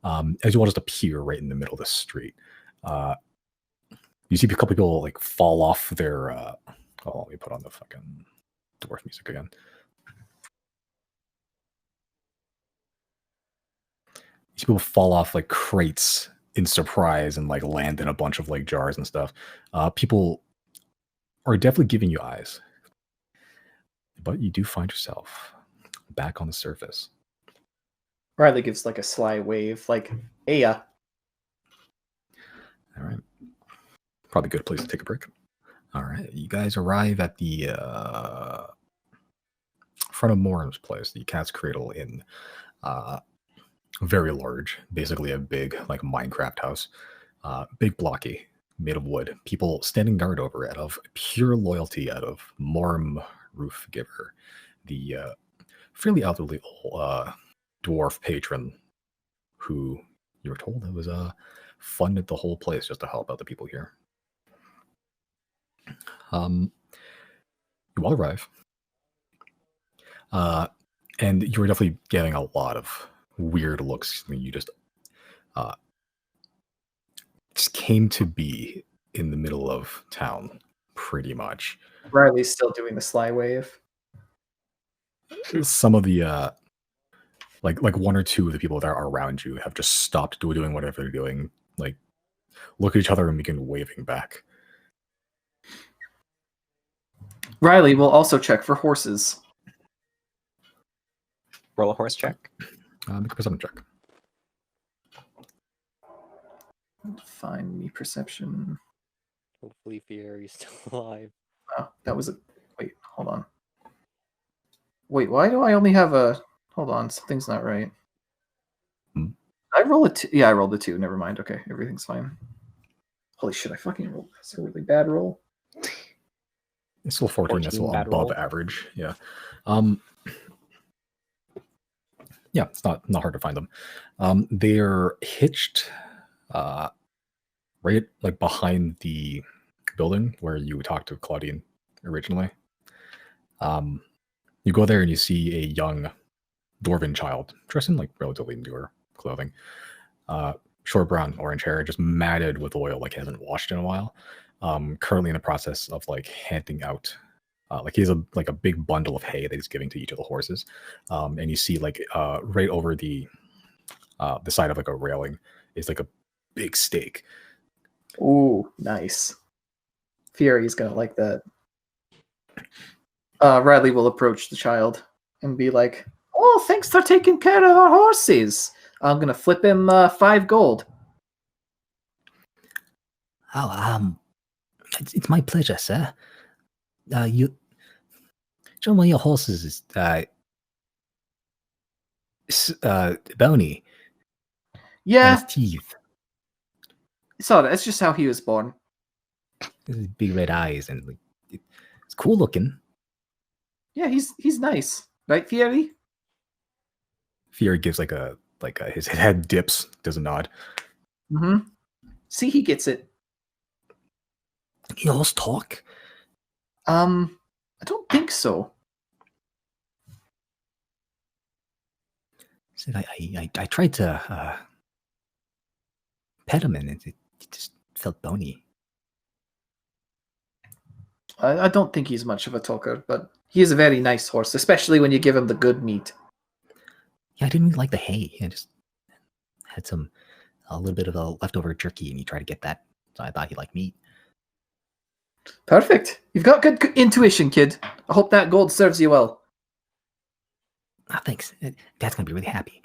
as you all just appear right in the middle of the street. You see a couple people fall off their let me put on the fucking dwarf music again. You see people fall off crates in surprise and land in a bunch of jars and stuff. People are definitely giving you eyes, but you do find yourself back on the surface. Riley gives a sly wave, hey ya. All right. Probably a good place to take a break. All right. You guys arrive at the front of Moram's place, the Cat's Cradle Inn. Very large, basically a big Minecraft house. Big blocky, made of wood. People standing guard over it of pure loyalty out of Moram Roofgiver, the fairly elderly dwarf patron who you were told it was funded the whole place just to help out the people here. You all arrive, and you were definitely getting a lot of weird looks. I mean, you just came to be in the middle of town, pretty much. Riley's still doing the sly wave. Some of the like 1 or 2 of the people that are around you have just stopped doing whatever they're doing, look at each other and begin waving back. Riley will also check for horses. Roll a horse check. Make a perception check. Find me perception. Hopefully Fieri's still alive. Oh, that was a... Wait, hold on. Wait, why do I only have a... Hold on, something's not right. I roll a 2. Yeah, I rolled a 2. Never mind. Okay, everything's fine. Holy shit, I fucking rolled. That's a really bad roll. It's still 14. That's still above average. Yeah. Yeah, it's not hard to find them. They're hitched right behind the building where you talked to Claudine originally. You You go there and you see a young dwarven child dressed in like relatively newer clothing, short brown, orange hair, just matted with oil, like he hasn't washed in a while. Currently in the process of like handing out, like he has a big bundle of hay that he's giving to each of the horses, and you see like right over the side of like a railing is like a big steak. Ooh, nice. Fury's gonna like that. Riley will approach the child and be like, "Oh, thanks for taking care of our horses. I'm gonna flip him 5 gold." Oh, it's my pleasure, sir. You show one of your horses is bony. Yeah, And his teeth. it's all right. It's just how he was born. His big red eyes and it's cool looking. Yeah, he's nice, right, Fury? Fury gives like a his head dips, does a nod. Mm-hmm. See, he gets it. Can horse talk? I don't think so. Said I tried to pet him and it just felt bony. I don't think he's much of a talker, but he is a very nice horse, especially when you give him the good meat. Yeah, I didn't really like the hay. I just had a little bit of a leftover jerky, and he tried to get that. So I thought he liked meat. Perfect. You've got good intuition, kid. I hope that gold serves you well. Ah, thanks. Dad's gonna be really happy.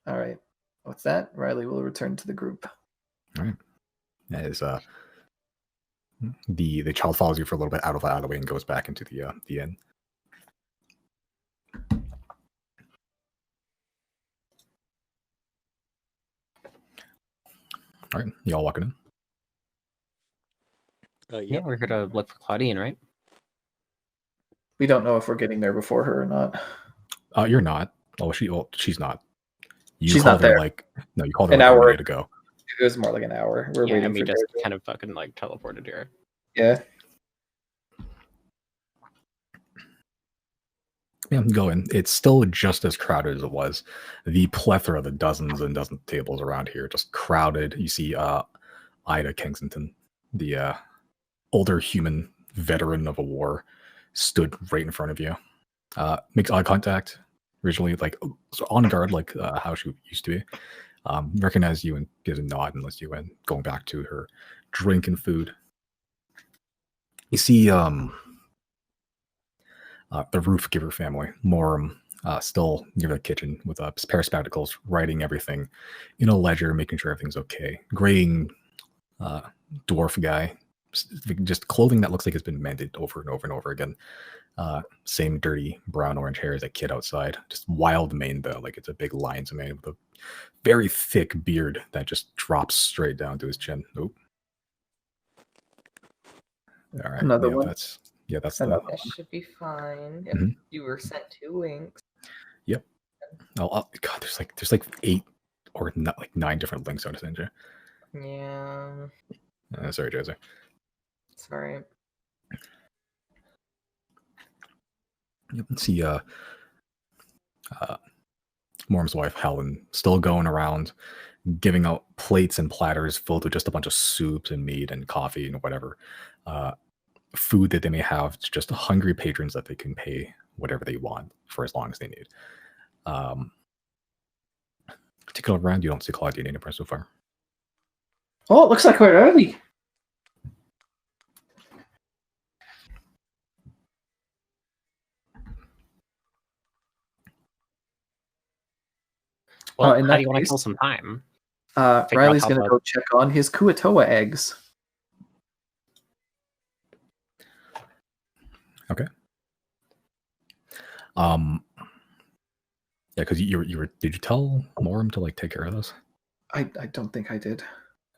All right. With that, Riley will return to the group. All right. As the child follows you for a little bit out of the way and goes back into the inn. All right, y'all walking in. Yeah, we're here to look for Claudine, right? We don't know if we're getting there before her or not. You're not. She's not. She's not there. You called her an like hour a minute ago. It was more like an hour. We're Yeah, waiting and we for just her. kind of fucking like teleported here. Yeah. Yeah, go in. It's still just as crowded as it was. The plethora of the dozens and dozens of tables around here, just crowded. You see Ida Kensington, the older human veteran of a war, stood right in front of you. Makes eye contact, originally like on guard, like how she used to be. Recognize you and gives a nod and lets you in, going back to her drink and food. You see the roof giver family, Morum, still near the kitchen with a pair of spectacles, writing everything in a ledger, making sure everything's okay. Graying dwarf guy, just clothing that looks like it's been mended over and over and over again. Same dirty brown orange hair as a kid outside. Just wild mane though, like it's a big lion's mane with a very thick beard that just drops straight down to his chin. Oop. All right. Another one. That's That should be fine if you were sent 2 links. Yep. Oh God, there's like 8 or 9 different links I to send you. Yeah. Sorry, Josie. Sorry. You can see Morm's wife Helen still going around giving out plates and platters filled with just a bunch of soups and meat and coffee and whatever food that they may have to just hungry patrons that they can pay whatever they want for as long as they need. Take it around, you don't see Claudine anywhere so far. Oh, it looks like we're early. Well, in how that do you want to case, kill some time? Riley's going to go check on his Kuatoa eggs. Okay. Yeah, because you were. Did you tell Morum to like take care of those? I don't think I did.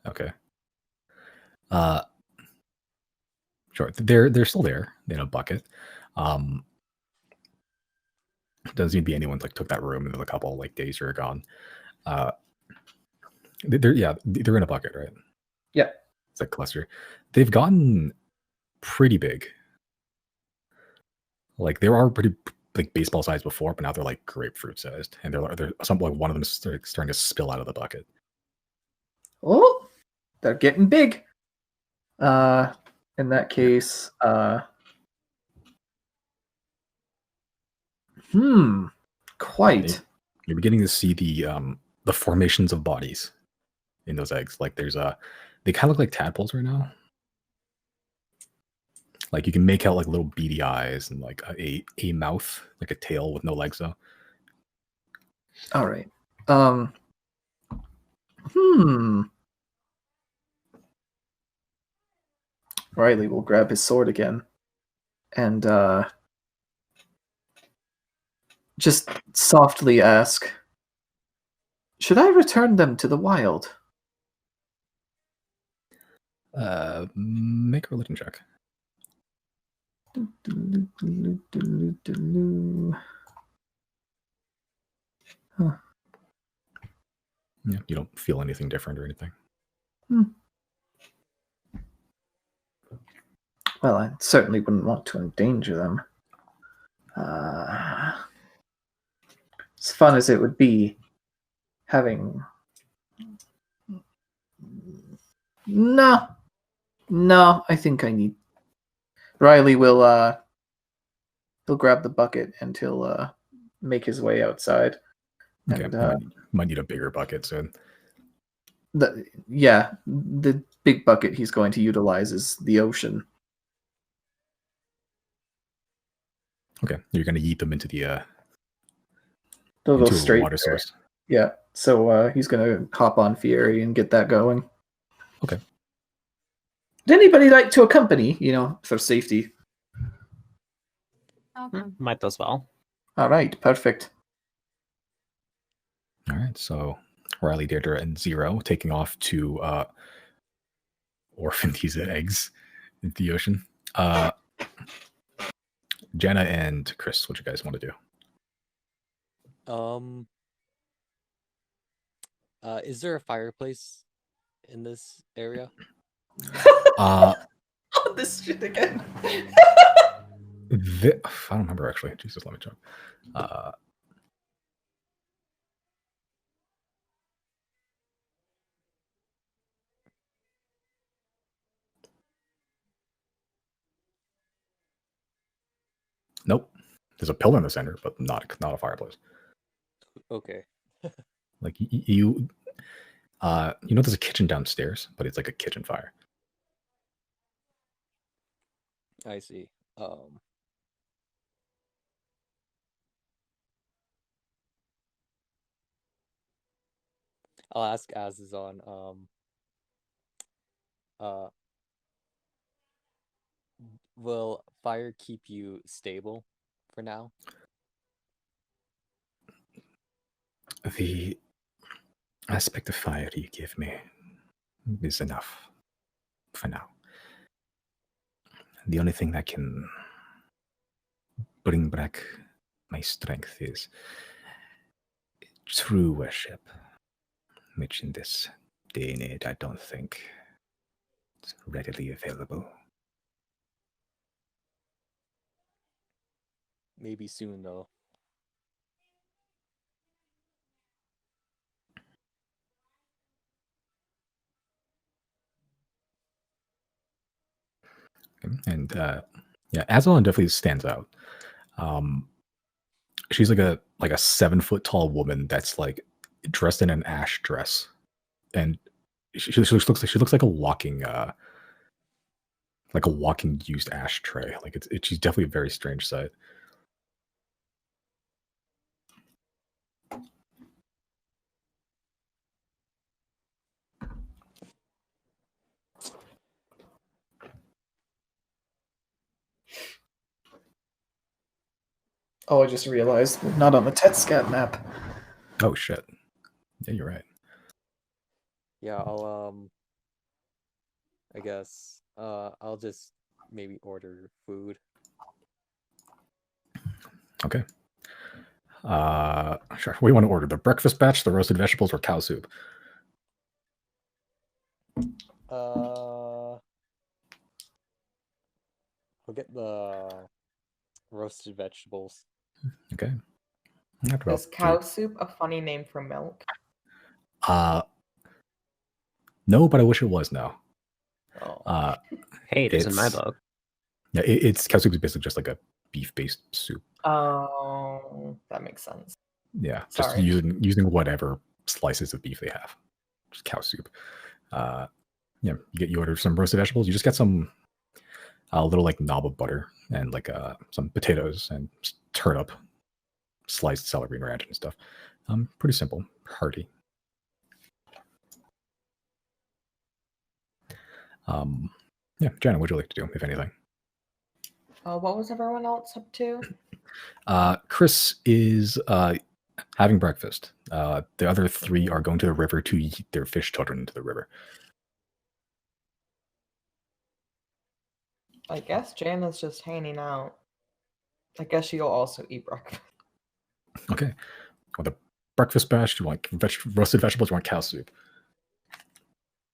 Okay. Sure. They're still there in a bucket. Doesn't seem to be anyone like took that room in a couple like days you're gone. They're in a bucket, right? Yeah. It's a cluster. They've gotten pretty big. Like they were pretty like baseball sized before, but now they're like grapefruit sized, and they're something like one of them is starting to spill out of the bucket. Oh, they're getting big. In that case, quite. You're beginning to see the formations of bodies in those eggs. Like there's they kind of look like tadpoles right now. Like you can make out like little beady eyes and like a mouth, like a tail with no legs though. All right. Riley will grab his sword again and just softly ask, should I return them to the wild? Make a religion check. Huh. Yeah, you don't feel anything different or anything. Well, I certainly wouldn't want to endanger them. As fun as it would be having... No, I think I need... Riley will he'll grab the bucket and he'll make his way outside. Okay, And, might need a bigger bucket soon. The big bucket he's going to utilize is the ocean. Okay, you're going to yeet them into the They'll go straight water there. source. Yeah, so he's going to hop on Fieri and get that going. Okay. Would anybody like to accompany, for safety? Okay. Might as well. All right, perfect. All right, so Riley, Deirdre, and Zero taking off to orphan these eggs into the ocean. Jenna and Chris, what you guys want to do? Is there a fireplace in this area? This shit again. I don't remember actually. Jesus, let me check. Nope. There's a pillar in the center, but not a fireplace. Okay. Like you there's a kitchen downstairs, but it's like a kitchen fire. I see. I'll ask Azazon, will fire keep you stable for now? The aspect of fire you give me is enough for now. The only thing that can bring back my strength is true worship, which in this day and age I don't think is readily available. Maybe soon, though. And yeah, Azazon definitely stands out. She's like a 7-foot tall woman that's like dressed in an ash dress, and she looks like a walking used ashtray. Like she's definitely a very strange sight. Oh, I just realized we're not on the TETSCAT map. Oh shit! Yeah, you're right. Yeah, I guess I'll just maybe order food. Okay. Sure. What do you want to order? The breakfast batch, the roasted vegetables, or cow soup? I'll get the roasted vegetables. Okay. Is cow soup a funny name for milk? No, but I wish it was now. Oh. Hey, it is in my book. Yeah, it's cow soup is basically just like a beef-based soup. Oh, that makes sense. Yeah, Sorry. just using whatever slices of beef they have. Just cow soup. Yeah, you order some roasted vegetables. You just get some a little like knob of butter and like some potatoes and turnip, sliced celery and ranch and stuff. Pretty simple, hearty. Yeah, Jenna, what'd you like to do, if anything? What was everyone else up to? Chris is having breakfast. The other three are going to the river to eat their fish children into the river. I guess Jana's just hanging out. I guess she'll also eat breakfast. Okay. Well, the breakfast bash, do you want roasted vegetables? Do you want cow soup?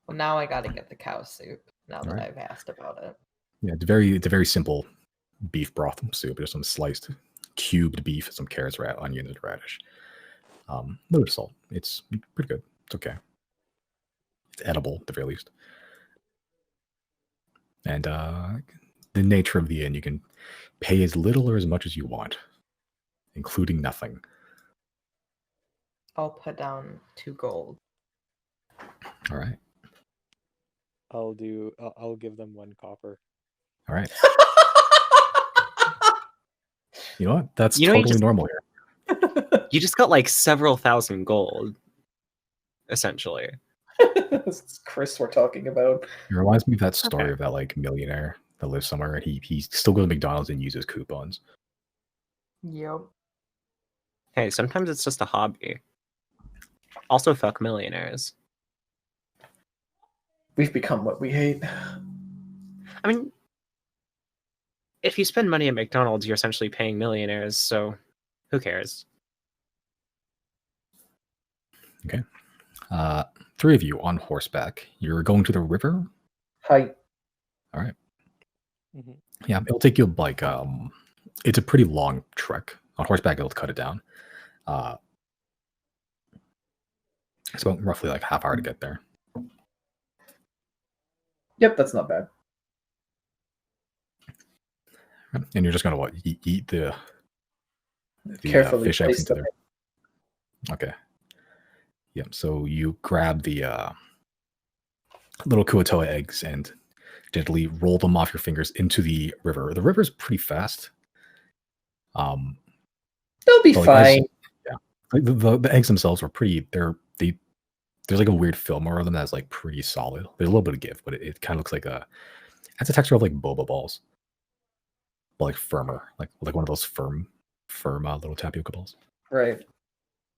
Well, now I gotta get the cow soup, now that I've asked about it. Yeah, it's a very simple beef broth soup. There's some sliced cubed beef, some carrots, onions, and radish. A little bit of salt. It's pretty good. It's okay. It's edible at the very least. And the nature of the inn, you can pay as little or as much as you want, including nothing. I'll put down 2 gold. All right. I'll give them 1 copper. All right. You know what? That's totally normal here. You just got like several thousand gold, essentially. This is Chris we're talking about. It reminds me of that story of that like millionaire that lives somewhere and he still goes to McDonald's and uses coupons. Yep. Hey, sometimes it's just a hobby. Also, fuck millionaires. We've become what we hate. I mean, if you spend money at McDonald's, you're essentially paying millionaires, so who cares? Okay. 3 of you on horseback. You're going to the river? Hi. All right. Mm-hmm. Yeah, it'll take you like it's a pretty long trek. On horseback, it'll cut it down. It's about roughly like half hour to get there. Yep, that's not bad. And you're just gonna what? Eat the Carefully fish eggs into them. there. Okay. Yep. So you grab the little kuatoa eggs and gently roll them off your fingers into the river. The river's pretty fast. They'll be fine. The eggs themselves are pretty. There's like a weird film over them that's like pretty solid. There's a little bit of give, but it kind of looks like it's a texture of like boba balls, but like firmer, like one of those firm little tapioca balls. Right.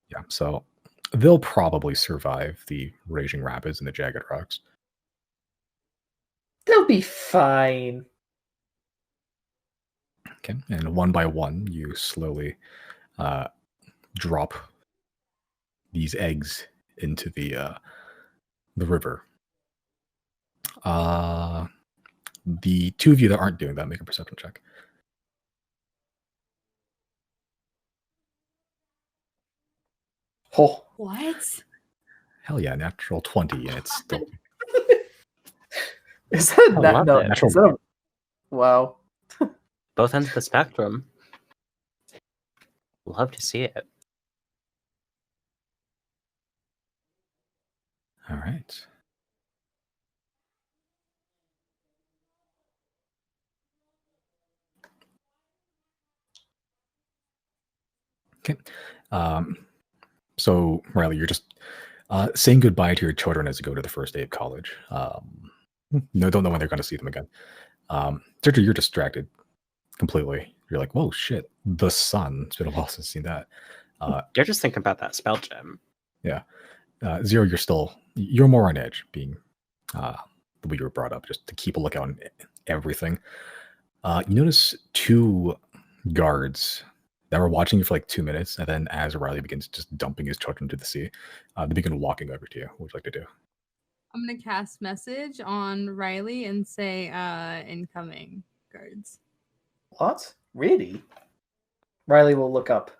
Yeah. So they'll probably survive the raging rapids and the jagged rocks. They'll be fine. Okay. And one by one, you slowly drop these eggs into the river. The 2 of you that aren't doing that, make a perception check. Oh. What? Hell yeah, natural 20, and it's still Is that I love no? it. Is that wow. Both ends of the spectrum. Love to see it. all right. Okay. So Riley, you're just saying goodbye to your children as you go to the first day of college. No, don't know when they're going to see them again. Sergio, you're distracted completely. You're like, whoa, shit, the sun. It's been a while since I've seen that. You're just thinking about that spell gem. Yeah. Zero, you're more on edge, being the way you were brought up, just to keep a lookout on everything. You notice 2 guards that were watching you for like 2 minutes, and then as Riley begins just dumping his children into the sea, they begin walking over to you. What would you like to do? I'm gonna cast message on Riley and say incoming guards. What? Really? Riley will look up.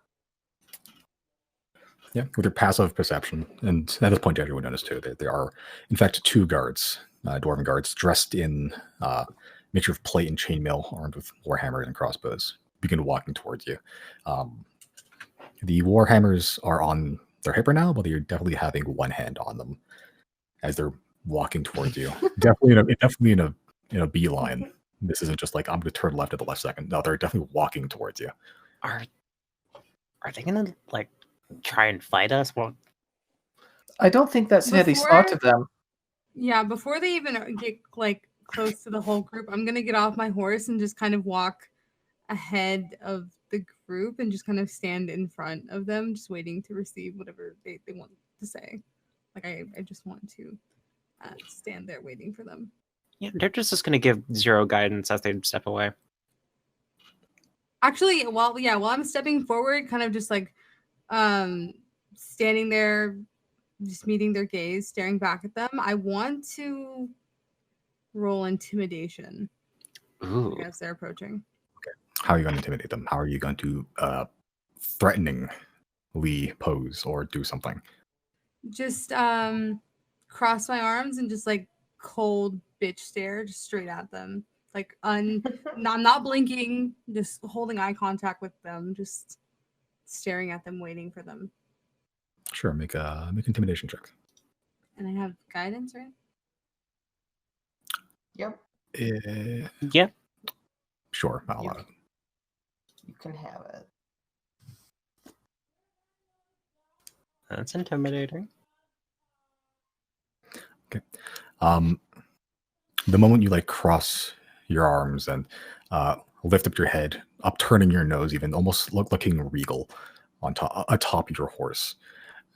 Yeah, with your passive perception, and at this point, everyone noticed too. There are, in fact, 2 guards, dwarven guards, dressed in mixture of plate and chainmail, armed with warhammers and crossbows, begin walking towards you. The warhammers are on their hip right now, but they're definitely having one hand on them as they're walking towards you. definitely in a beeline. This isn't just like I'm going to turn left at the last second. No, they're definitely walking towards you. Are they gonna like try and fight us? Well, I don't think that's very smart of them. Yeah, before they even get like close to the whole group, I'm gonna get off my horse and just kind of walk ahead of the group and just kind of stand in front of them, just waiting to receive whatever they want to say. Like I just want to stand there waiting for them. Yeah, they're just gonna give 0 guidance as they step away. Actually, while I'm stepping forward, kind of just like standing there, just meeting their gaze, staring back at them, I want to roll intimidation. Ooh. As they're approaching. Okay. How are you going to intimidate them? How are you going to threateningly pose or do something? Just cross my arms and just like cold bitch stare just straight at them. Like I'm not blinking, just holding eye contact with them, just staring at them, waiting for them. Sure, make intimidation check. And I have guidance, right? Yep. Yeah. Sure, I'll allow it. You can have it. That's intimidating. Okay. The moment you like cross your arms and lift up your head, upturning your nose, even almost looking regal on atop your horse.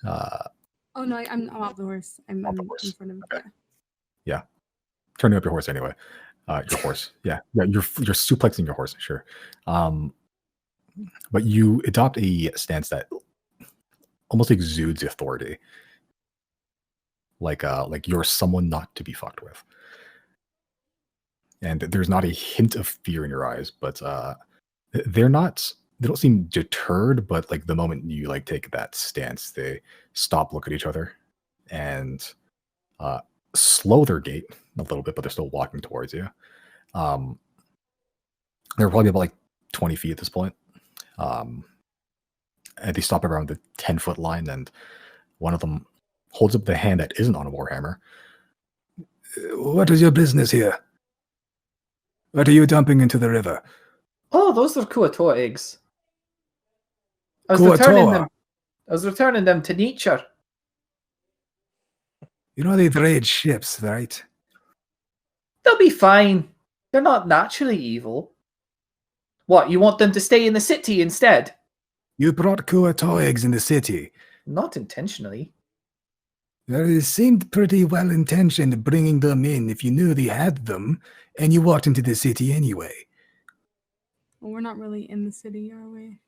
Oh no, I'm off the horse. I'm Off the horse. in front of Okay. Yeah. Turning up your horse anyway. Your horse. Yeah. You're suplexing your horse, sure. But you adopt a stance that almost exudes authority. Like you're someone not to be fucked with. And there's not a hint of fear in your eyes, but they don't seem deterred, but like the moment you like take that stance, they stop, look at each other, and slow their gait a little bit, but they're still walking towards you. They're probably about like 20 feet at this point. And they stop around the 10-foot line, and one of them holds up the hand that isn't on a warhammer. What is your business here? What are you dumping into the river? Oh, those are Kuatoa eggs. I was returning them to nature. You know they trade ships, right? They'll be fine. They're not naturally evil. What, you want them to stay in the city instead? You brought Kuatoa eggs in the city. Not intentionally. Well, it seemed pretty well-intentioned bringing them in if you knew they had them, and you walked into the city anyway. Well, we're not really in the city, are we?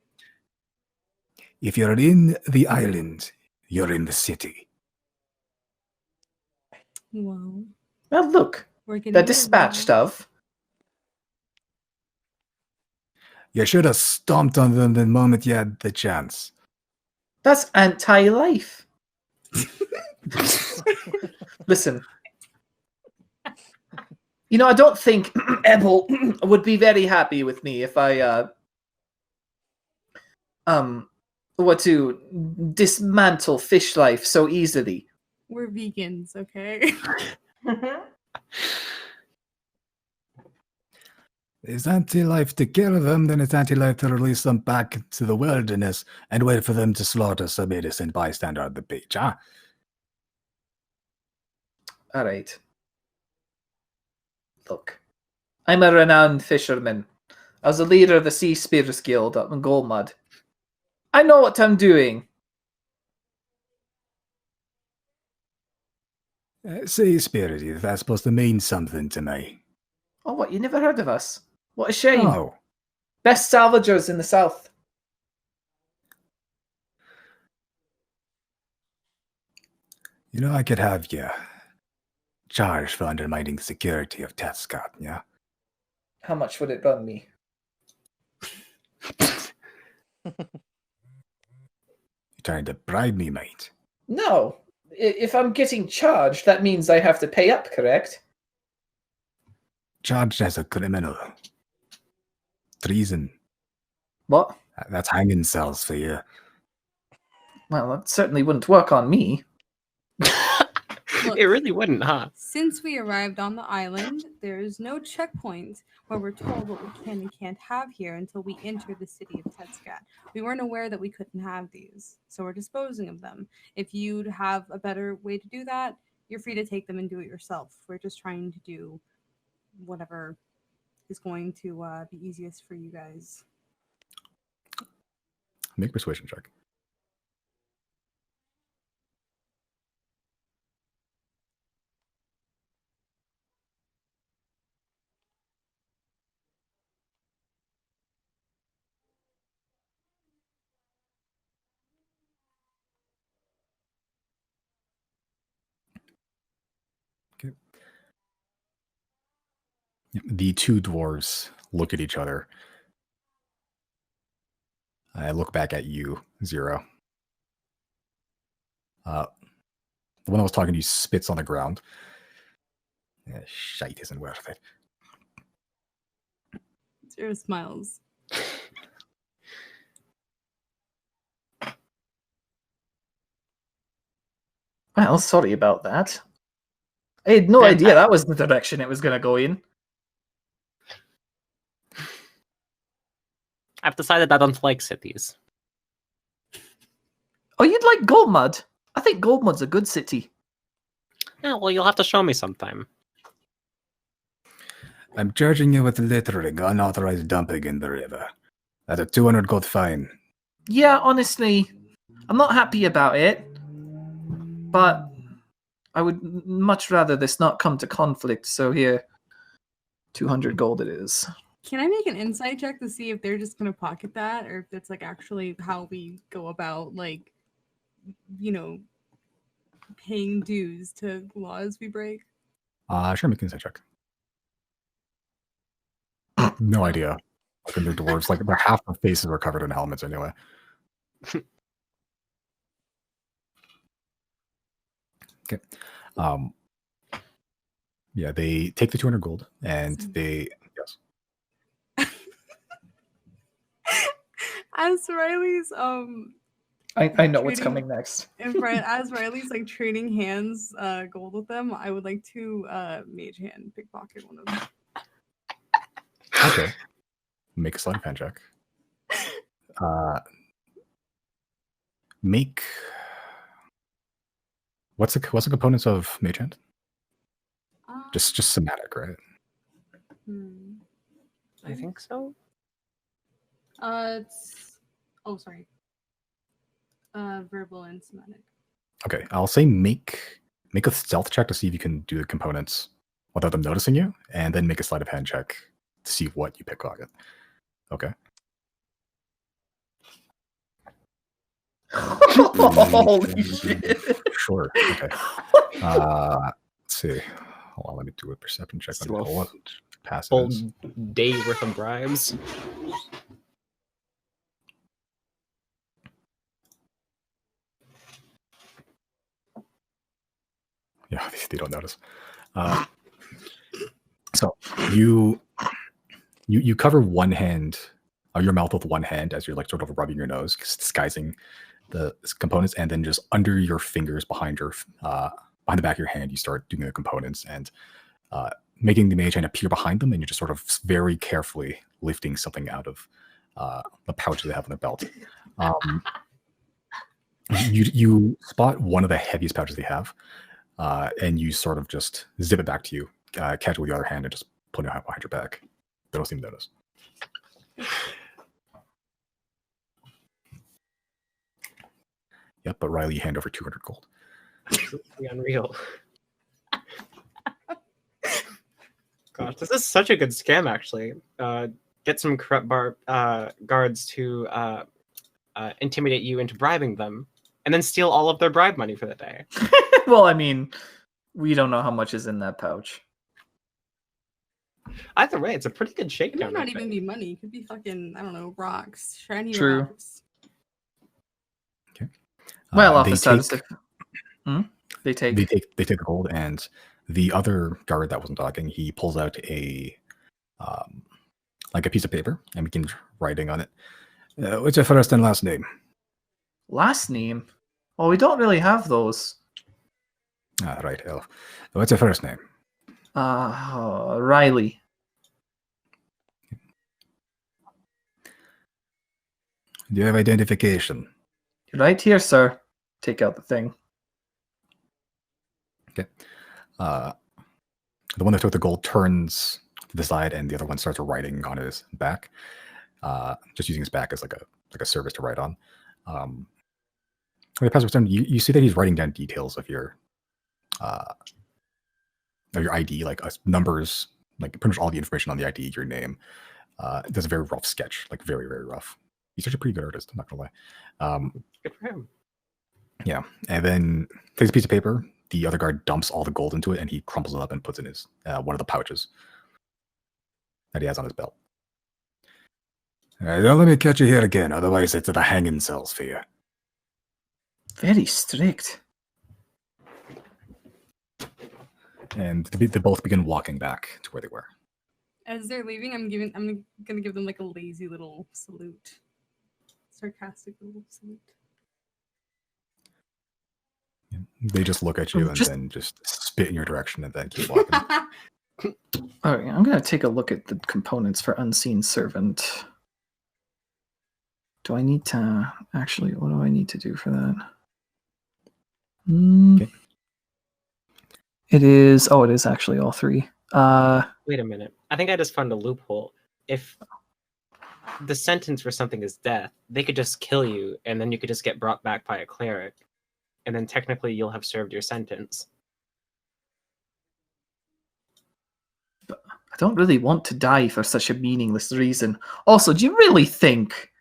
If you're in the island, you're in the city. Well, look, the dispatch stuff. You should have stomped on them the moment you had the chance. That's anti-life. Listen. You know, I don't think Ebel would be very happy with me if I were to dismantle fish life so easily. We're vegans, okay? It's anti-life to kill them, then it's anti-life to release them back to the wilderness and wait for them to slaughter some innocent bystander on the beach, huh? All right. Look, I'm a renowned fisherman. I was a leader of the Sea Spears Guild up in Goldmud. I know what I'm doing. Sea Spirit, that's supposed to mean something to me. Oh, what? You never heard of us? What a shame. Oh. Best salvagers in the south. You know, I could have you charged for undermining the security of Tescott, yeah? How much would it run me? You trying to bribe me, mate? No. If I'm getting charged, that means I have to pay up, correct? Charged as a criminal. Treason. What? That's hanging cells for you. Well, that certainly wouldn't work on me. Look, It really wouldn't, huh? Since we arrived on the island, there is no checkpoint where we're told what we can and can't have here until we enter the city of Tetskat. We weren't aware that we couldn't have these, so we're disposing of them. If you'd have a better way to do that, you're free to take them and do it yourself. We're just trying to do whatever is going to be easiest for you guys. Make a persuasion check. Okay. The two dwarves look at each other. I look back at you, Zero. The one that was talking to you spits on the ground. Shite isn't worth it. Zero smiles. Well, sorry about that. I had no idea that was the direction it was going to go in. I've decided I don't like cities. Oh, you'd like Goldmud? I think Goldmud's a good city. Yeah, well, you'll have to show me sometime. I'm charging you with littering, unauthorized dumping in the river. That's a 200 gold fine. Yeah, honestly, I'm not happy about it. But I would much rather this not come to conflict, so here, 200 gold it is. Can I make an insight check to see if they're just going to pocket that, or if it's like actually how we go about, like, you know, paying dues to laws we break? Sure, make an insight check. No idea. Fucking they're dwarves. Like, about half their faces are covered in helmets anyway. Okay. Yeah, they take the 200 gold and they yes. As Riley's I know what's coming next. as Riley's like trading hands gold with them, I would like to mage hand pickpocket one of them. Okay. Make a sleight of hand check. Make what's the components of mage hand? Just somatic, right? I think so. It's verbal and somatic. Okay, I'll say make a stealth check to see if you can do the components without them noticing you, and then make a sleight of hand check to see what you pickpocket. Okay. Holy shit. Sure. Okay. Let's see. Hold on, let me do a perception check. So a what pass Whole is. day worth of bribes. Yeah, they don't notice. So you cover one hand, your mouth with one hand as you're like sort of rubbing your nose, disguising the components, and then just under your fingers behind the back of your hand, you start doing the components and making the mage hand appear behind them, and you're just sort of very carefully lifting something out of the pouch they have on their belt. You spot one of the heaviest pouches they have, and you sort of just zip it back to you, catch it with the other hand, and just put it behind your back. They don't seem to notice. Yep, but Riley, you hand over 200 gold. Unreal. Gosh, this is such a good scam, actually. Get some corrupt guards to intimidate you into bribing them, and then steal all of their bribe money for the day. Well, I mean, we don't know how much is in that pouch. Either way, it's a pretty good It shakedown. might not even be money. It could be fucking, I don't know, rocks. Shiny True. rocks. Okay. Well, off they the status, take, they take. they take the gold, and the other guard that wasn't talking, he pulls out a like a piece of paper and begins writing on it. What's your first and last name? Last name? Well, we don't really have those. Right, Elf. What's your first name? Riley. Do you have identification? Right here, sir. Take out the thing. Okay. The one that took the gold turns to the side, and the other one starts writing on his back. Just using his back as like a surface to write on. When you pass it down, you see that he's writing down details of your ID, like numbers, like pretty much all the information on the ID, your name. Does a very rough sketch, like very, very rough. He's such a pretty good artist, I'm not gonna lie. Good for him. Yeah, and then takes a piece of paper. The other guard dumps all the gold into it, and he crumples it up and puts it in his one of the pouches that he has on his belt. Don't let me catch you here again, otherwise it's the hanging cells for you. Very strict. And they both begin walking back to where they were. As they're leaving, I'm gonna give them like a lazy little salute. Sarcastic little salute. They just look at you and then just spit in your direction and then keep walking. All right, I'm going to take a look at the components for Unseen Servant. Do I need to... Actually, what do I need to do for that? Okay. It is... Oh, it is actually all three. Wait a minute. I think I just found a loophole. If the sentence for something is death, they could just kill you, and then you could just get brought back by a cleric. And then technically you'll have served your sentence. But I don't really want to die for such a meaningless reason. Also, do you really think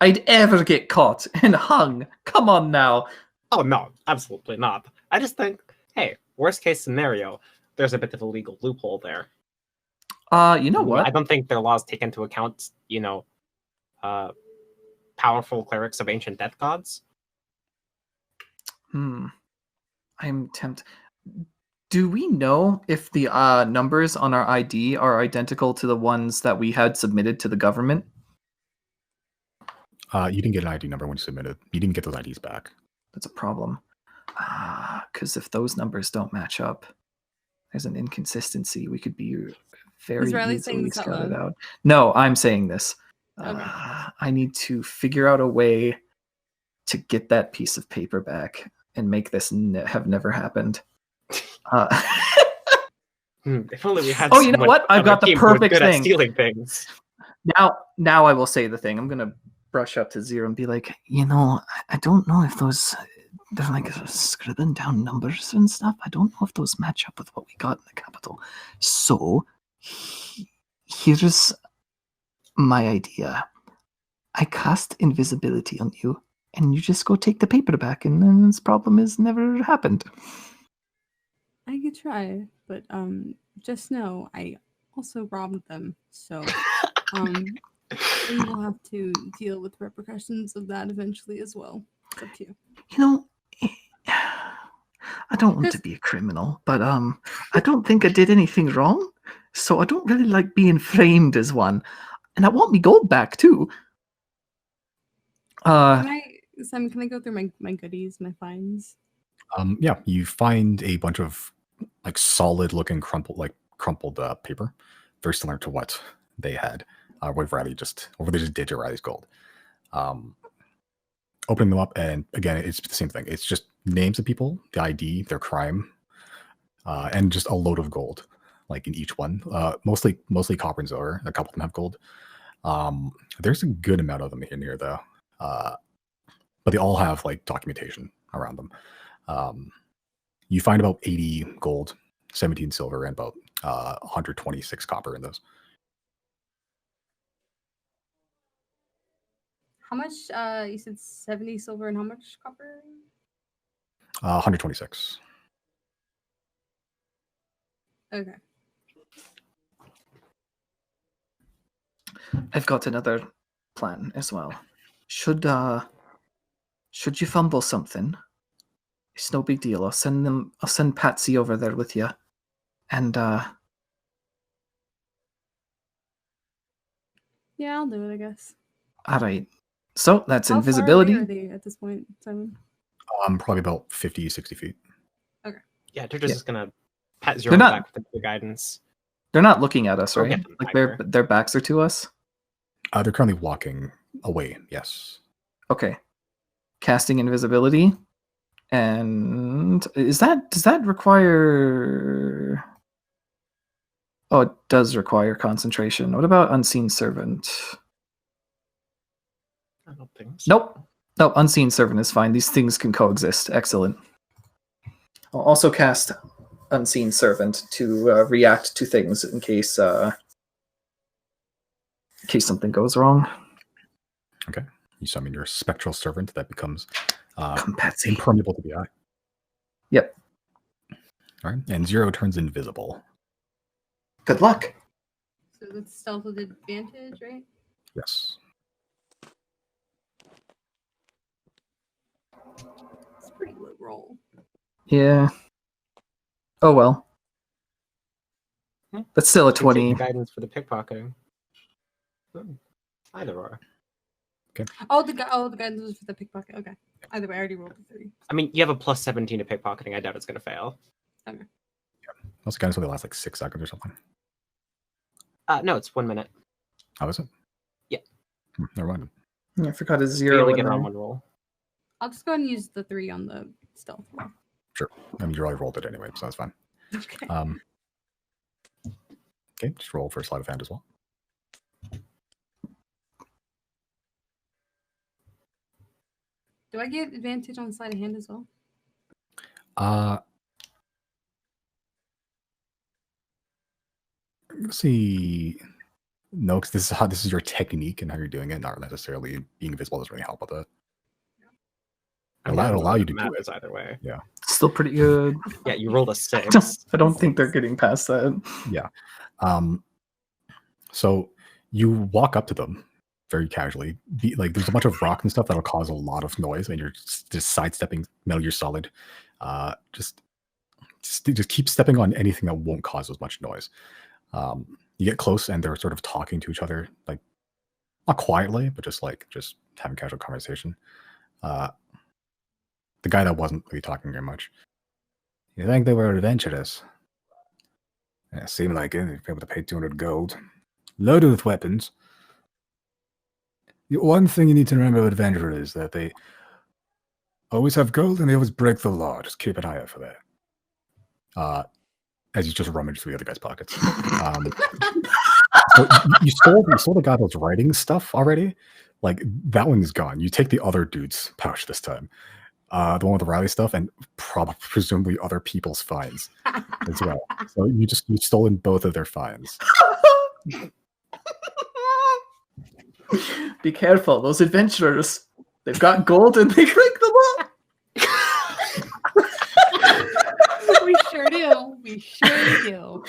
I'd ever get caught and hung? Come on now. Oh, no, absolutely not. I just think, hey, worst case scenario, there's a bit of a legal loophole there. You know what? I don't think their laws take into account, powerful clerics of ancient death gods. I'm tempted. Do we know if the numbers on our ID are identical to the ones that we had submitted to the government? You didn't get an ID number when you submitted. You didn't get those IDs back. That's a problem. Because if those numbers don't match up, there's an inconsistency. We could be very easily scouted out. No, I'm saying this. Okay. I need to figure out a way to get that piece of paper back and make this have never happened. If only we had. Oh, you know what? I've got the perfect good thing. At stealing things. Now I will say the thing. I'm gonna brush up to Zero and be like, I don't know if those they're like scribbling down numbers and stuff. I don't know if those match up with what we got in the capital. So here's my idea. I cast invisibility on you, and you just go take the paper back, and then this problem has never happened. I could try, but just know I also robbed them, so we will have to deal with repercussions of that eventually as well. It's up to you. I don't want to be a criminal, but I don't think I did anything wrong, so I don't really like being framed as one, and I want me gold back too. Simon, can I go through my goodies, my finds? Yeah, you find a bunch of like solid looking crumpled paper, very similar to what they had. What they just did to Riley's gold. Opening them up, and again, it's the same thing. It's just names of people, the ID, their crime, and just a load of gold, like in each one. Mostly copper and silver. A couple of them have gold. There's a good amount of them in here, though. But they all have like documentation around them. You find about 80 gold, 17 silver, and about 126 copper in those. How much? You said 70 silver and how much copper? 126. Okay. I've got another plan as well. Should you fumble something, it's no big deal. I'll send Patsy over there with you. And Yeah, I'll do it, I guess. alright. So that's How invisibility. far away are they at this point, Simon? Probably about 50, 60 feet. Yeah, they're just gonna pat They're Zero not- back with the guidance. They're not looking at us, I'll right? get them Like back their backs are to us. They're currently walking away. Yes. Okay. Casting invisibility. And does that require... Oh, it does require concentration. What about Unseen Servant? I don't think so. Nope, Unseen Servant is fine. These things can coexist. Excellent. I'll also cast Unseen Servant to react to things in case something goes wrong. Okay. You summon your spectral servant that becomes Come, Patsy. impermeable to the eye. Yep. All right. And Zero turns invisible. Good luck. So that's stealth with advantage, right? Yes. It's a pretty low roll. Yeah. Oh well. Hmm. That's still a You can take 20. the guidance for the pickpocketing. Either or. Oh, the guidance was for the pickpocket. Okay. Either way, I already rolled a 3. I mean, you have a plus 17 to pickpocketing. I doubt it's gonna fail. Most guys only last like 6 seconds or something. No, it's 1 minute. How is it? Yeah. Never mind. I forgot a You zero. only in get it on there. one roll. I'll just go ahead and use the 3 on the stealth roll. I mean, you already rolled it anyway, so that's fine. Okay. Okay, just roll for sleight of hand as well. Do I get advantage on sleight of hand as well? Let's see. No, because this is your technique and how you're doing it. Not necessarily being invisible doesn't really help with it. I mean, I don't know Allow what you the to do map it. is either way. Still pretty good. Yeah, you rolled a 6. I don't think they're getting past that. Yeah. So you walk up to them very casually. Like there's a bunch of rock and stuff that'll cause a lot of noise, and you're just sidestepping Metal Gear Solid. Just keep stepping on anything that won't cause as much noise. You get close, and they're sort of talking to each other, like not quietly, but just having casual conversation. The guy that wasn't really talking very much. You think they were adventurous? Yeah, seemed like it. They'd be able to pay 200 gold. Loaded with weapons. The one thing you need to remember about adventurers is that they always have gold and they always break the law. Just keep an eye out for that. As you just rummage through the other guy's pockets. So you stole the guy that was writing stuff already. Like that one is gone. You take the other dude's pouch this time. The one with the Riley stuff and presumably other people's fines as well. So you've stolen both of their fines. Be careful, those adventurers. They've got gold and they break the law. We sure do. We sure do.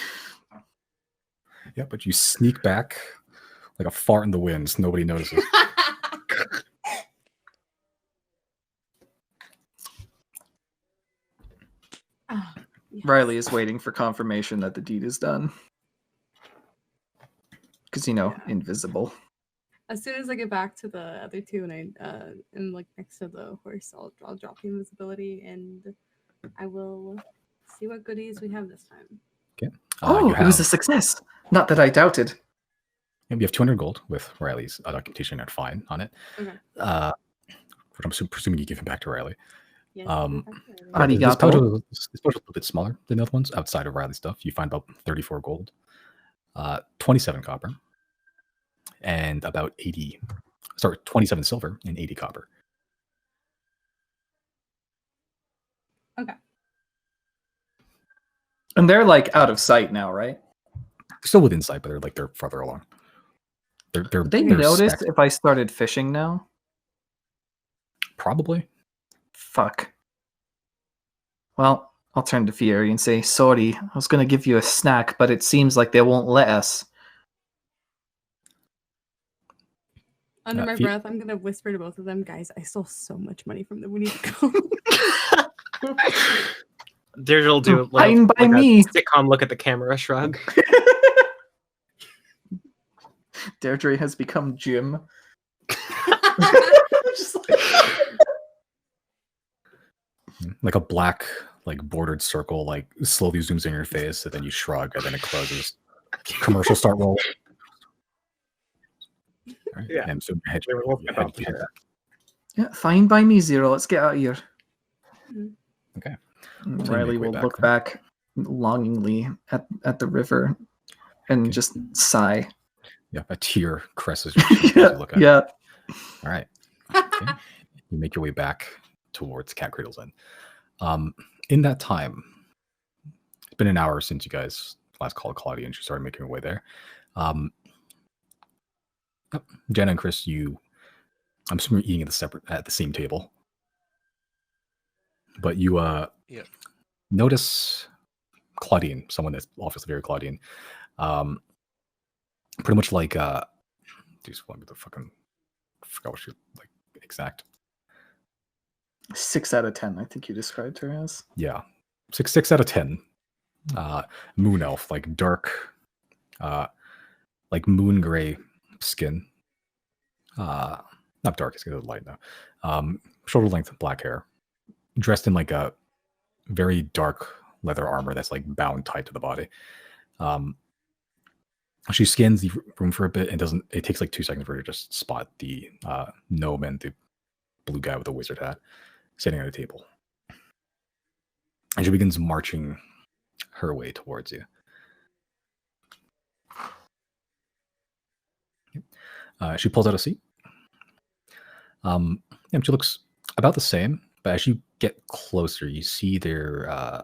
Yeah, but you sneak back like a fart in the wind. So nobody notices. Oh, yes. Riley is waiting for confirmation that the deed is done. Because, invisible. As soon as I get back to the other two and I am like next to the horse, I'll drop the invisibility and I will see what goodies we have this time. Okay. It was a success. Not that I doubted. You have 200 gold with Riley's documentation and fine on it. Okay. Which I'm presuming you give him back to Riley. Yes, This pouch is a little bit smaller than the other ones. Outside of Riley's stuff, you find about 34 gold, 27 copper, and about 27 silver and 80 copper. Okay. And they're like out of sight now, right? They're still within sight, but they're further along. Would they notice if I started fishing now? Probably. Fuck. Well, I'll turn to Fieri and say, sorry, I was going to give you a snack, but it seems like they won't let us. Under my breath, I'm gonna whisper to both of them, guys. I stole so much money from them. We need to go. Deirdre will do Fine by me. a sitcom look at the camera, shrug. Deirdre has become Jim. Like a black, like bordered circle, like slowly zooms in your face, and then you shrug, and then it closes. Commercials start rolling. Right. Yeah. And so Yeah, fine by me, Zero. Let's get out of here. Okay. Riley will look back longingly at the river and just sigh. Yeah, a tear cresses your cheek as you look at it. Yeah. All right. Okay. You make your way back towards Cat Cradle's Inn. In that time, it's been an hour since you guys last called Claudia and she started making her way there. Jenna and Chris, I'm assuming you're eating at the same table. But you notice Claudine, someone that's obviously very Claudine. Pretty much like geez, what the fucking forgot what she like exact. 6 out of 10, I think you described her as. Yeah. 6 out of 10. Moon elf, like dark, like moon gray skin. Not dark, it's light now. Shoulder length black hair. Dressed in like a very dark leather armor that's like bound tight to the body. She scans the room for a bit and it takes like 2 seconds for her to just spot the gnome and the blue guy with the wizard hat sitting at a table. And she begins marching her way towards you. She pulls out a seat. And she looks about the same, but as you get closer, you see their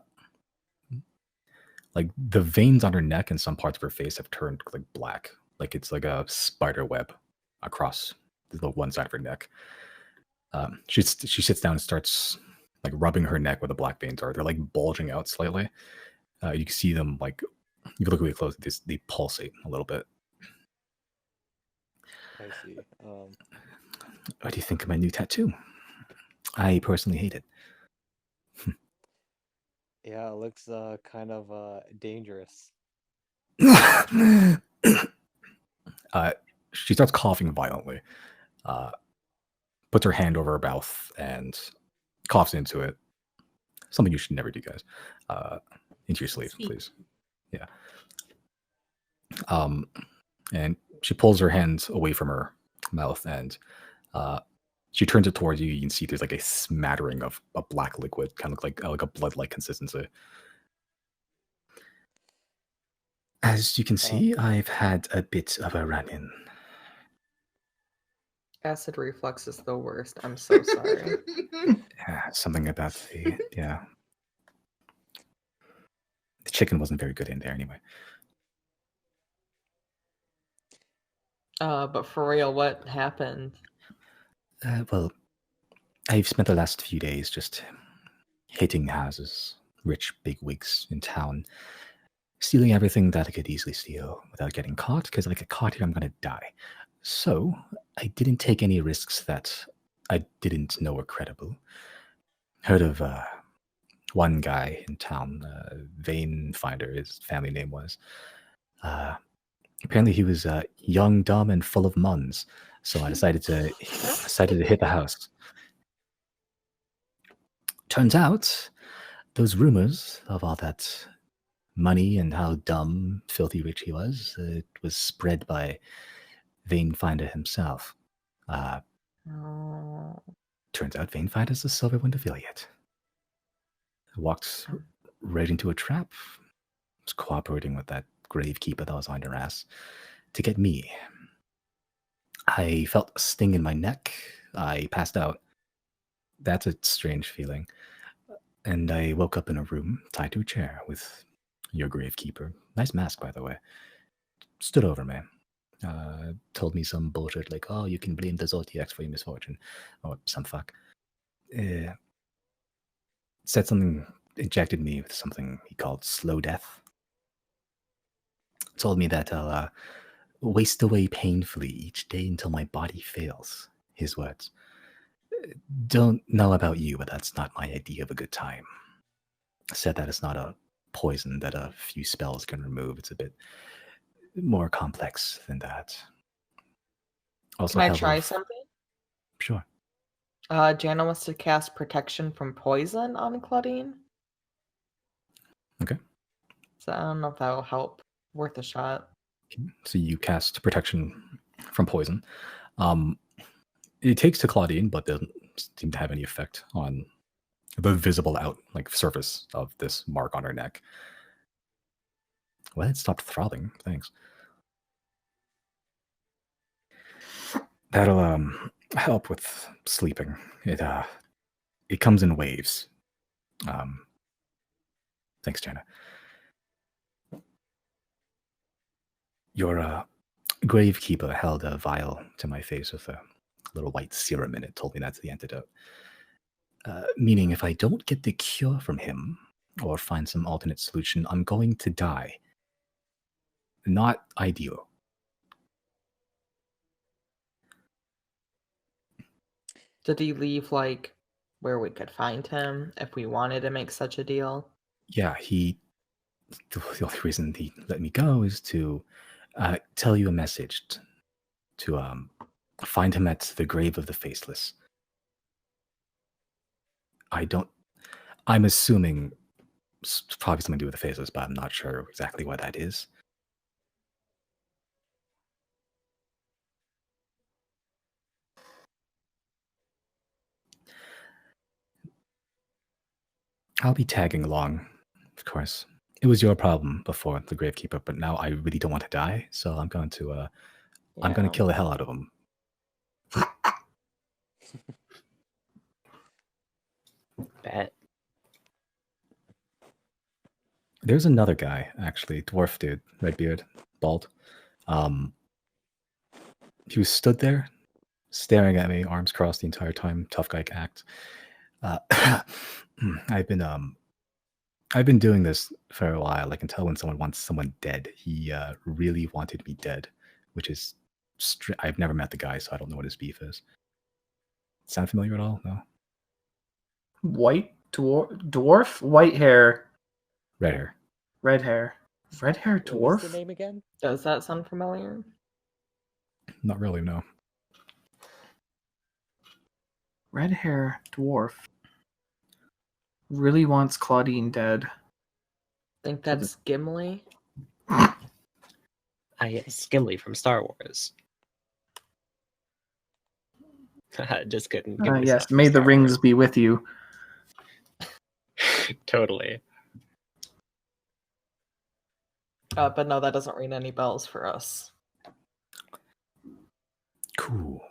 like the veins on her neck and some parts of her face have turned like black, like it's like a spider web across the one side of her neck. She sits down and starts like rubbing her neck where the black veins are. They're like bulging out slightly. You can see them like if you look really close, they pulsate a little bit. I see. What do you think of my new tattoo? I personally hate it. Yeah, it looks kind of dangerous. She starts coughing violently. Puts her hand over her mouth and coughs into it. Something you should never do, guys. Into your sleeve, please. Yeah. And she pulls her hands away from her mouth and she turns it towards you. You can see there's like a smattering of a black liquid, kind of like a blood-like consistency. As you can see, I've had a bit of a run-in. Acid reflux is the worst. I'm so sorry. Yeah, something about the chicken wasn't very good in there anyway. But for real, what happened? Well, I've spent the last few days just hitting houses, rich bigwigs in town, stealing everything that I could easily steal without getting caught, because if I get caught here, I'm going to die. So I didn't take any risks that I didn't know were credible. Heard of one guy in town, Vein Finder, his family name was. Apparently he was young, dumb, and full of muns. So I decided to hit the house. Turns out, those rumors of all that money and how dumb, filthy rich he was, it was spread by Vanefinder himself. Turns out Vanefinder's a Silverwind affiliate. I walked right into a trap. Was cooperating with that gravekeeper that was on your ass to get me. I felt a sting in my neck. I passed out. That's a strange feeling. And I woke up in a room tied to a chair with your gravekeeper. Nice mask, by the way. Stood over me. Told me some bullshit like, oh, you can blame the Xodiacs for your misfortune. Or some fuck. Said something, injected me with something he called slow death. Told me that I'll waste away painfully each day until my body fails. His words. Don't know about you, but that's not my idea of a good time. Said that it's not a poison that a few spells can remove. It's a bit more complex than that. Also, Can I try something? Sure. Jana wants to cast protection from poison on Claudine. Okay. So I don't know if that'll help. Worth a shot. Okay. So you cast protection from poison. It takes to Claudine, but doesn't seem to have any effect on the visible surface of this mark on her neck. Well, it stopped throbbing. Thanks. That'll help with sleeping. It comes in waves. Thanks, Jana. Your gravekeeper held a vial to my face with a little white serum in it. Told me that's the antidote. Meaning, if I don't get the cure from him or find some alternate solution, I'm going to die. Not ideal. Did he leave where we could find him if we wanted to make such a deal? Yeah, the only reason he let me go is to tell you a message to find him at the grave of the faceless. I'm assuming it's probably something to do with the faceless, but I'm not sure exactly what that is. I'll be tagging along, of course. It was your problem before, the Gravekeeper, but now I really don't want to die, so I'm going to kill the hell out of him. Bet. There's another guy, actually, dwarf dude, red beard, bald. He was stood there, staring at me, arms crossed the entire time. Tough guy act. I've been doing this for a while. I can tell when someone wants someone dead. He really wanted me dead, which is I've never met the guy, so I don't know what his beef is. Sound familiar at all? No. White dwarf, white hair, Red hair. red hair, red hair What was dwarf. the name again? Does that sound familiar? Not really. No. Red hair dwarf really wants Claudine dead. Think that's Gimli. Yes, Gimli from Star Wars. Just kidding. Yes, may the rings be with you. Totally. But no, that doesn't ring any bells for us. Cool.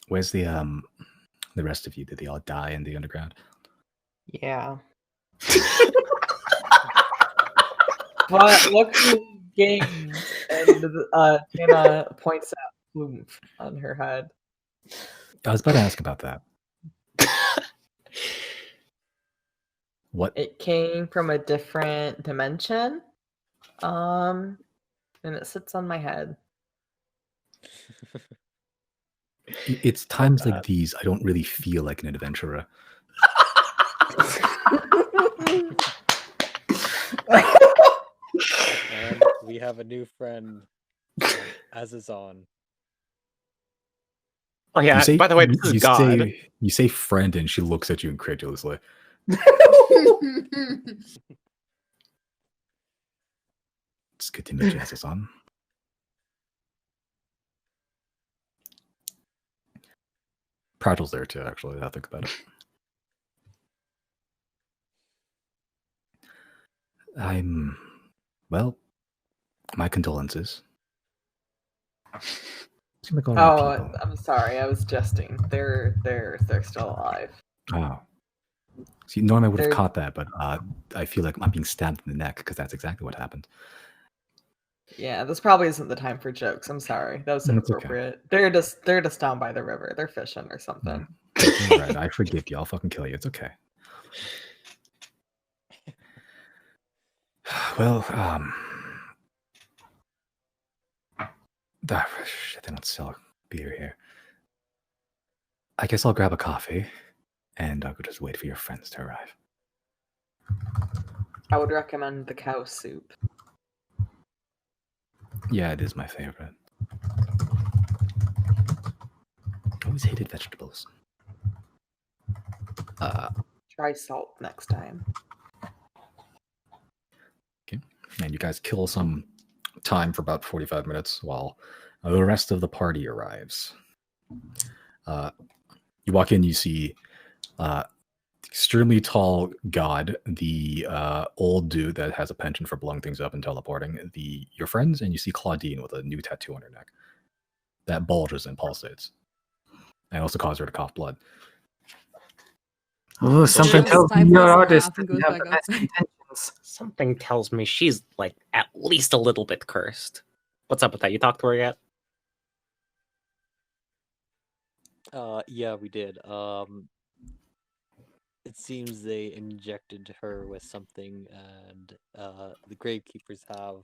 Where's the rest of you? Did they all die in the underground? Yeah. But look who gained, and Jana points out plume on her head. I was about to ask about that. What? It came from a different dimension, and it sits on my head. It's times like these I don't really feel like an adventurer. And we have a new friend, Azazon. Oh yeah. By the way, this is God. You say friend, and she looks at you incredulously. It's good to meet you, Azazon. Prattle's there too, actually. I think about it. Well, my condolences. Oh, I'm sorry. I was jesting. They're still alive. Oh. See, normally I would have caught that, but I feel like I'm being stabbed in the neck because that's exactly what happened. Yeah, this probably isn't the time for jokes. I'm sorry. That was inappropriate. Okay. They're just down by the river. They're fishing or something. All right, I forgive you. I'll fucking kill you. It's okay. Well, shit, they don't sell beer here. I guess I'll grab a coffee, and I'll just wait for your friends to arrive. I would recommend the cow soup. Yeah, it is my favorite. I always hated vegetables. Try salt next time. Okay. And you guys kill some time for about 45 minutes while the rest of the party arrives. You walk in, you see extremely tall god, the old dude that has a penchant for blowing things up and teleporting, your friends, and you see Claudine with a new tattoo on her neck that bulges and pulsates and also causes her to cough blood. Oh, something tells me your artist didn't have the best intentions. Something tells me she's like at least a little bit cursed. What's up with that? You talked to her yet? Yeah, we did. It seems they injected her with something, and the gravekeepers have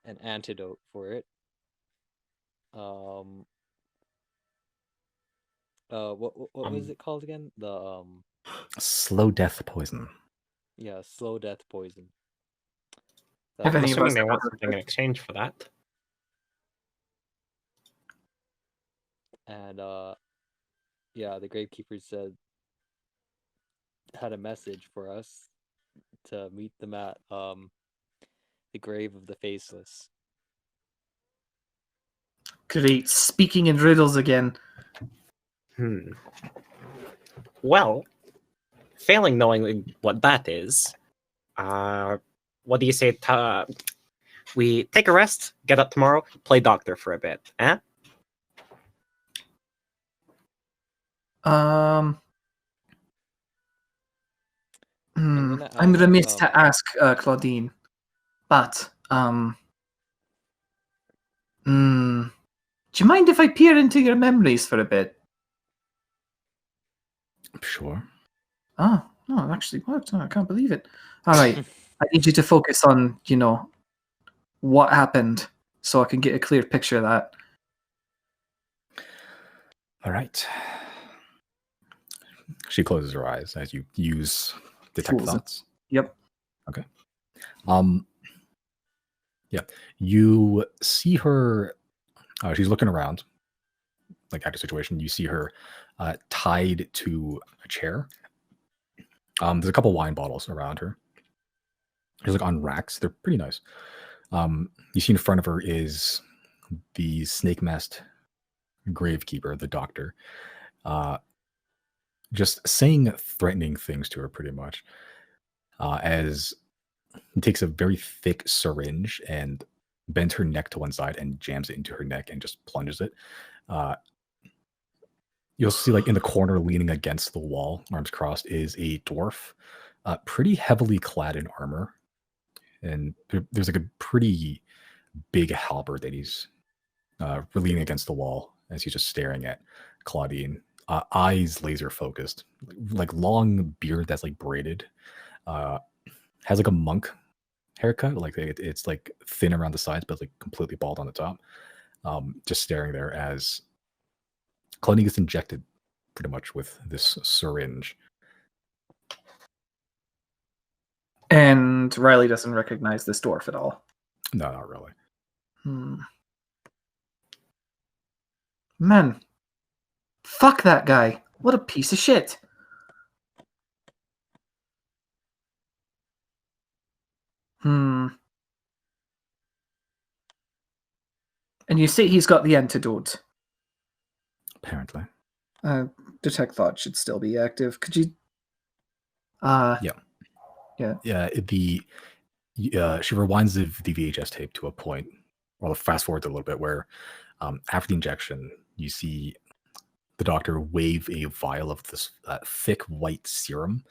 an antidote for it. What was it called again? The slow death poison. Yeah, slow death poison. I'm assuming they want something in exchange for that. And yeah, the gravekeepers had a message for us to meet them at the grave of the faceless. Great, speaking in riddles again. Well, failing knowing what that is, what do you say we take a rest, get up tomorrow, play doctor for a bit, eh? I'm remiss to ask Claudine, but do you mind if I peer into your memories for a bit? Sure. Oh, no, it actually worked. Oh, I can't believe it. All right. I need you to focus on, what happened so I can get a clear picture of that. All right. She closes her eyes as you use detect Fools. thoughts. Yep. Okay. Yeah. You see her. She's looking around, like at a situation. You see her tied to a chair. There's a couple wine bottles around her. She's like on racks. They're pretty nice. You see in front of her is the snake-masked gravekeeper, the doctor, just saying threatening things to her pretty much, as he takes a very thick syringe and bends her neck to one side and jams it into her neck and just plunges it. You'll see, like in the corner, leaning against the wall, arms crossed, is a dwarf, pretty heavily clad in armor, and there's like a pretty big halberd that he's leaning against the wall as he's just staring at Claudine. Eyes laser focused, like long beard that's like braided. Has like a monk haircut, like it's like thin around the sides, but like completely bald on the top. Just staring there as Claudine gets injected pretty much with this syringe. And Riley doesn't recognize this dwarf at all. No, not really. Man, fuck that guy. What a piece of shit. And you say he's got the antidote. Apparently. Detect thought should still be active. Could you? Yeah. Yeah. She rewinds the VHS tape to a point, or fast forward a little bit, where after the injection, you see the doctor wave a vial of this thick white serum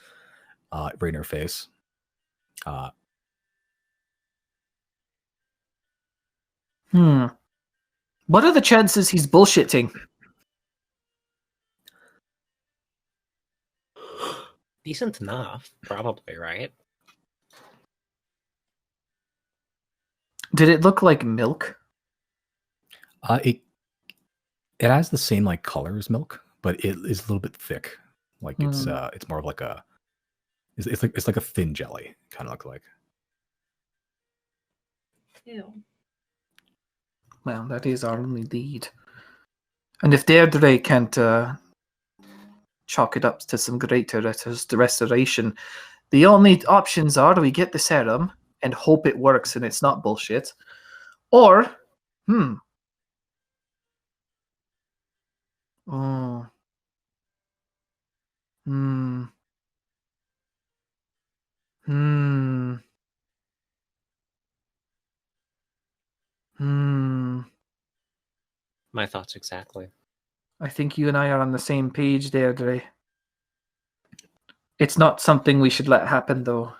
right in her face. What are the chances he's bullshitting? Decent enough, probably, right? Did it look like milk? It has the same like color as milk, but it is a little bit thick. Like it's more of like a it's like a thin jelly, kind of look like. Ew. Well, that is our only lead. And if Deirdre can't chalk it up to some greater restoration, the only options are we get the serum and hope it works and it's not bullshit, or oh, hmm, hmm, hmm. My thoughts exactly. I think you and I are on the same page, Deirdre. It's not something we should let happen, though.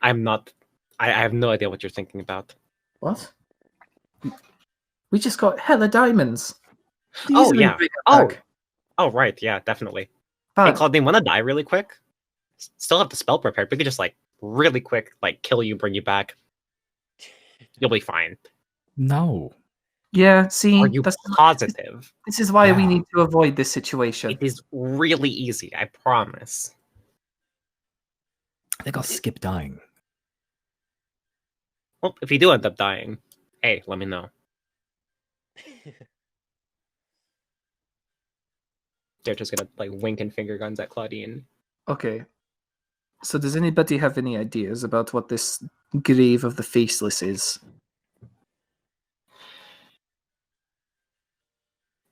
I'm not. I have no idea what you're thinking about. What? We just got hella diamonds. Oh, Easily yeah. bring it back. Oh, right. Yeah, definitely. Hey, But Claudine, want to die really quick? Still have the spell prepared. We could just, like, really quick, like, kill you, bring you back. You'll be fine. No. yeah, see, Are you positive? this is why we Yeah. need to avoid this situation. It is really easy, I promise. I think I'll skip dying. Well, if you do end up dying, hey, let me know. They're just gonna, like, wink and finger guns at Claudine. Okay. So does anybody have any ideas about what this grave of the faceless is?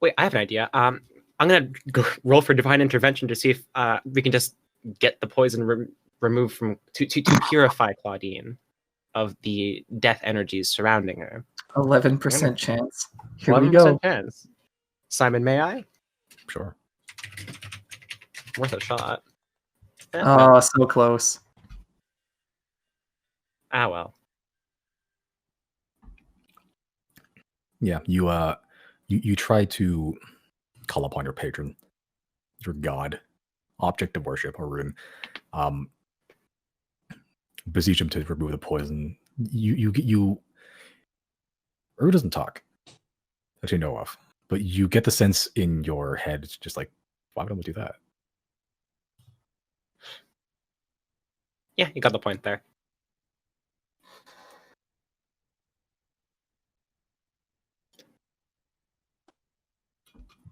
Wait, I have an idea. I'm gonna go roll for divine intervention to see if we can just get the poison removed from to purify Claudine of the death energies surrounding her. 11% chance. Here we 11% go. chance. Simon, may I? Sure. Worth a shot. Oh, so close. Ah, well. Yeah, you try to call upon your patron, your god, object of worship, Harun. Beseech him to remove the poison. You Uru doesn't talk, that you know of, but you get the sense in your head, it's just like, why would I do that? Yeah, you got the point there.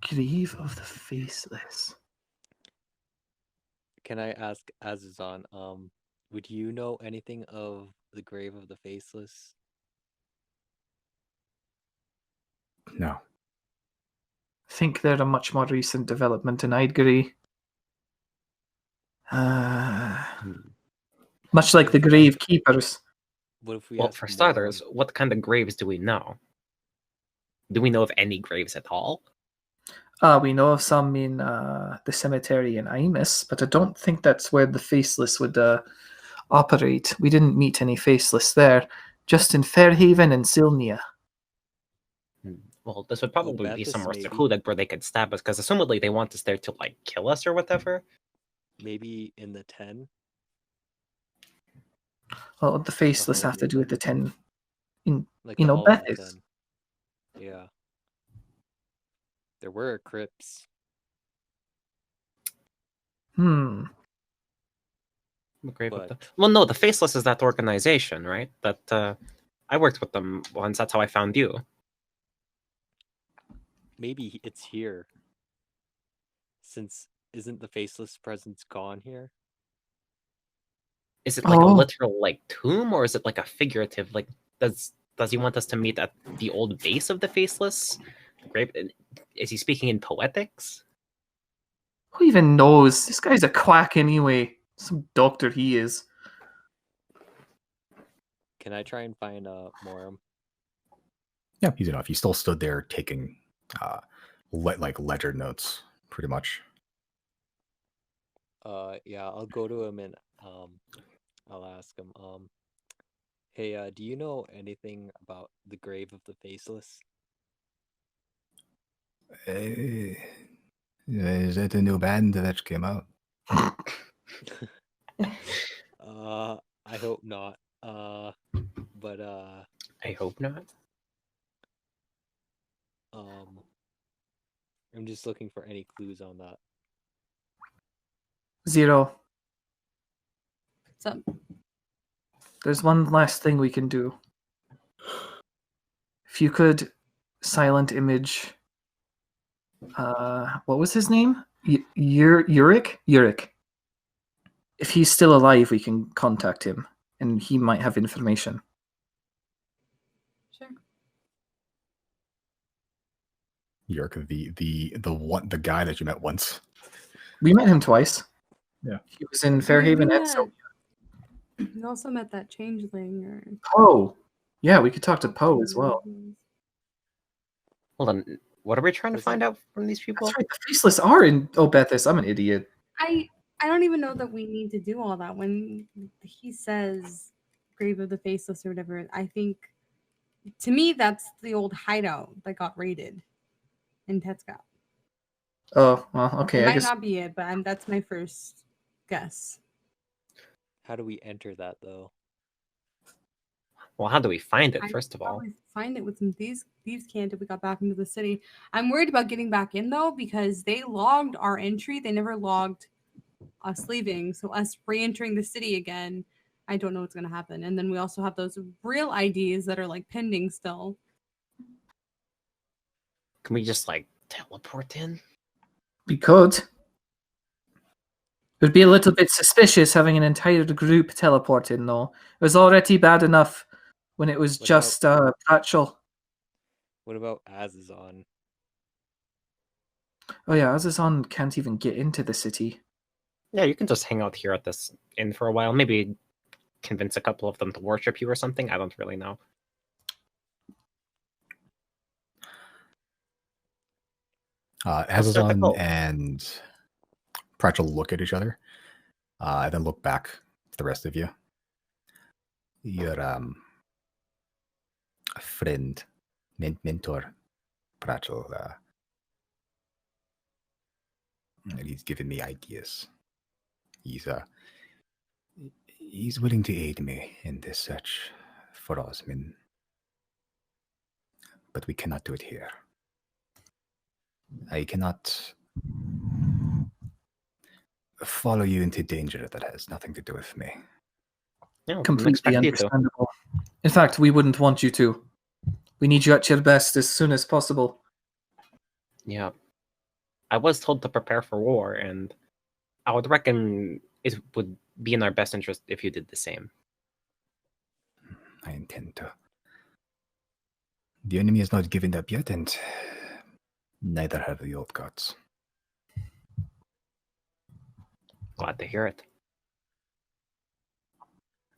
Grave of the faceless. Can I ask Azazon, would you know anything of the grave of the faceless? No. I think they're a much more recent development, and I'd agree. Much like the grave keepers. What if we Well, ask for more? starters, what kind of graves do we know? Do we know of any graves at all? We know of some in the cemetery in Imus, but I don't think that's where the faceless would operate. We didn't meet any faceless there, just in Fairhaven and Silnia. Well, this would probably be Banthus, somewhere maybe. secluded where they could stab us, because assumedly they want us there to, like, kill us or whatever. Maybe in the 10? Well, the faceless have to do with the 10 in, you know, Bethis. Yeah. There were crypts. The grave of But- well, no, the Faceless is that organization, right? That I worked with them once. That's how I found you. Maybe it's here. Since isn't the faceless presence gone here? Is it like a Oh. literal like tomb, or is it like a figurative? Like, does he want us to meet at the old base of the Faceless grave? Is he speaking in poetics? Who even knows? This guy's a quack anyway. Some doctor he is. Can I try and find Moram? Yeah, easy enough. You still stood there taking like ledger notes, pretty much. Yeah, I'll go to him and I'll ask him, hey, do you know anything about the grave of the faceless? Is that a new band that came out? I hope not. But I hope not. I'm just looking for any clues on that. 0. What's up? There's one last thing we can do. If you could silent image, what was his name? Uric? Uric. If he's still alive, we can contact him, and he might have information. Sure. Yerk, the guy that you met once. We met him twice. Yeah. He was in Fairhaven and We also met that changeling. Or Poe. Yeah, we could talk to Poe as well. Hold on. What are we trying to find out from these people? That's right. The Faceless are in Obethus. I'm an idiot. I don't even know that we need to do all that. When he says Grave of the Faceless or whatever, I think, to me, that's the old hideout that got raided in Tetscott. Oh, well, okay. It I might guess not be it, but that's my first guess. How do we enter that though? Well, how do we find it, I first of all? probably find it with some thieves can't if we got back into the city. I'm worried about getting back in though, because they logged our entry. They never logged us leaving. So us re-entering the city again, I don't know what's gonna happen. And then we also have those real IDs that are like pending still. Can we just like teleport in? we could. It would be a little bit suspicious having an entire group teleport in, though. It was already bad enough when it was just Patchel. What about Azazon? Oh yeah, Azazon can't even get into the city. Yeah, you can just hang out here at this inn for a while. Maybe convince a couple of them to worship you or something. I don't really know. Azazon and Pratchell look at each other, and then look back to the rest of you. Your friend, mentor, Pratchell, and he's given me ideas. He's willing to aid me in this search for Osmin, but we cannot do it here. I cannot follow you into danger that has nothing to do with me. No, Completely understandable. In fact, we wouldn't want you to. We need you at your best as soon as possible. Yeah. I was told to prepare for war, and I would reckon it would be in our best interest if you did the same. I intend to. The enemy has not given up yet, and neither have the old gods. Glad to hear it.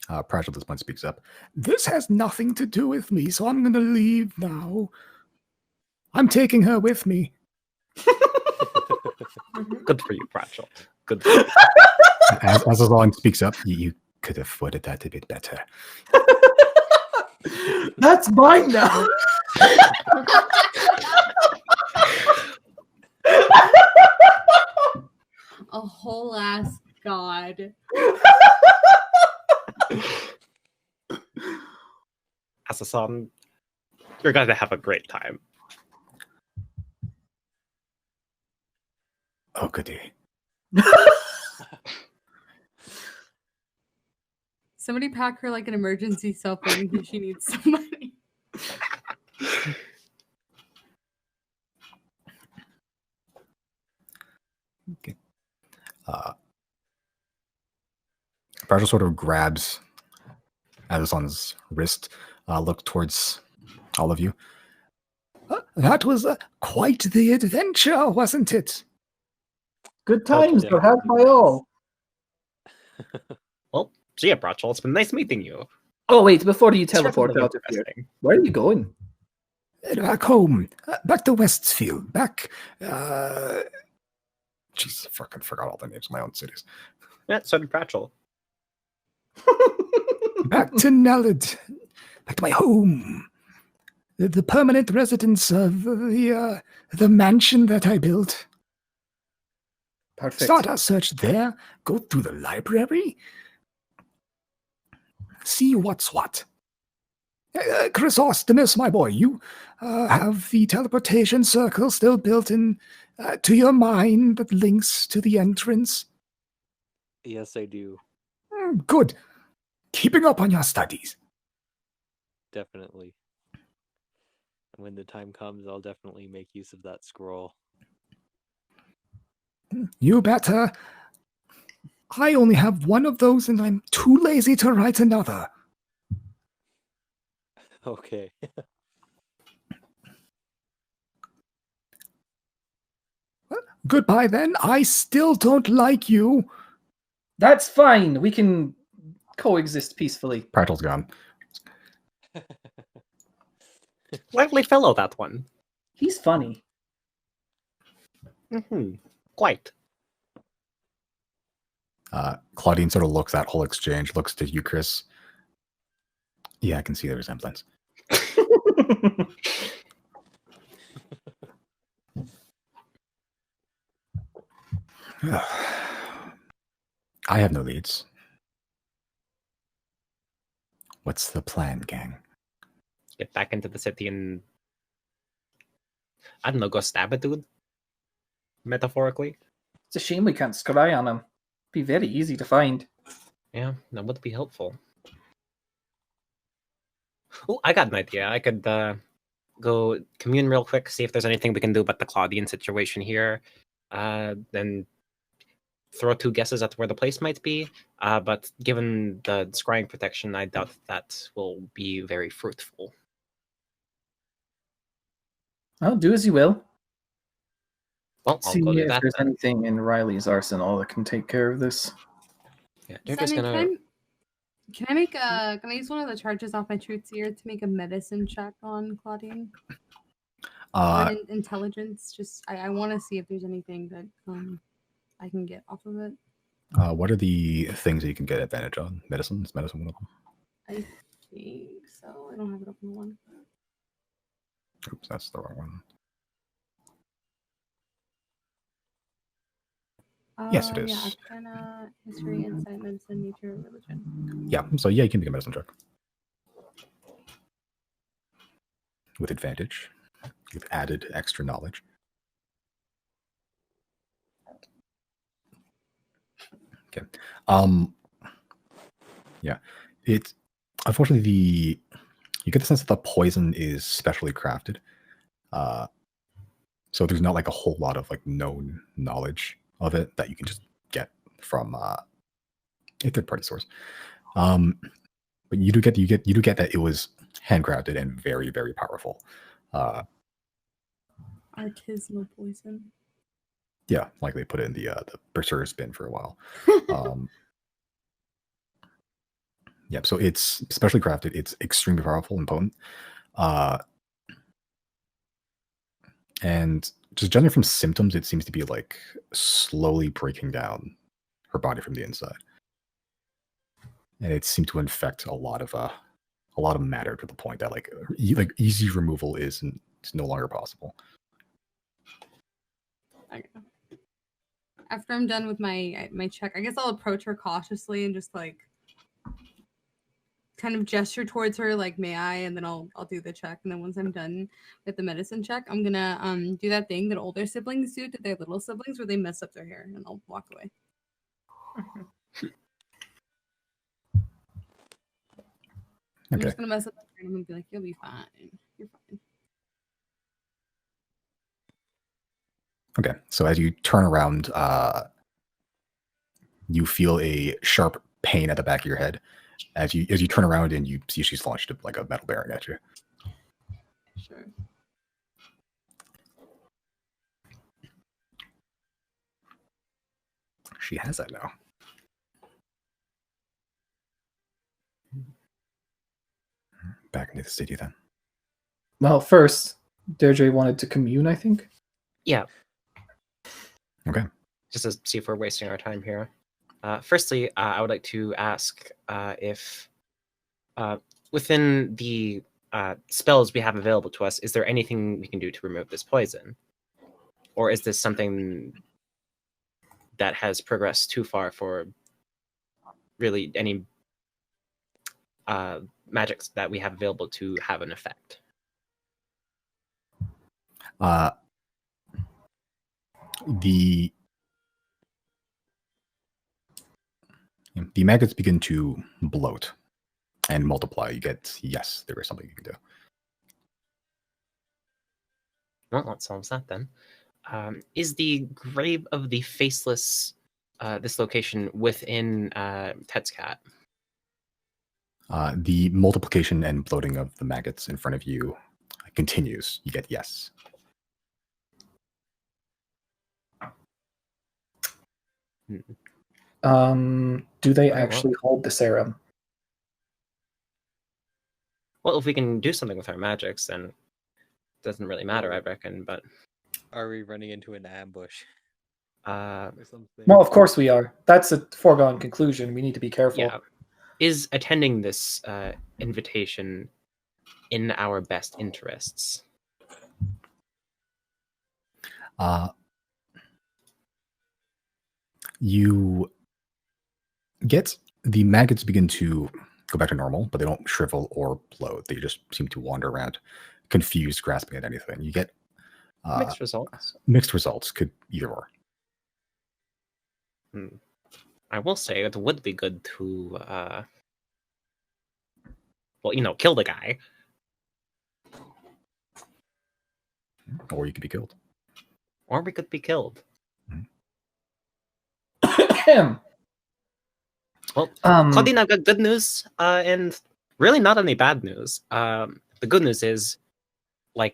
Pratchell at this point speaks up. This has nothing to do with me, so I'm going to leave now. I'm taking her with me. Good for you, Pratchell. Good for you. As Azazon speaks up, you could have worded that a bit better. That's mine now. A whole ass god. Azazon, you're going to have a great time. Oh, goody. Somebody pack her like an emergency cell phone in case she needs some money. Okay. Pratchell sort of grabs Azazon's wrist, look towards all of you. That was quite the adventure, wasn't it? Good times were had by all. Well, see ya, Pratchell. It's been nice meeting you. Oh wait, before you teleport Certainly out of here, interesting. where are you going? Back home. Back to Westfield. Back. Jesus, I fucking forgot all the names of my own cities. Yeah, so did Pratchell. Back to Nellid. Back to my home. The permanent residence of the mansion that I built. Perfect. Start our search there. Go through the library. See what's what. Chrysostomus, my boy, you have the teleportation circle still built in to your mind that links to the entrance? Yes, I do. Good. Keeping up on your studies. Definitely. And when the time comes, I'll definitely make use of that scroll. You better. I only have one of those and I'm too lazy to write another. Okay. Goodbye then. I still don't like you. That's fine. We can coexist peacefully. Practical's gone. Lively fellow, that one. He's funny. Quite. Claudine sort of looks at whole exchange, looks to you, Chris. Yeah, I can see the resemblance. I have no leads. What's the plan, gang? Get back into the city and, I don't know, go stab a dude? Metaphorically? It's a shame we can't scry on him. Be very easy to find. Yeah, that would be helpful. Oh, I got an idea. I could go commune real quick, see if there's anything we can do about the Claudian situation here. Then throw two guesses at where the place might be. But given the scrying protection, I doubt that will be very fruitful. Well, do as you will. Well, I'll See go do if that there's then. anything in Riley's arsenal that can take care of this. Yeah, they're just Simon, gonna. can I use one of the charges off my truth seer to make a medicine check on Claudine? Or an intelligence? Just I want to see if there's anything that I can get off of it. What are the things that you can get advantage on? Medicine? Is medicine one of them? I think so. I don't have it up in the one. Oops, that's the wrong one. Yes, it is. Yeah, Arcana, History, Insight, Medicine, Nature, Religion. Yeah, so yeah, you can make a medicine check. With advantage. With added extra knowledge. Okay. Yeah. It's unfortunately you get the sense that the poison is specially crafted. So there's not like a whole lot of like known knowledge of it that you can just get from a third-party source. But you do get that it was handcrafted and very, very powerful. Artisanal poison. Yeah, like they put it in the Berserker's bin for a while. Yep, so it's specially crafted. It's extremely powerful and potent. And just judging from symptoms, it seems to be like slowly breaking down her body from the inside. And it seemed to infect a lot of matter to the point that like easy removal is no longer possible. Okay. After I'm done with my check, I guess I'll approach her cautiously and just like kind of gesture towards her like, may I? And then I'll do the check. And then once I'm done with the medicine check, I'm gonna do that thing that older siblings do to their little siblings where they mess up their hair, and I'll walk away. I'm just gonna mess up their hair and I'm gonna be like, you'll be fine. You're fine. Okay, so as you turn around, you feel a sharp pain at the back of your head. As you turn around and you see she's launched like a metal bearing at you. Sure. She has that now. Back into the city then. Well, first, Deirdre wanted to commune, I think. Yeah. Okay. Just to see if we're wasting our time here. Firstly, I would like to ask if within the spells we have available to us, is there anything we can do to remove this poison? Or is this something that has progressed too far for really any magics that we have available to have an effect. The maggots begin to bloat and multiply. You get, yes, there is something you can do. Well, that solves that then. Is the grave of the faceless this location within Tetscat? The multiplication and bloating of the maggots in front of you continues. You get yes. Do they actually hold the serum? Well, if we can do something with our magics, then it doesn't really matter, I reckon. But are we running into an ambush? Or something? Well, of course we are. That's a foregone conclusion. We need to be careful. Yeah. Is attending this invitation in our best interests? You get the maggots begin to go back to normal, but they don't shrivel or bloat. They just seem to wander around, confused, grasping at anything. You get mixed results. Mixed results, could either or. I will say it would be good to, kill the guy. Or you could be killed. Or we could be killed. Well, Claudine, I've got good news and really not any bad news. The good news is, we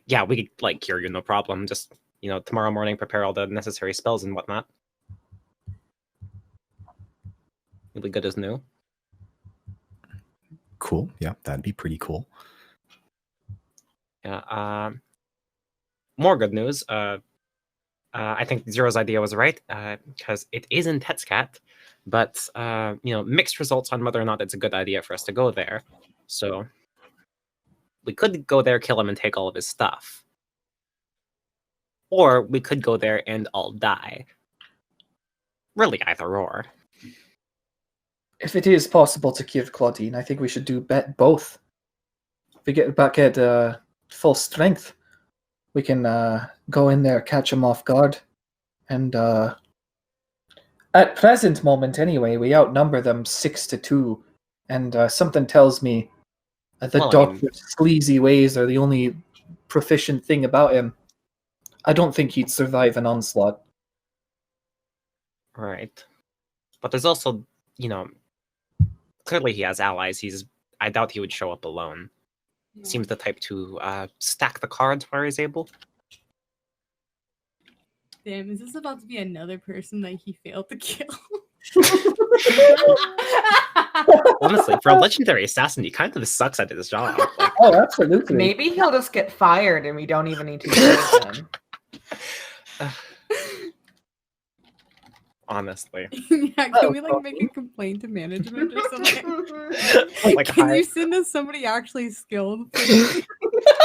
could cure you, no problem. Just tomorrow morning, prepare all the necessary spells and whatnot. You'll be good as new. Cool. Yeah, that'd be pretty cool. Yeah. More good news. I think Zero's idea was right because it is in Tetscat, but mixed results on whether or not it's a good idea for us to go there. So we could go there, kill him, and take all of his stuff, or we could go there and all die. Really, either or. If it is possible to cure Claudine, I think we should do both. If we get back at full strength, we can go in there, catch him off guard, and at present moment anyway, we outnumber them 6-2, and something tells me that the doctor's sleazy ways are the only proficient thing about him. I don't think he'd survive an onslaught. Right. But there's also, clearly he has allies. I doubt he would show up alone. Yeah. Seems the type to stack the cards where he's able. Damn, is this about to be another person that he failed to kill? Honestly, for a legendary assassin, he kind of sucks at his job. Oh, absolutely. Maybe he'll just get fired and we don't even need to use him. Honestly. Yeah, can we make a complaint to management or something? Can you send us somebody actually skilled?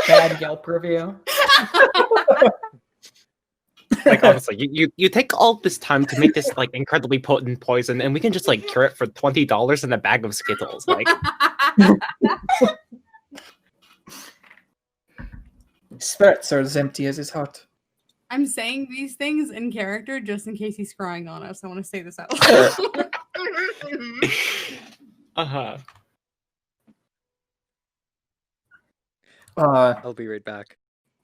Bad Yelp review. Honestly, you take all this time to make this incredibly potent poison, and we can just cure it for $20 in a bag of Skittles. Spirits are as empty as his heart. I'm saying these things in character just in case he's scrying on us. I want to say this out loud. I'll be right back.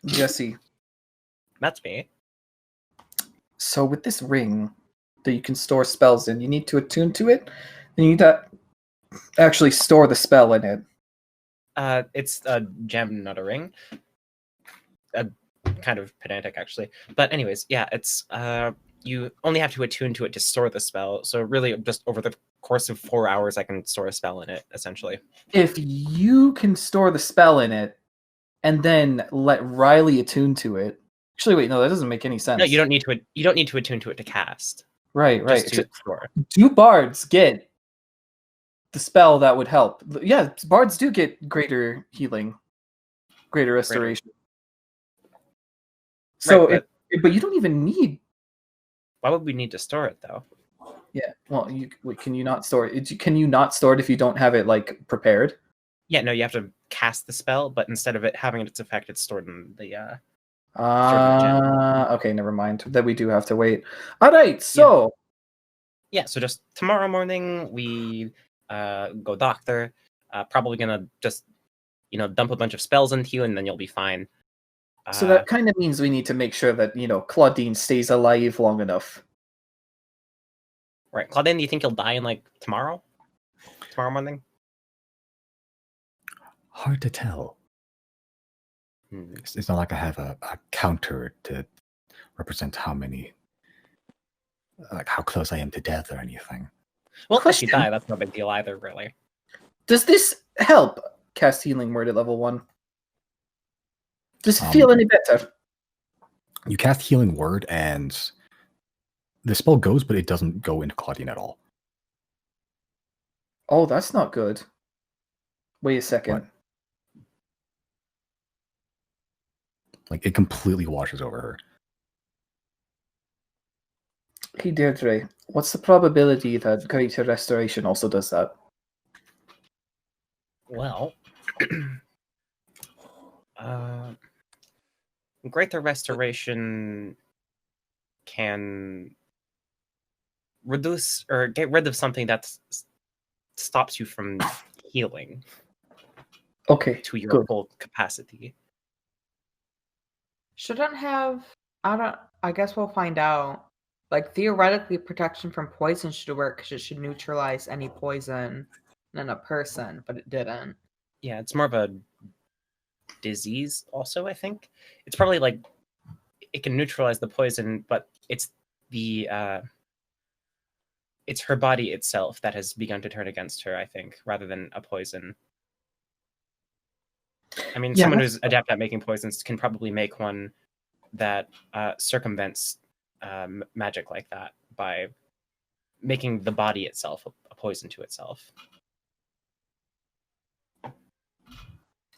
Jesse. That's me. So with this ring that you can store spells in, you need to attune to it, and you need to actually store the spell in it. It's a gem, not a ring. Kind of pedantic, actually. But anyways, yeah, it's you only have to attune to it to store the spell. So really, just over the course of 4 hours, I can store a spell in it, essentially. If you can store the spell in it, and then let Riley attune to it. Actually, wait, no, that doesn't make any sense. No, you don't need to. You don't need to attune to it to cast. Right. To store. Do bards get the spell that would help? Yeah, bards do get greater healing, greater restoration. So, but you don't even need Why would we need to store it though? Yeah. Well, can you not store it? Can you not store it if you don't have it like prepared? Yeah, no, you have to cast the spell, but instead of it having its effect, it's stored in the Okay, never mind. Then we do have to wait. All right, so yeah, so just tomorrow morning we go doctor. Probably gonna just dump a bunch of spells into you, and then you'll be fine. So that kind of means we need to make sure that Claudine stays alive long enough. Right, Claudine, do you think you'll die in like tomorrow morning? Hard to tell. It's not like I have a counter to represent how many, like how close I am to death or anything. Well, if you die, that's no big deal either, really. Does this help cast Healing Word at level 1? Does it feel any better? You cast Healing Word, and the spell goes, but it doesn't go into Claudine at all. Oh, that's not good. Wait a second. What? Like, it completely washes over her. Hey, Deirdre, what's the probability that Greater Restoration also does that? Well, Greater Restoration can reduce or get rid of something that stops you from healing. Okay, to your good. full capacity. Shouldn't have. I guess we'll find out. Like theoretically, protection from poison should work because it should neutralize any poison in a person, but it didn't. Yeah, it's more of a disease. Also, I think it's probably like it can neutralize the poison, but it's it's her body itself that has begun to turn against her. I think rather than a poison. I mean, someone who's adept at making poisons can probably make one that circumvents magic like that by making the body itself a poison to itself.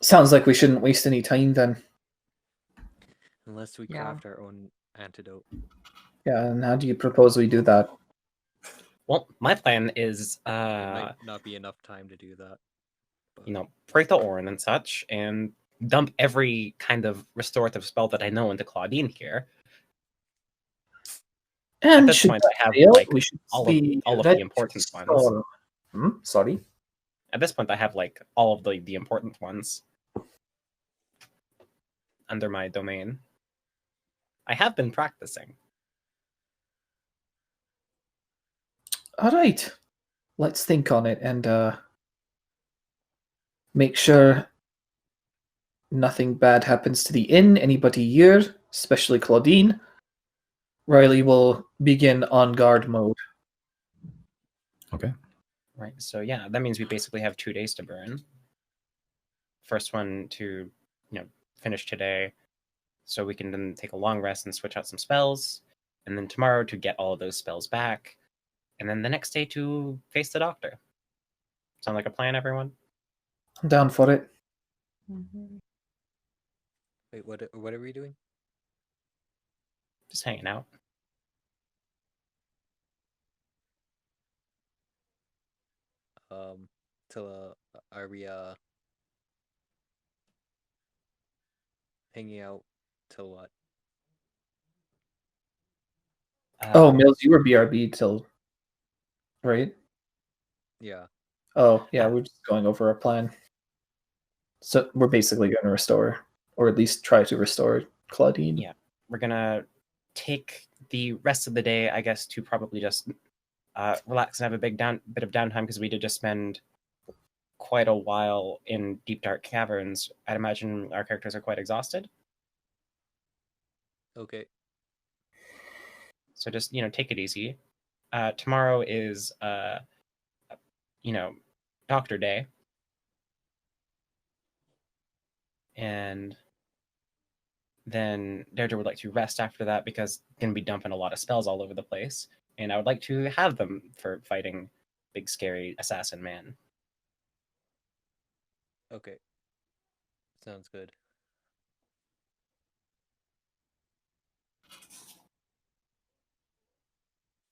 Sounds like we shouldn't waste any time then. Unless we craft our own antidote. Yeah, and how do you propose we do that? Well, my plan is there might not be enough time to do that. But... break the Orin and such, and dump every kind of restorative spell that I know into Claudine here. And at this point, I have like all of the important ones. Sorry. At this point, I have like all of the important ones under my domain. I have been practicing. All right, let's think on it and make sure nothing bad happens to the inn, anybody here, especially Claudine. Riley will begin on guard mode. Okay. Right. So yeah, that means we basically have 2 days to burn. First one to, finish today, so we can then take a long rest and switch out some spells, and then tomorrow to get all of those spells back, and then the next day to face the doctor. Sound like a plan, everyone? I'm down for it. Mm-hmm. Wait, what are we doing? Just hanging out. Are we hanging out till what? Mills, you were BRB till, right? Yeah. Oh, yeah, we're just going over our plan. So we're basically going to restore, or at least try to restore Claudine. Yeah, we're going to take the rest of the day, I guess, to probably just relax and have a bit of downtime, because we did just spend quite a while in deep dark caverns. I'd imagine our characters are quite exhausted. Okay. So just, take it easy. Tomorrow is, Doctor Day. And then Deirdre would like to rest after that, because going to be dumping a lot of spells all over the place. And I would like to have them for fighting big, scary assassin man. Okay. Sounds good.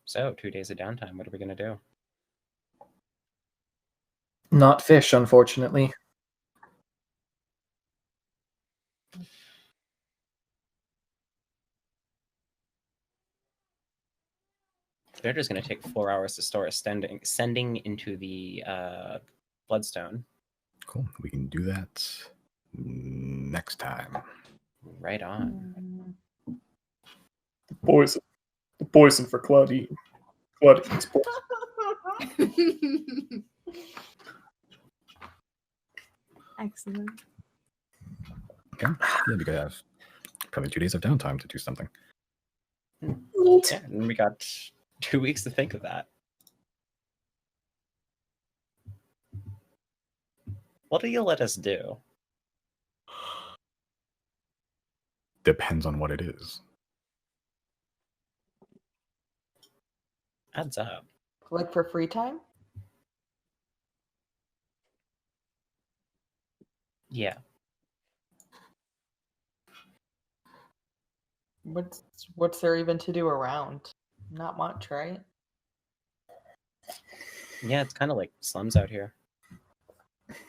So 2 days of downtime. What are we gonna do? Not fish, unfortunately. They're just gonna take 4 hours to store sending into the bloodstone. Cool. We can do that next time. Right on. The poison for Claudine. Claudine's poison. Excellent. Okay. Yeah, we could have probably 2 days of downtime to do something. Yeah, and we got 2 weeks to think of that. What do you let us do? Depends on what it is. Adds up. Like for free time? Yeah. What's there even to do around? Not much, right? Yeah, it's kind of like slums out here.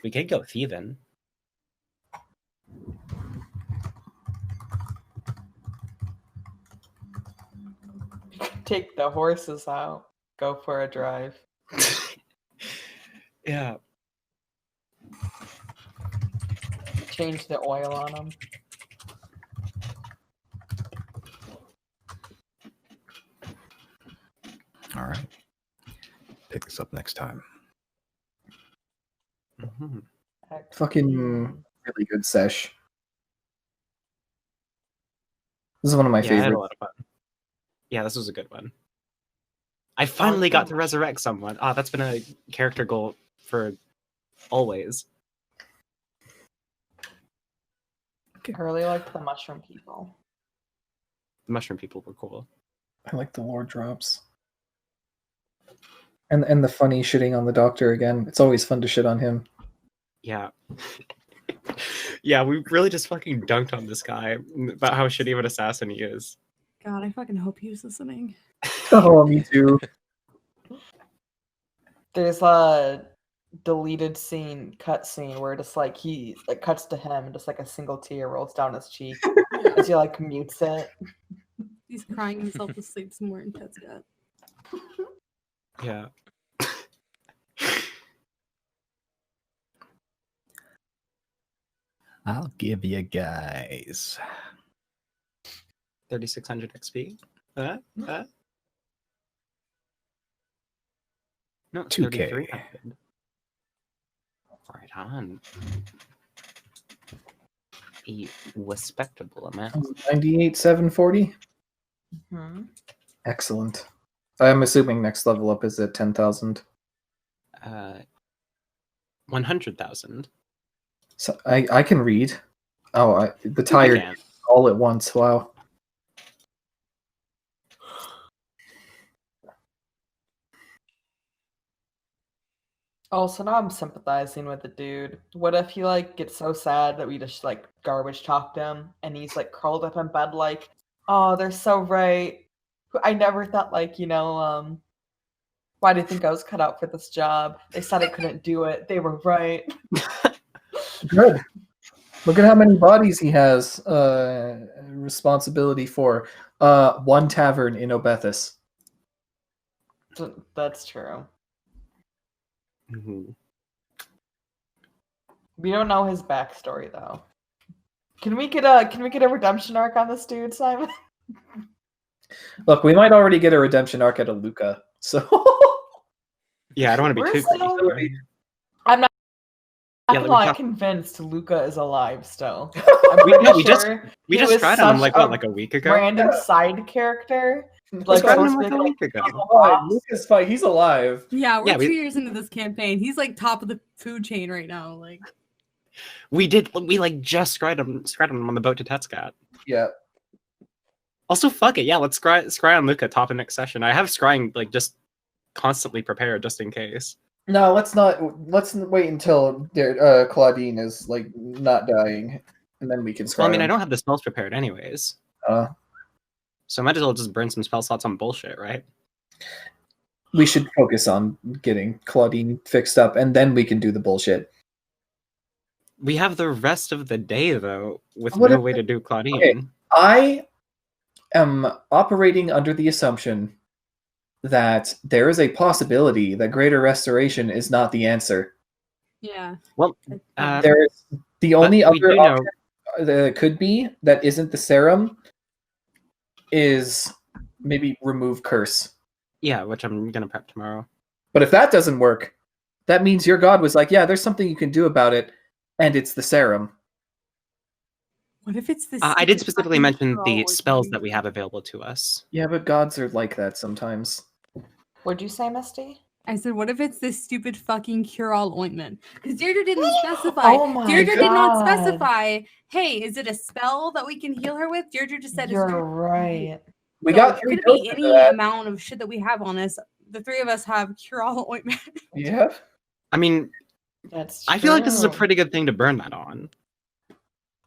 We could go thieving. Take the horses out. Go for a drive. Yeah. Change the oil on them. All right. Pick this up next time. Mm-hmm. Fucking really good sesh. This is one of my I had a favorites. lot of fun. Yeah, this was a good one. I finally got to resurrect someone. Ah, that's been a character goal for always. I really liked the mushroom people. The mushroom people were cool. I like the lore drops. And the funny shitting on the doctor again. It's always fun to shit on him. Yeah. Yeah, we really just fucking dunked on this guy about how shitty of an assassin he is. God, I fucking hope he was listening. Oh, me too. There's a deleted cut scene where just like he like cuts to him and just like a single tear rolls down his cheek as he like mutes it. He's crying himself to sleep somewhere in Ted's gut. Yeah. I'll give you guys 3,600 XP. No, 2K. 3,300. Right on. A respectable amount. 98,740. Mm-hmm. Excellent. I'm assuming next level up is at 10,000. 100,000. So I can read. Oh, the tired can't. all at once. Wow. Also, now I'm sympathizing with the dude. What if he like gets so sad that we just like garbage talked him and he's like curled up in bed like, oh, they're so right. I never thought like, why do you think I was cut out for this job? They said I couldn't do it. They were right. Good. Look at how many bodies he has responsibility for. One tavern in Obethus. That's true. Mm-hmm. We don't know his backstory though. Can we get a redemption arc on this dude, Simon? Look, we might already get a redemption arc out of Luca. So Yeah, I don't want to be too We're greedy. I'm not Yeah, gonna like, lie, we talk- convinced Luca is alive still. We just he tried was on him such like a week ago. random side character. Like, Like, tried on him supposed like to a be week ago. Luca's fine. He's alive. Yeah, we're Yeah, 2 years into this campaign. He's like top of the food chain right now. Like, We like just scryed him on the boat to Tetscat. Yeah. Also, fuck it, yeah, let's scry on Luca top of next session. I have scrying like just constantly prepared just in case. No, let's not. Let's wait until Claudine is like not dying, and then we can. Well, I mean, scry I him. don't have the spells prepared anyways, Uh, so I might as well just burn some spell slots on bullshit, right? We should focus on getting Claudine fixed up, and then we can do the bullshit. We have the rest of the day, though, with What no if- way to do Claudine. Okay. I am operating under the assumption that there is a possibility that greater restoration is not the answer. Yeah. Well, There's the only but we other do know- option that could be that isn't the serum is maybe remove curse. yeah, which I'm gonna prep tomorrow. But if that doesn't work, that means your god was like, yeah, there's something you can do about it, and it's the serum. What if it's this? I did specifically mention the spells that we have available to us. Yeah, but gods are like that sometimes. What'd you say, Misty? I said, what if it's this stupid fucking cure-all ointment? Because Deirdre didn't specify. Oh my Deirdre did not God. specify, hey, is it a spell that we can heal her with? Deirdre just said, You're it's right. We So got it 3 could be doses of any that. amount of shit that we have on us. The three of us have cure-all ointment. Yeah. I mean, That's I feel like this is a true. pretty good thing to burn that on.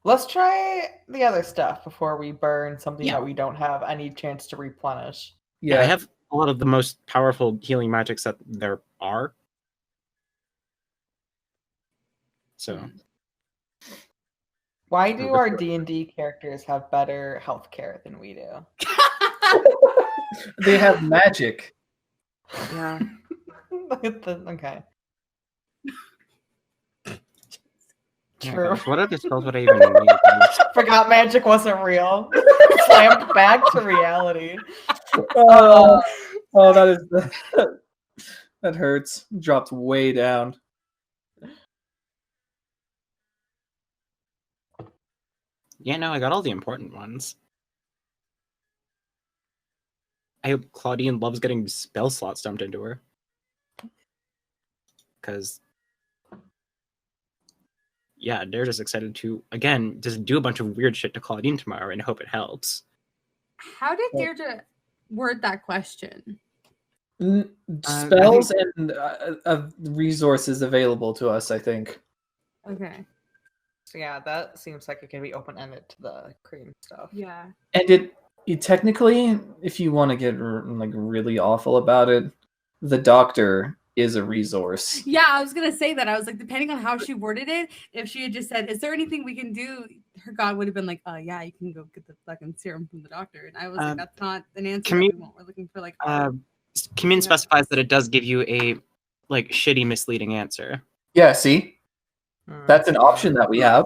Let's try the other stuff before we burn something Yeah. that we don't have any chance to replenish. Yeah, I have a lot of the most powerful healing magics that there are. So Why do our D&D characters have better healthcare than we do? They have magic. yeah, Okay. yeah, True. gosh, what other spells would I even need? Forgot magic wasn't real. Slammed back to reality. Oh, that is that hurts. Dropped way down. Yeah, no, I got all the important ones. I hope Claudine loves getting spell slots dumped into her. Because, yeah, they're just excited to, again, just do a bunch of weird shit to Claudine tomorrow and hope it helps. How did Deirdre word that question? Spells and resources available to us, I think. Okay. So yeah, that seems like it can be open-ended to the cream stuff. Yeah. And it technically, if you want to get like really awful about it, the doctor is a resource. Yeah, I was gonna say that. I was like, depending on how she worded it, if she had just said, "Is there anything we can do?" her god would have been like, "Yeah, you can go get the fucking serum from the doctor." And I was like, "That's not an answer that we want. We're looking for like." Commune specifies that it does give you a like shitty, misleading answer. Yeah, see, that's an option that we have.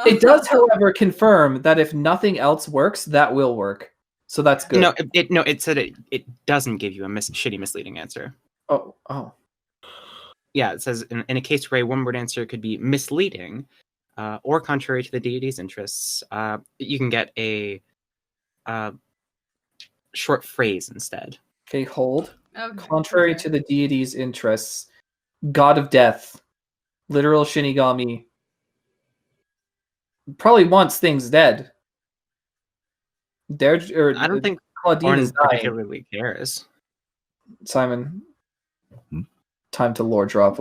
It does, however, confirm that if nothing else works, that will work. So that's good. No, it said it doesn't give you a shitty, misleading answer. Oh. Yeah, it says in a case where a one-word answer could be misleading or contrary to the deity's interests, you can get a short phrase instead. Okay, hold. Okay. Contrary to the deity's interests, god of death, literal Shinigami, probably wants things dead. I don't think Claudine is Orn dying. particularly cares. Simon, time to lore drop.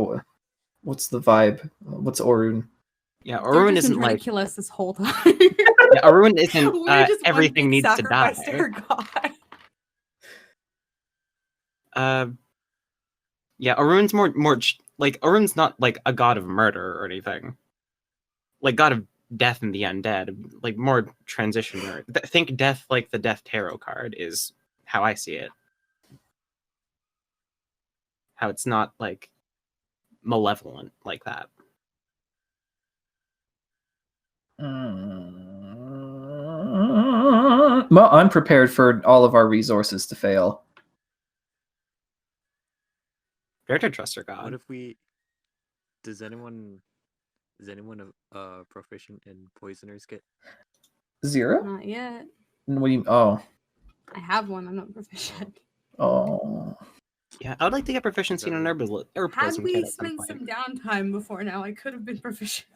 What's the vibe? What's Orun? Yeah, Deirdre's Orun been isn't trying to like kill us this whole time. yeah, Orun isn't We're just one everything big needs to die. sacrifice to her god. Yeah, Orun's more like Orun's not like a god of murder or anything. Like god of death and the undead, like more transitioner. Think death like the Death Tarot card is how I see it. How it's not like malevolent like that. Well, I'm prepared for all of our resources to fail. Fair to trust her god. What if we? Is anyone proficient in poisoner's kit? 0? Not yet. What do you? Oh. I have one. I'm not proficient. Oh. Yeah, I would like to get proficiency in an herbalism Had kit we at some spent point. some downtime before now, I could have been proficient.